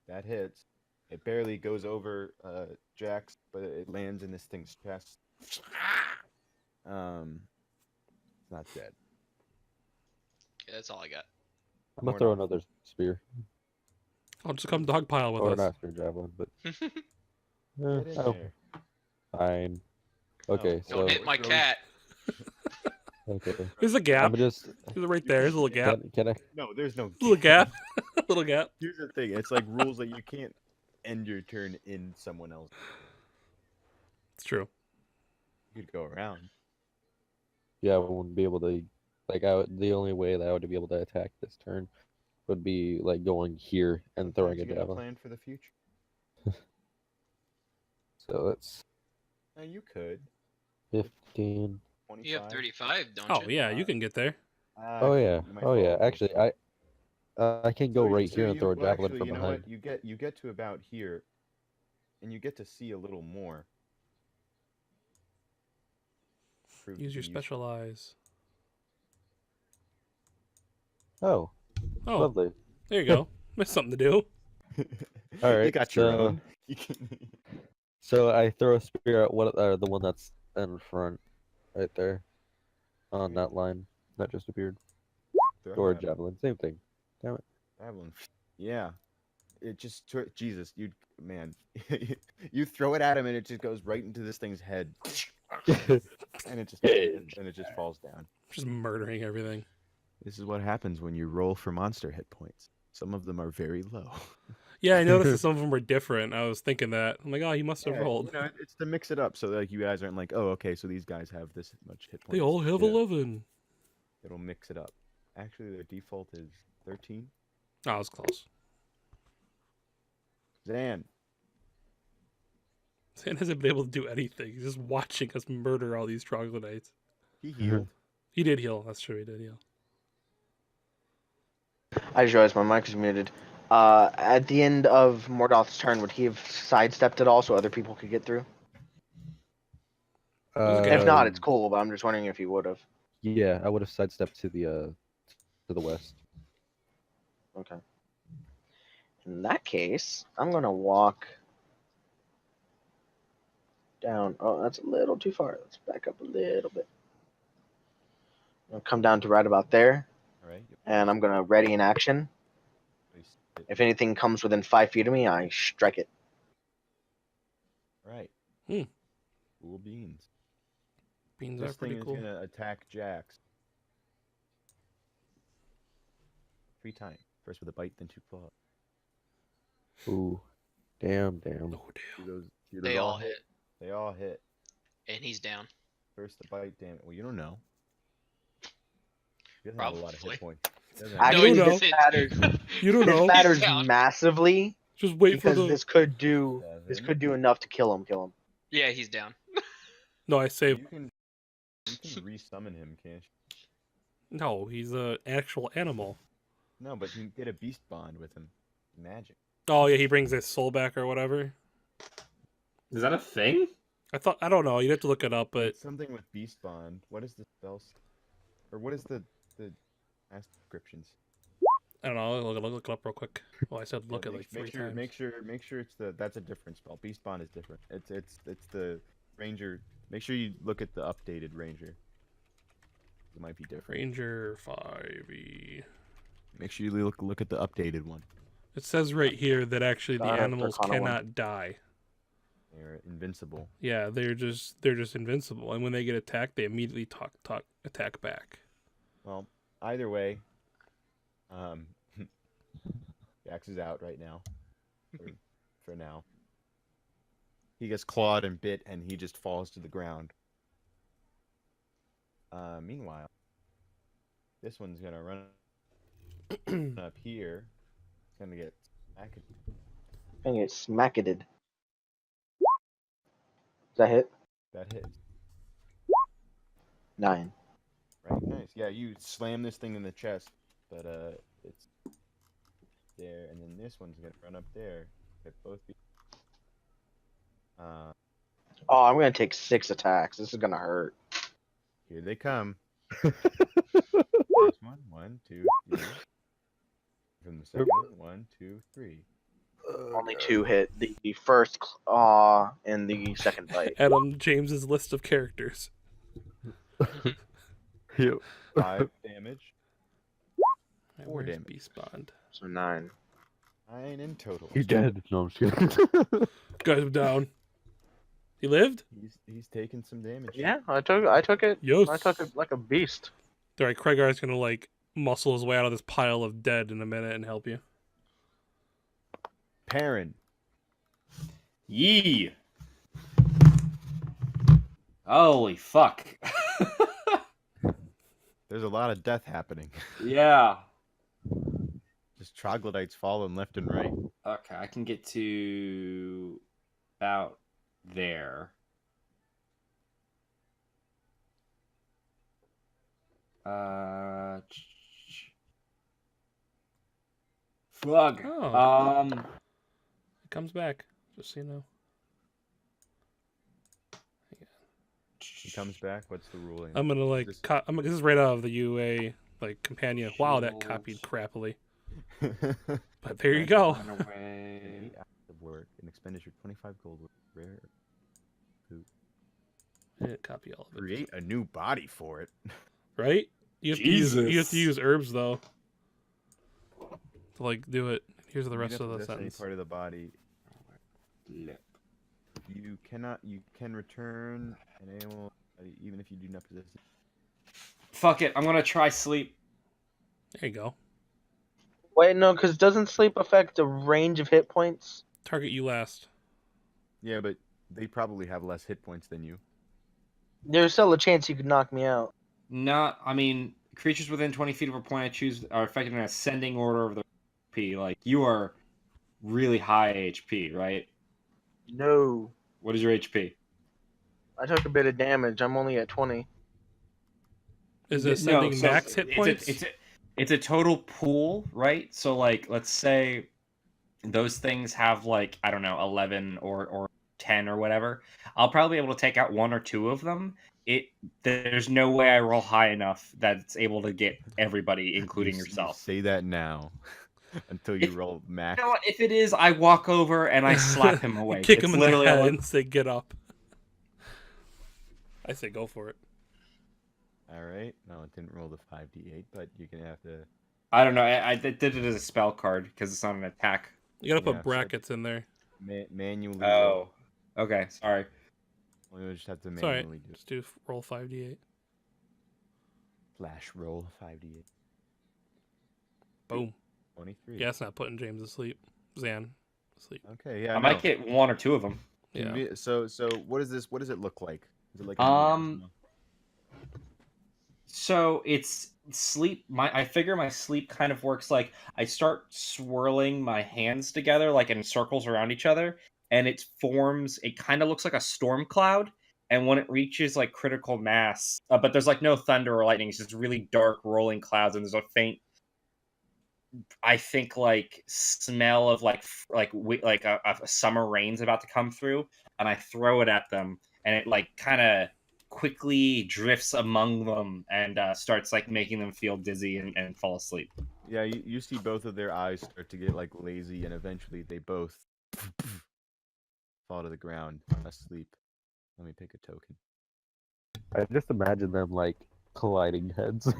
That hits. It barely goes over Jax, but it lands in this thing's chest. It's not dead. Yeah, that's all I got. I'm gonna Or throw not. another spear. I'll just come dogpile with Or us. not spear javelin, but Get in oh, there. fine. Okay, Oh, Don't so hit my throw- cat. okay. There's a gap. I'm just There's right there. There's a little gap. can I No, there's no Little gap. Little gap. Here's the thing. It's like rules that you can't end your turn in someone else. It's true. You could go around. yeah, I wouldn't be able to the only way that I would be able to attack this turn would be like going here and throwing a Sometimes you gotta javelin. plan for the future. So that's Now you could. 15. 25. You have 35, don't Oh you? yeah, you can get there. Oh yeah. you might Oh yeah. fall. Actually, I can go right here and throw a javelin actually, from you know behind. what? You get to about here, and you get to see a little more. Prove Use to your be special eyes. Oh, Oh, lovely. there you go. There's something to do. useful. All You right, got your so- own. You can... So I throw a spear at the one that's in front, right there, on that line that just appeared, Throw or a that javelin, same thing. javelin. Yeah. It just Jesus, man, you throw it at him and it just goes right into this thing's head, and it just falls down. Just murdering everything. This is what happens when you roll for monster hit points. Some of them are very low. Yeah, I noticed that some of them were different. I was thinking that. I'm like, oh, he must have Yeah, rolled. you know, it's to mix it up so like you guys aren't like, oh, okay, so these guys have this much hit points. They all have Yeah, 11. It'll mix it up. Actually, their default is 13. Oh, I was close. Zan, Sam hasn't been able to do anything. He's just watching us murder all these troglodytes. he healed. He did heal. That's true. He did heal. I just realized my mic is muted. At the end of Mordoth's turn, would he have sidestepped it all so other people could get through? Okay. If not, it's cool. But I'm just wondering if he would have. Yeah, I would have sidestepped to the west. Okay. In that case, I'm gonna walk down. Oh, that's a little too far. Let's back up a little bit. I'll come down to right about there, All right. and I'm gonna ready in action. If anything comes within 5 feet of me, I strike it. Right. Hmm. Cool beans. Beans This are pretty thing cool. is gonna attack Jax. 3 times. First with a bite, then 2 claws. Ooh, damn. Oh, damn. They all hit, They all hit. and he's down. First the bite, damn it. Well, you don't know. He doesn't have a lot of Probably. hit points. He doesn't have- No, you Actually, don't this know. matters. You don't This know. matters Yeah. massively Just wait for because the. this could do Seven. enough to kill him. Yeah, he's down. No, I saved. You can resummon him, can't you? No, he's an actual animal. No, but you can get a beast bond with him. Magic. Oh yeah, he brings his soul back or whatever. Is that a thing? I don't know. You'd have to look it up, but It's something with beast bond. What is the spell? Or what is the last descriptions? I don't know. Look it up real quick. Well, I said look Yeah, at like make 3 sure, times. Make sure it's that's a different spell. Beast bond is different. It's the ranger. Make sure you look at the updated ranger. It might be different. Ranger 5e. Make sure you look at the updated one. It says right here that actually the Got it, animals Arcana one. cannot die. They're invincible. Yeah, they're just invincible, and when they get attacked, they immediately attack back. Well, either way, Jax is out right now. For now. He gets clawed and bit, and he just falls to the ground. Meanwhile, this one's gonna run up here. It's gonna get smacked. Gonna get smacketed. Does that hit? That hits. 9. Right, nice. Yeah, you slam this thing in the chest, but there, and then this one's gonna run up there. They both be. Oh, I'm gonna take 6 attacks. This is gonna hurt. Here they come. First one, 1, 2, 3. From the second one, 1, 2, 3. Only 2 hit. The first and the second bite. Adam James's list of characters. Yep. 5 damage. Right, 4 where's damage. Beast Bond? So 9. 9 in total. He's dead. No, I'm just kidding. Got him down. He lived? He's taking some damage. Yeah, I took it. Yes. I took it like a beast. Alright, Craigar's gonna like muscle his way out of this pile of dead in a minute and help you. Perrin. Yee. Holy fuck. There's a lot of death happening. Yeah. Just troglodytes falling left and right. Okay, I can get to about there. Fuck. Oh. It comes back, just so you know. He comes back. What's the ruling? I'm gonna like This- this is right out of the UA like companion. Wow, that copied crappily. But there you go. Run away. 8 hours of work, an expenditure 25 gold. Rare. I didn't copy all of it. Create a new body for it. Right? You have Jesus. to use herbs though. To like do it. Here's the You rest don't of the possess any sentence. part of the body. Lip. You can return an animal even if you do not possess it. Fuck it, I'm gonna try sleep. There you go. Wait, no, because doesn't sleep affect the range of hit points? Target you last. Yeah, but they probably have less hit points than you. There's still a chance you could knock me out. I mean, creatures within 20 feet of a point I choose are affected in an ascending order of their HP. Like, you are really high HP, right? No. What is your HP? I took a bit of damage. I'm only at 20. Is it sending so max hit points? It's a total pool, right? So, like, let's say those things have, like, I don't know, 11 or 10 or whatever. I'll probably be able to take out 1 or 2 of them. There's no way I roll high enough that it's able to get everybody, including You yourself. say that now until you If- roll max. You know what? If it is, I walk over and I slap him away. You kick It's him in the literally head all- and say, "Get up." I say, "Go for it." All right. No, it didn't roll the 5d8, but you're gonna have to. I don't know. I did it as a spell card because it's not an attack. You gotta put Yeah, so- brackets in there. Manually. Oh, okay. Sorry. We just have to It's alright. manually do Just do roll 5d8. flash roll 5d8. Boom. 23. Yeah, it's not putting James to sleep. Zan asleep. Okay. Yeah. I might get 1 or 2 of them. Yeah. So what is this? What does it look like? Is it like? So it's sleep. I figure my sleep kind of works like I start swirling my hands together, like in circles around each other, and it forms. It kind of looks like a storm cloud. And when it reaches like critical mass, but there's like no thunder or lightning. It's just really dark rolling clouds, and there's a faint, I think, like smell of like a summer rain's about to come through, and I throw it at them, and it like kind of quickly drifts among them and starts like making them feel dizzy and fall asleep. Yeah, you see both of their eyes start to get like lazy, and eventually they both fall to the ground asleep. Let me pick a token. I just imagine them like colliding heads,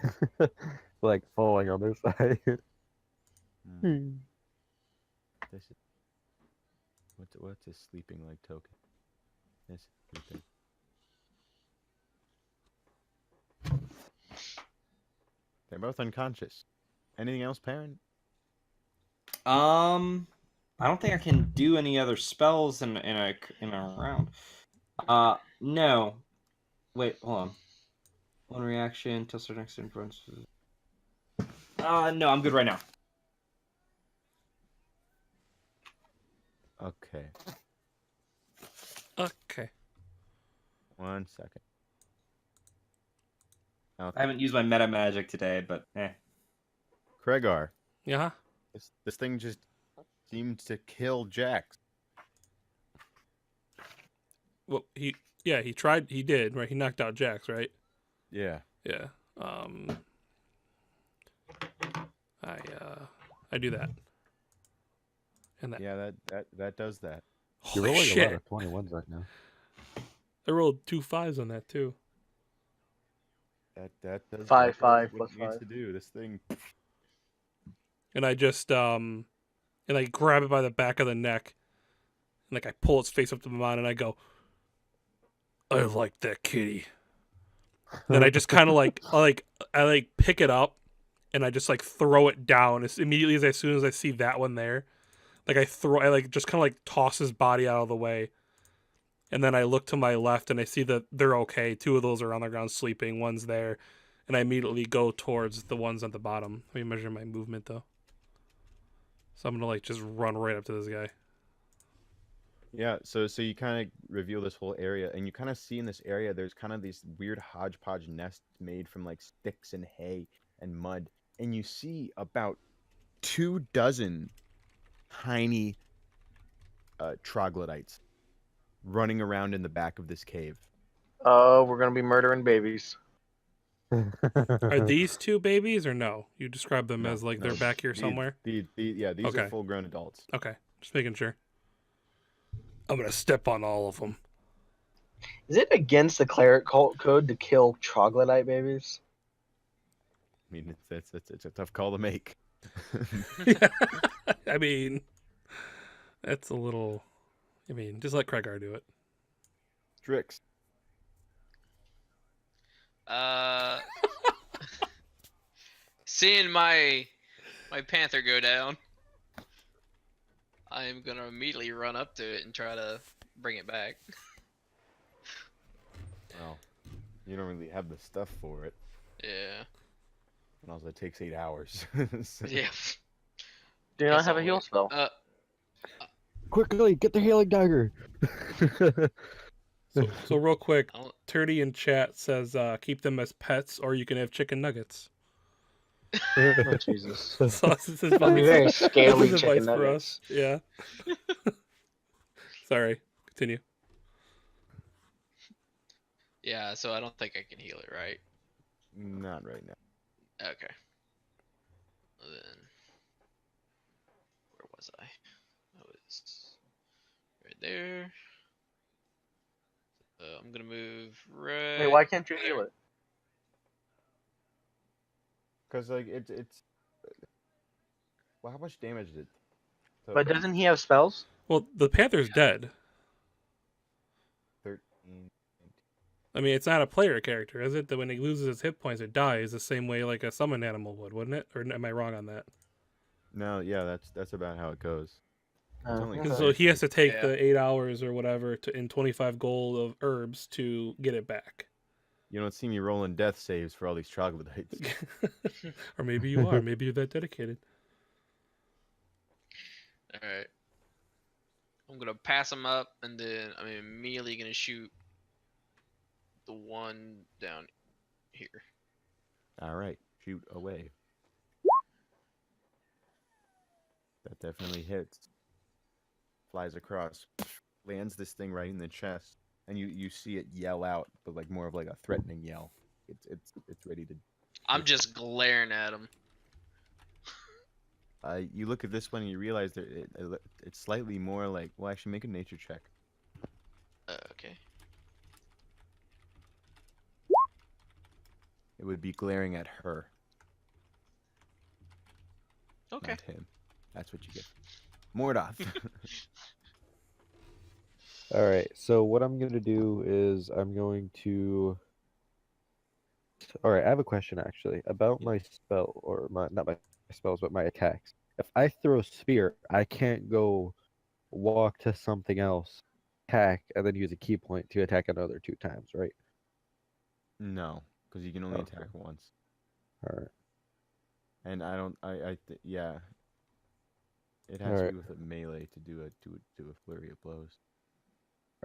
like falling on their side. Hmm. This is what's a sleeping like token? This is sleeping. They're both unconscious. Anything else, parent? I don't think I can do any other spells in a round. No. Wait, hold on. One reaction till certain next influence. No, I'm good right now. Okay. Okay. 1 second. I haven't used my meta magic today, but eh. Kregar, Yeah. This thing just seemed to kill Jax. Well, he tried. He did, right? He knocked out Jax, right? Yeah. Yeah. I do that. And that. Yeah, that does that. You're Holy rolling a lot shit! of 21s right now. I rolled 2 5s on that too. That does Five, that does five, what plus it needs 5. to do. This thing. And I just and I grab it by the back of the neck, and like I pull its face up to my mouth, and I go, "I like that kitty." Then I just kind of I pick it up, and I just like throw it down as immediately as soon as I see that one there. Like I like just kind of like toss his body out of the way, and then I look to my left and I see that they're okay. 2 of those are on the ground sleeping. One's there, and I immediately go towards the ones at the bottom. Let me measure my movement though. So I'm gonna like just run right up to this guy. Yeah, so you kind of reveal this whole area, and you kind of see in this area there's kind of these weird hodgepodge nests made from like sticks and hay and mud, and you see about 24 tiny troglodytes running around in the back of this cave. Oh, we're gonna be murdering babies. Are these 2 babies or no? You describe them No, as like no, they're back here somewhere. These are Okay. full-grown adults. Okay, just making sure. I'm gonna step on all of them. Is it against the cleric cult code to kill troglodyte babies? I mean, it's a tough call to make. I mean, that's a little. I mean, just let Kregar do it. Strix. Seeing my panther go down, I am gonna immediately run up to it and try to bring it back. Well, you don't really have the stuff for it. Yeah. And also, it takes 8 hours. So- Yeah. Do you not Guess have a I'll heal wait. spell? Quickly, get the healing dagger. So real quick, I'll- Turdy in chat says keep them as pets, or you can have chicken nuggets. Oh, Jesus. So this is That'd be advice. very This scaly is chicken advice for nuggets. us. Yeah. Sorry. Continue. Yeah, so I don't think I can heal it, right? Not right now. Okay. Well, then, where was I? I was right there. I'm gonna move right. Wait, why can't you there. heal it? Because like it's. Well, how much damage did? So But doesn't he have spells? Well, the panther's dead. 13. I mean, it's not a player character, is it? That when he loses his hit points, it dies the same way like a summoned animal would, wouldn't it? Or am I wrong on that? No, yeah, that's about how it goes. It's only okay. So he has to take Yeah. the 8 hours or whatever in 25 gold of herbs to get it back. You don't see me rolling death saves for all these troglodytes. Or maybe you are. Maybe you're that dedicated. Alright. I'm gonna pass him up, and then I'm immediately gonna shoot the one down here. All right, shoot away. That definitely hits. Flies across, lands this thing right in the chest, and you see it yell out, but like more of like a threatening yell. It's ready to. I'm just glaring at him. You look at this one and you realize that it's slightly more like. Well, actually, make a nature check. Okay. It would be glaring at her, Okay. not him. That's what you get. Mordoth. All right. So what I'm going to do is I'm going to. All right. I have a question actually about my spell, or not my spells, but my attacks. If I throw a spear, I can't go walk to something else, attack, and then use a key point to attack another 2 times, right? No, because you can only Okay. attack once. All right. And I don't. Yeah. It has to Alright. be with a melee to do a flurry of blows.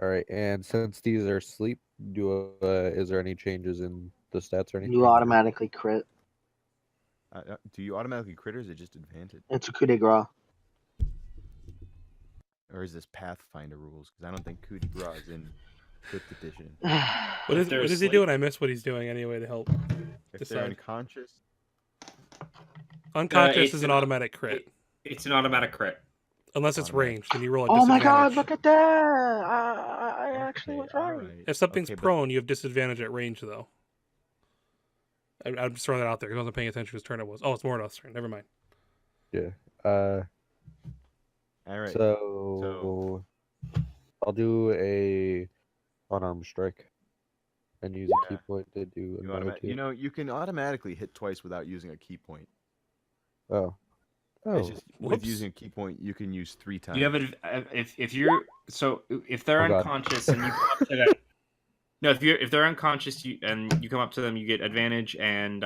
All right. And since these are sleep, is there any changes in the stats or anything? You automatically crit. Do you automatically crit or is it just advantage? It's a coup de grace. Or is this Pathfinder rules? Because I don't think coup de grace is in 5th edition. What If they're is he asleep- doing? I missed what he's doing anyway to help. If they're Decide. unconscious, Unconscious it's is an an- automatic crit. It's an automatic crit. Unless it's Automatic. ranged, then you roll a Oh my disadvantage. god, look at that! I actually was right. alright. If something's Okay, but- prone, you have disadvantage at range, though. I'm just throwing that out there because I wasn't paying attention whose turn it was. Oh, it's Mordor's turn. Never mind. Yeah. Alright. So I'll do a unarmed strike and use a Yeah. key point to do You, another two. you can automatically hit twice without using a key point. Oh. It's Oh. just Whoops. with using a key point, you can use 3 times. You have if you're if they're Oh, God. unconscious and you come up to them. No, if they're unconscious and you come up to them, you get advantage and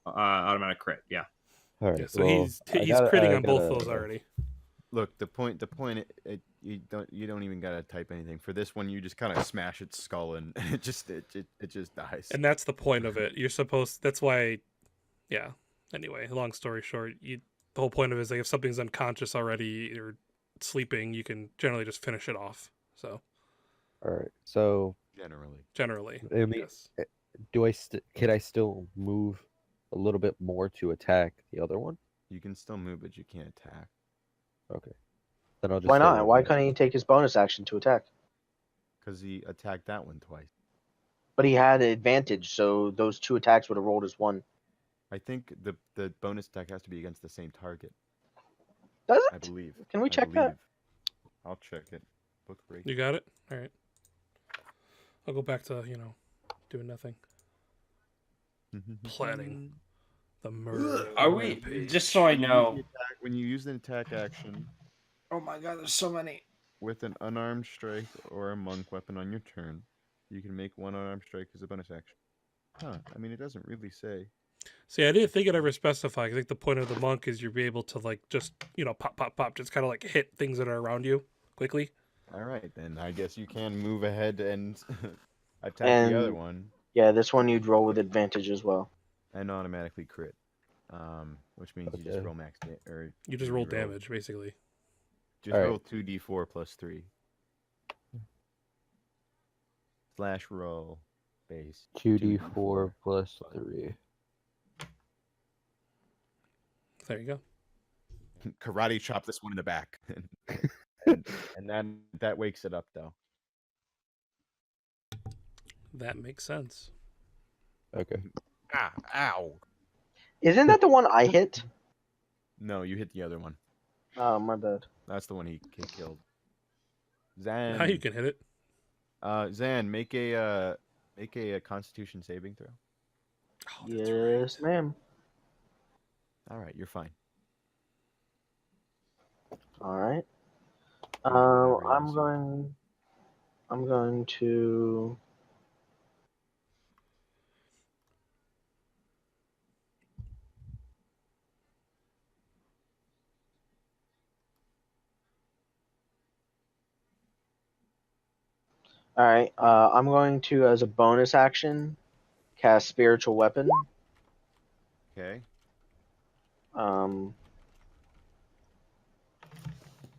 automatic crit. Yeah. All right. Yeah, so well, he's I gotta- critting I on both gotta- those already. Look, the point, you don't even gotta type anything for this one. You just kind of smash its skull and it just dies. And that's the point of it. You're supposed. That's why. Yeah. Anyway, long story short, the whole point of it is like if something's unconscious already or sleeping, you can generally just finish it off. So All right. So Generally, in the- yes. can I still move a little bit more to attack the other one? you can still move, but you can't attack. Okay. Then I'll just Why stay not? where Why I'm at. couldn't he take his bonus action to attack? Because he attacked that one twice. But he had an advantage, so those 2 attacks would have rolled as 1. I think the bonus attack has to be against the same target. Does I it? believe. Can we I check that? believe. I'll check it. Book break. You got it. All right. I'll go back to doing nothing. Planning the murder. Are we rampage. just so I know? When you use an attack action Oh my god, there's so many. with an unarmed strike or a monk weapon on your turn, you can make one unarmed strike as a bonus action. Huh. I mean, it doesn't really say. See, I didn't think it ever specified. I think the point of the monk is you'll be able to just pop, pop, pop, just kind of like hit things that are around you quickly. All right, then I guess you can move ahead and attack the other And- one Yeah, this one you'd roll with advantage as well. and automatically crit. Which means you just Okay. roll max or You just roll damage, basically. Just Alright. roll 2d4 plus 3. Slash roll base. 2d4 plus 3. There you go. Karate chop this one in the back. and then that wakes it up though. That makes sense. Okay. Ah, ow. Isn't that the one I hit? No, you hit the other one. Oh, my bad. That's the one he killed. Zan. Now you can hit it. Zan, make a Constitution saving throw. Oh, that's Yes, ma'am. All right, you're fine. All right. Whatever I'm it is. going to. All right. I'm going to, as a bonus action, cast Spiritual Weapon. Okay.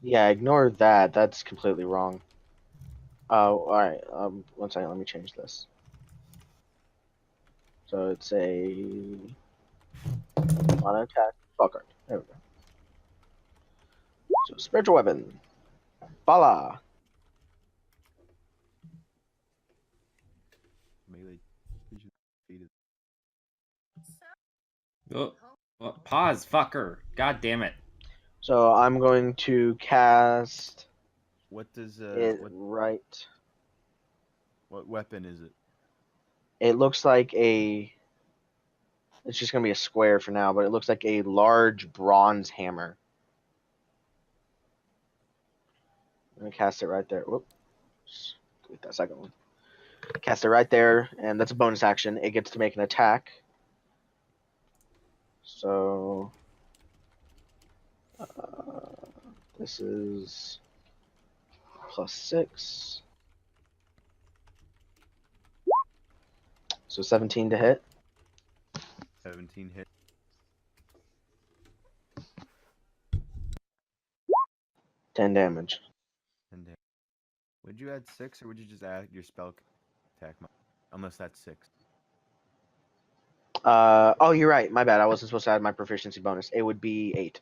Yeah, ignore that. That's completely wrong. All right. One second. Let me change this. So it's a on attack. Fucker. There we go. So spiritual weapon. Bala. Melee. Oh, pause, fucker. God damn it. So I'm going to cast What does it right. what weapon is it? It looks like a. It's just gonna be a square for now, but it looks like a large bronze hammer. I'm gonna cast it right there. Whoops. Delete that second one. Cast it right there, and that's a bonus action. It gets to make an attack. So. This is +6. So 17 to hit. 17 hit. 10 damage. And would you add 6 or would you just add your spell attack? Unless that's 6. Oh, you're right. My bad. I wasn't supposed to add my proficiency bonus. It would be 8.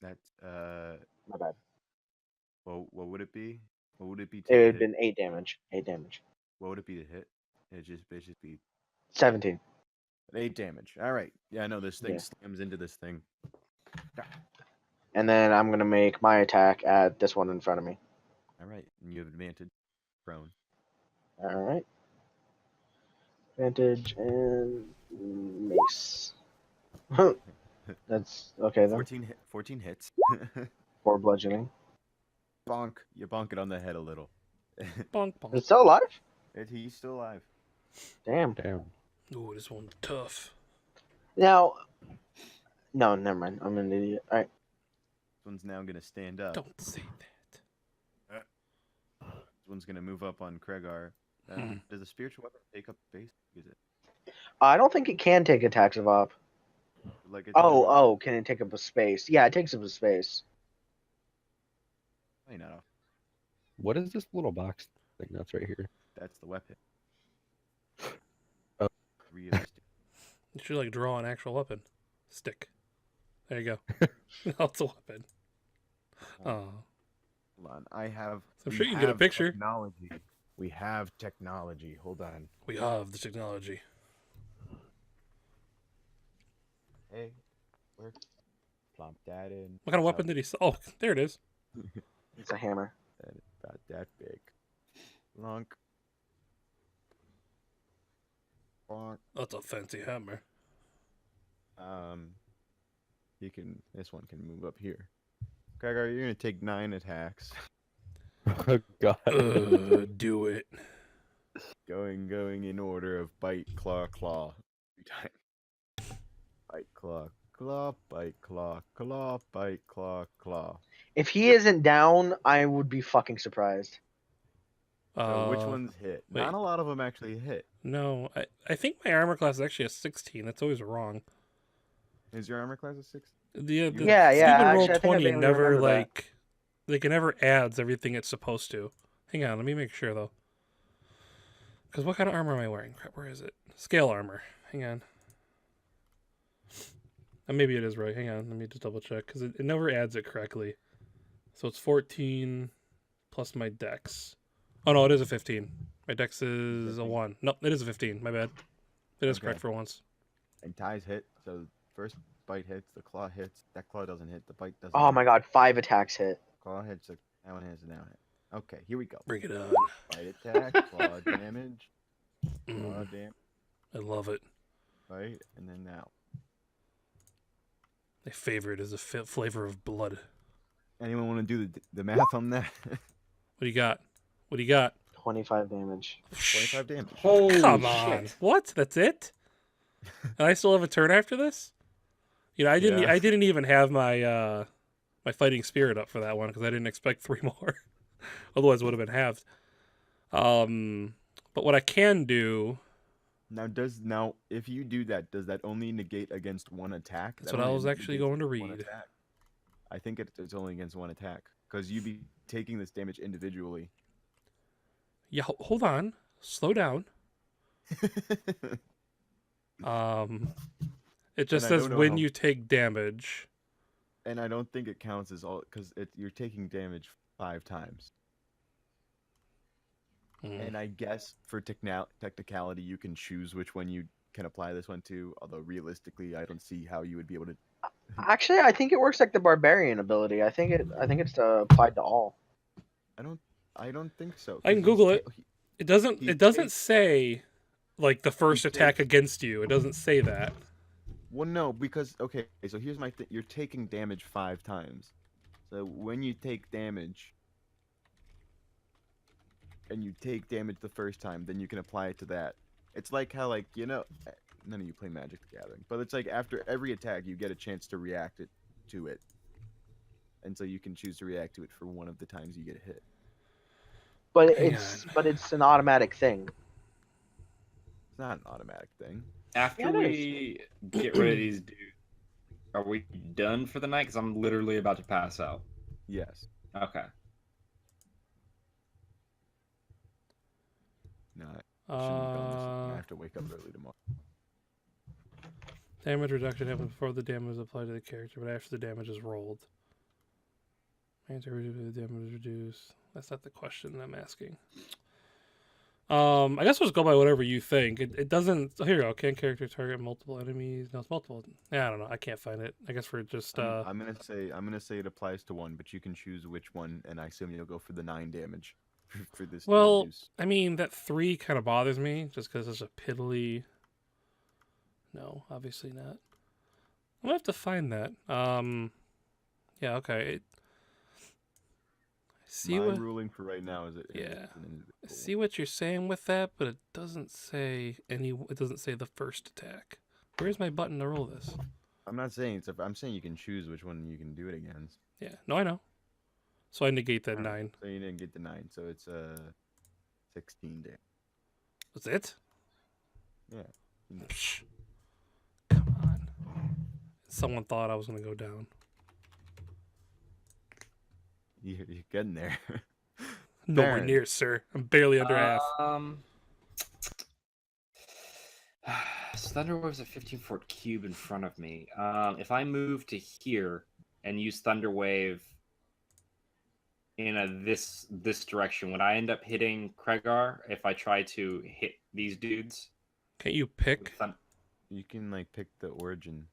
That's My bad. well, what would it be? What would it be It to would have hit? been 8 damage. 8 damage. What would it be to hit? It'd just be 17. 8 damage. All right. Yeah, no, this thing Yeah. slams into this thing. And then I'm gonna make my attack at this one in front of me. All right, and you have advantage. Prone. All right. Advantage and mace. That's okay then. 14 hits. 4 bludgeoning. Bonk. You bonk it on the head a little. Bonk, bonk. It's still alive? He's still alive. Damn. Damn. Ooh, this one's tough. Now, no, never mind. I'm an idiot. All right. This one's now gonna stand up. Don't say that. This one's gonna move up on Kregar. Hmm. Does a spiritual weapon take up space? Is it I don't think it can take attacks of op. like? Oh, can it take up a space? Yeah, it takes up a space. Probably not off. What is this little box thing that's right here? That's the weapon. Oh. 3 of these. You should like draw an actual weapon. Stick. There you go. Now it's a weapon. Oh. Hold on. I have. I'm we sure you can get a have picture. Technology. We have technology. Hold on. We have the technology. Hey, where? Plump that in. What kind of weapon did he sell? Oh, there it is. It's a hammer. That is about that big. Lunk. Bonk. That's a fancy hammer. You can. This one can move up here. Kregar, you're gonna take 9 attacks. Oh god. Do it. Going in order of bite, claw, claw. 3 times. Bite, claw, claw, bite, claw, claw, bite, claw, claw. If he isn't down, I would be fucking surprised. So which ones hit? wait. Not a lot of them actually hit. No, I think my armor class is actually a 16. That's always wrong. Is your armor class a 6? The Yeah, stupid actually, roll I think I 20 vaguely never remember that. like they can never adds everything it's supposed to. Hang on, let me make sure though. Because what kind of armor am I wearing? Crap, where is it? Scale armor. Hang on. Maybe it is right. Hang on, let me just double check because it never adds it correctly. So it's 14 plus my dex. Oh no, it is a 15. My dex is a 1. No, it is a 15. My bad. It is Okay. correct for once. And ties hit. So first bite hits, the claw hits. That claw doesn't hit. The bite doesn't. Oh hit. my god, 5 attacks hit. Claw hits. That one hits. Now hit. Okay, here we go. Bring it on. Bite attack. Claw damage. Claw Mm, damage. I love it. Bite, and then now. My favorite is the flavor of blood. Anyone want to do the math on that? What do you got? What do you got? 25 damage. 25 damage. Holy Come on. shit. What? That's it? And I still have a turn after this? You know, I didn't. Yeah. I didn't even have my my fighting spirit up for that one because I didn't expect 3 more. Otherwise, it would have been halved. But what I can do. Now if you do that, does that only negate against one attack? That's That what I only was actually negates going to one read. attack. I think it's only against one attack because you'd be taking this damage individually. Yeah, hold on. Slow down. It just I says don't know when how- you take damage. And I don't think it counts as all because you're taking damage 5 times. Mm. And I guess for technicality, you can choose which one you can apply this one to. Although realistically, I don't see how you would be able to. Actually, I think it works like the barbarian ability. I think it's applied to all. I don't think so. I can 'cause Google he's it. It doesn't. he It doesn't takes- say like the first he attack takes- against you. It doesn't say that. Well, no, because okay, so here's my thing. You're taking damage 5 times. So when you take damage, and you take damage the first time, then you can apply it to that. It's like how none of you play Magic the Gathering, but it's like after every attack, you get a chance to react to it, and so you can choose to react to it for one of the times you get hit. But Hang it's an automatic thing. It's not an automatic thing. After Yeah, it we get rid of these dudes, Are we done for the night? Because I'm literally about to pass out. Yes. Okay. No, I shouldn't have done this. I Uh, have to wake up early tomorrow. damage reduction happens before the damage is applied to the character, but after the damage is rolled. Answer the damage is reduced. That's not the question I'm asking. I guess we'll just go by whatever you think. It doesn't. Oh, here you go. Can character target multiple enemies? No, it's multiple. Yeah, I don't know. I can't find it. I guess we're just. I'm gonna say it applies to one, but you can choose which one, and I assume you'll go for the 9 damage for this. Well, use. I mean that 3 kind of bothers me just because it's a piddly. No, obviously not. I'm gonna have to find that. Yeah. Okay. See My what? ruling for right now is that Yeah. it's an individual See what you're saying with that, but it doesn't say any. It doesn't say the first attack. Where's my button to roll this? I'm not saying it's. I'm saying you can choose which one you can do it against. Yeah. No, I know. So I negate that Alright, 9. So you didn't get the 9, so it's 16 damage. That's it? Yeah. Psh. Come on. Someone thought I was gonna go down. You're getting there. Nowhere Baron. near, sir. I'm barely under half. So Thunderwave's a 15-foot cube in front of me. If I move to here and use Thunderwave in this direction, would I end up hitting Kregar if I try to hit these dudes? Can't you with pick? You can like pick the origin.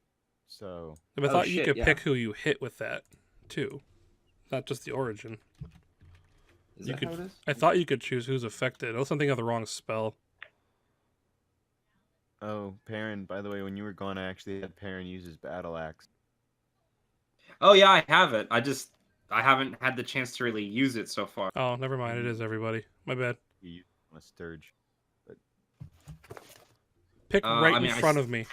So I Oh, thought you shit, could yeah. pick who you hit with that, too. Not just the origin. Is You that could- how it is? I thought you could choose who's affected. Unless I'm thinking of the wrong spell. oh, Perrin, by the way, when you were gone, I actually had Perrin use his battle axe. Oh yeah, I have it. I haven't had the chance to really use it so far. Oh, never mind. It is everybody. My bad. He used it on a sturge. Pick right I mean, in I front s- of me.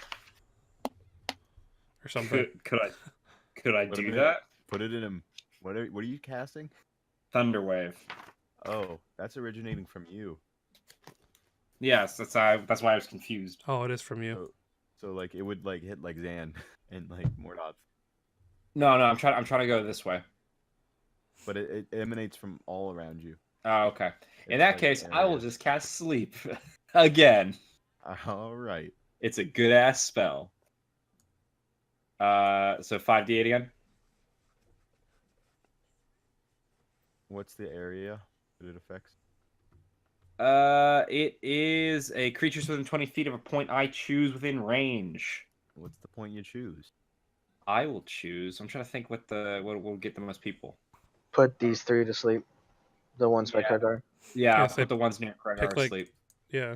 Or something. Could I Put him do in- that? Put it in him. What are you casting? Thunderwave. Oh, that's originating from you. Yes, that's why I was confused. Oh, it is from you. So like it would like hit like Zan and like Mordoth, No, I'm trying to go this way. but it emanates from all around you. Oh, okay. In It's that like case, I will area. just cast Sleep again. All right. It's a good ass spell. So 5d8 again. What's the area that it affects? It is a creatures within 20 feet of a point I choose within range. What's the point you choose? I will choose. I'm trying to think what will get the most people. Put these 3 to sleep. The ones by Yeah. Kregar. Yeah, Yeah, I'll so put the ones near pick, Kregar like- asleep. Yeah.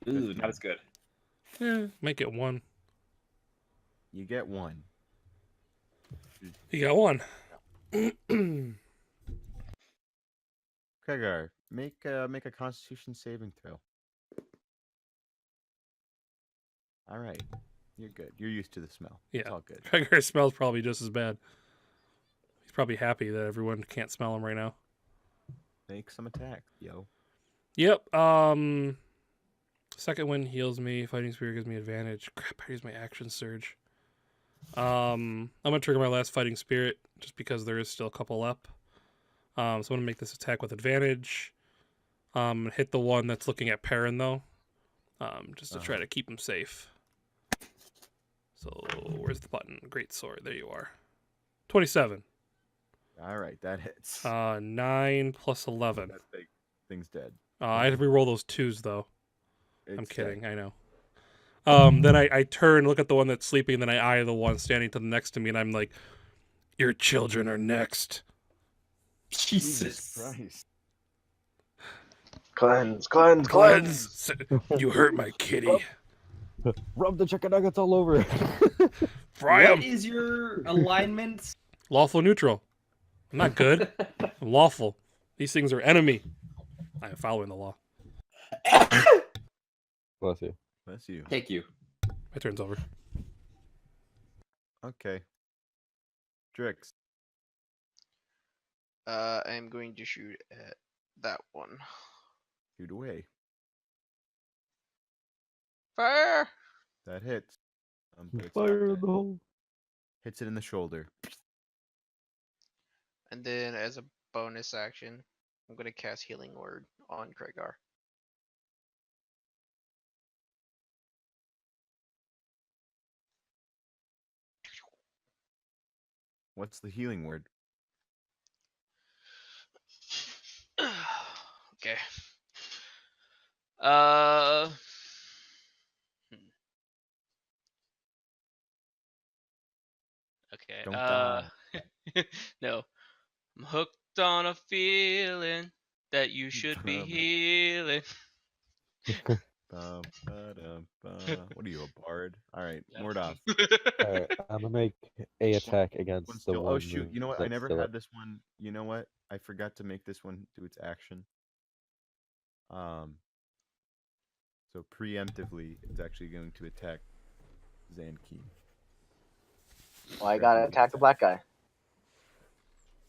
Ooh, not as good. Make it 1. You get 1. You got 1. Kregar, make a Constitution saving throw. All right, you're good. You're used to the smell. Yeah. It's all good. Gregor smells probably just as bad. He's probably happy that everyone can't smell him right now. Make some attack, yo. Yep. Second wind heals me. Fighting Spirit gives me advantage. Crap, I used my action surge. I'm gonna trigger my last Fighting Spirit just because there is still a couple up. So I'm gonna make this attack with advantage. Hit the one that's looking at Perrin though. Just to try to keep him safe. So where's the button? Great sword. There you are. 27. All right, that hits. 9 plus 11. That big thing's dead. I had to re-roll those 2s though. I'm It's kidding. dead. I know. Then I turn, look at the one that's sleeping, and then I eye the one standing to the next to me, and I'm like, "Your children are next." Jesus. Christ. Cleanse, cleanse, cleanse. Cleanse. You hurt my kitty. Rub the chicken nuggets all over. Fry What 'em. is your alignment? Lawful neutral. I'm not good. I'm lawful. These things are enemy. I am following the law. Bless you. Bless you. Thank you. My turn's over. Okay. Drix. I'm going to shoot at that one. Shoot away. Fire! That hits. But it's Fire not in the hole. hits it in the shoulder. And then as a bonus action, I'm gonna cast Healing Word on Kregar. What's the healing word? Okay. Uh. Okay. Don't die. No. I'm hooked on a feeling that you should be healing. What are you, a bard? All right, Yeah. Mordoth. Alright, I'm gonna make a attack One against the still. one. Oh shoot! You know what? I that's never still had up. this one. You know what? I forgot to make this one do its action. So preemptively, it's actually going to attack Zankeem. Well, I gotta attack the black guy.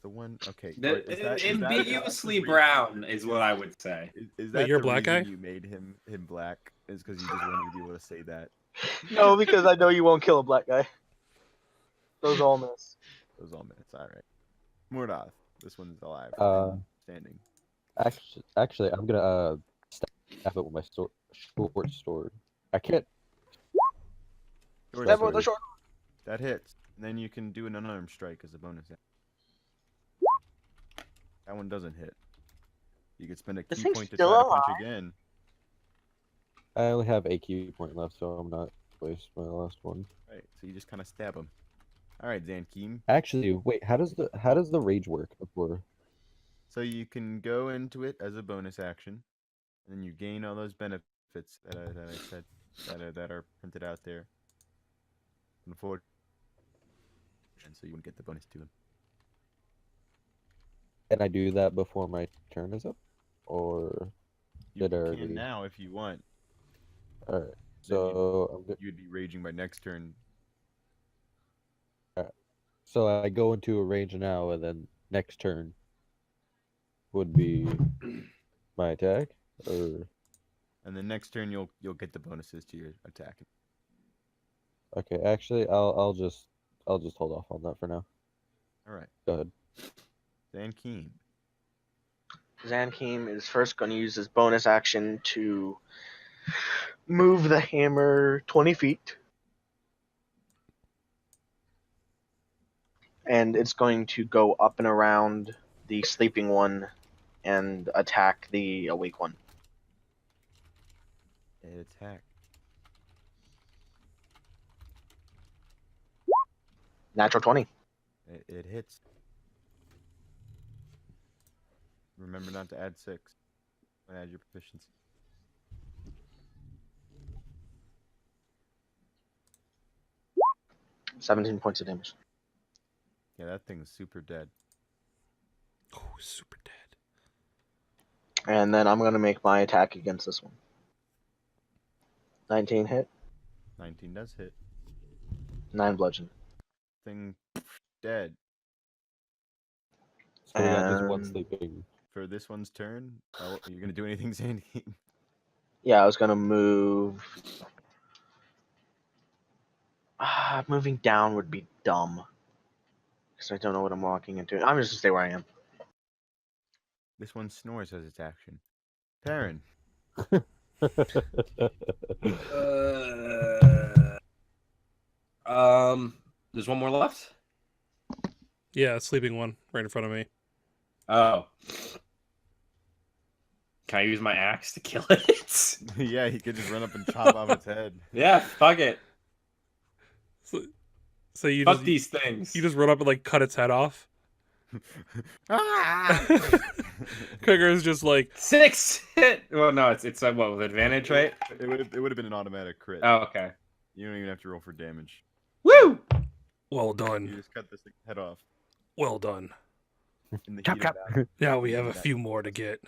The one. Okay. Ambiguously brown is what I would say. Is Wait, that you're a the black reason guy? you made him black? Is because you just wanted to be able to say that? No, because I know you won't kill a black guy. Those all miss. Those all minutes. All right. Mordoth. This one's alive. Uh, and standing. Actually, I'm gonna stab it with my short sword. I can't. Short Stab it with sword. the short. That hits. And then you can do an unarmed strike as a bonus. That one doesn't hit. You could spend a This key thing's point to still try to punch alive? again. I only have a key point left, so I'm not waste my last one. Right. So you just kind of stab him. All right, Zankeem. Actually, wait. How does the rage work before? So you can go into it as a bonus action, and then you gain all those benefits that I said that are printed out there. Unfortunately, so you wouldn't get the bonus to him. Can I do that before my turn is up, or You did I already? can now if you want. All right. Then So you'd be raging by next turn. so I go into a range now, and then next turn would be my attack, or And the next turn you'll get the bonuses to your attack. okay. Actually, I'll just hold off on that for now. All right. Go ahead. Zankeem. Zankeem is first going to use his bonus action to move the hammer 20 feet. And it's going to go up and around the sleeping one and attack the awake one. It attack. Natural 20. It hits. Remember not to add 6. Add your proficiency. – 17 points of damage. Yeah, that thing's super dead. Oh, super dead. And then I'm going to make my attack against this one. 19 hit, 19 does hit. 9 bludgeon. Thing dead. So we got just one And- sleeping. For this one's turn, are you gonna do anything, Zandy? Yeah, I was going to move. Moving down would be dumb. Because I don't know what I'm walking into. I'm just going to stay where I am. This one snores as its action. Perrin. There's one more left. Yeah, sleeping one right in front of me. Oh. Can I use my axe to kill it? Yeah, he could just run up and chop off its head. Yeah, fuck it. So you Fuck just these things. you just run up and like cut its head off. Ah! Krieger is just like 6 hit. Well, no, it's what with advantage, right? It would have been an automatic crit. Oh, okay. You don't even have to roll for damage. Woo! well You done, just cut this thing's head off well done. in the Chop, heat chop. of battle. Now we have a few more to get.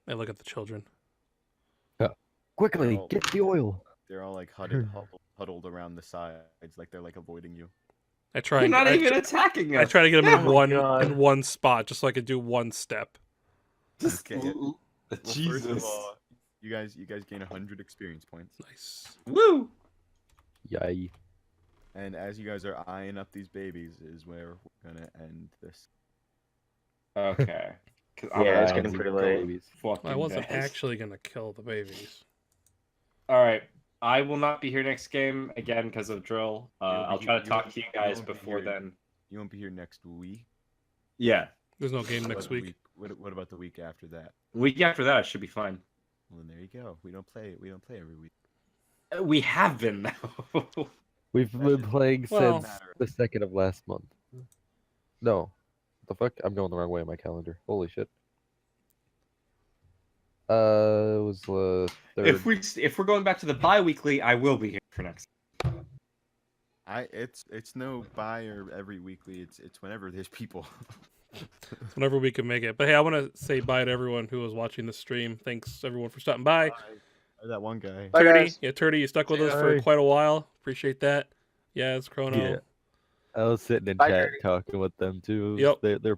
I look at the children. Quickly, Well- get the oil. They're all like huddled around the sides, like they're like avoiding you. I try You're and not I, even attacking I us. try to get them Oh my in God. one spot, just so I could do one step. Just Okay. Well, Jesus. First of all, You guys gain 100 experience points. Nice. Woo! Yay. And as you guys are eyeing up these babies, is where we're gonna end this. Okay. 'Cause Yeah, it's gonna getting pretty Go late. babies. fucking I wasn't best. actually gonna kill the babies. All right. I will not be here next game again because of drill. You'll be I'll here- try to you talk won't- to you you guys won't be before here. then. You won't be here next week. Yeah. There's no game What next about the week. What about the week after that? Week after that, I should be fine. Well, then there you go. We don't play every week. We have been though. We've been playing Well- since the 2nd of last month. No. What the fuck? I'm going the wrong way on my calendar. Holy shit. It was the 3rd. if we're going back to the bi-weekly, I will be here for next. It's no buy or every weekly. It's whenever there's people. Whenever we can make it. But hey, I want to say bye to everyone who was watching the stream. Thanks everyone for stopping by. That one guy. Bye, Turdy, guys. yeah, Turdy, you stuck with us Bye. for quite a while. Appreciate that. Yeah, it's Chrono. Yeah. I was sitting in Bye, chat Jerry. talking with them too. Yep. They're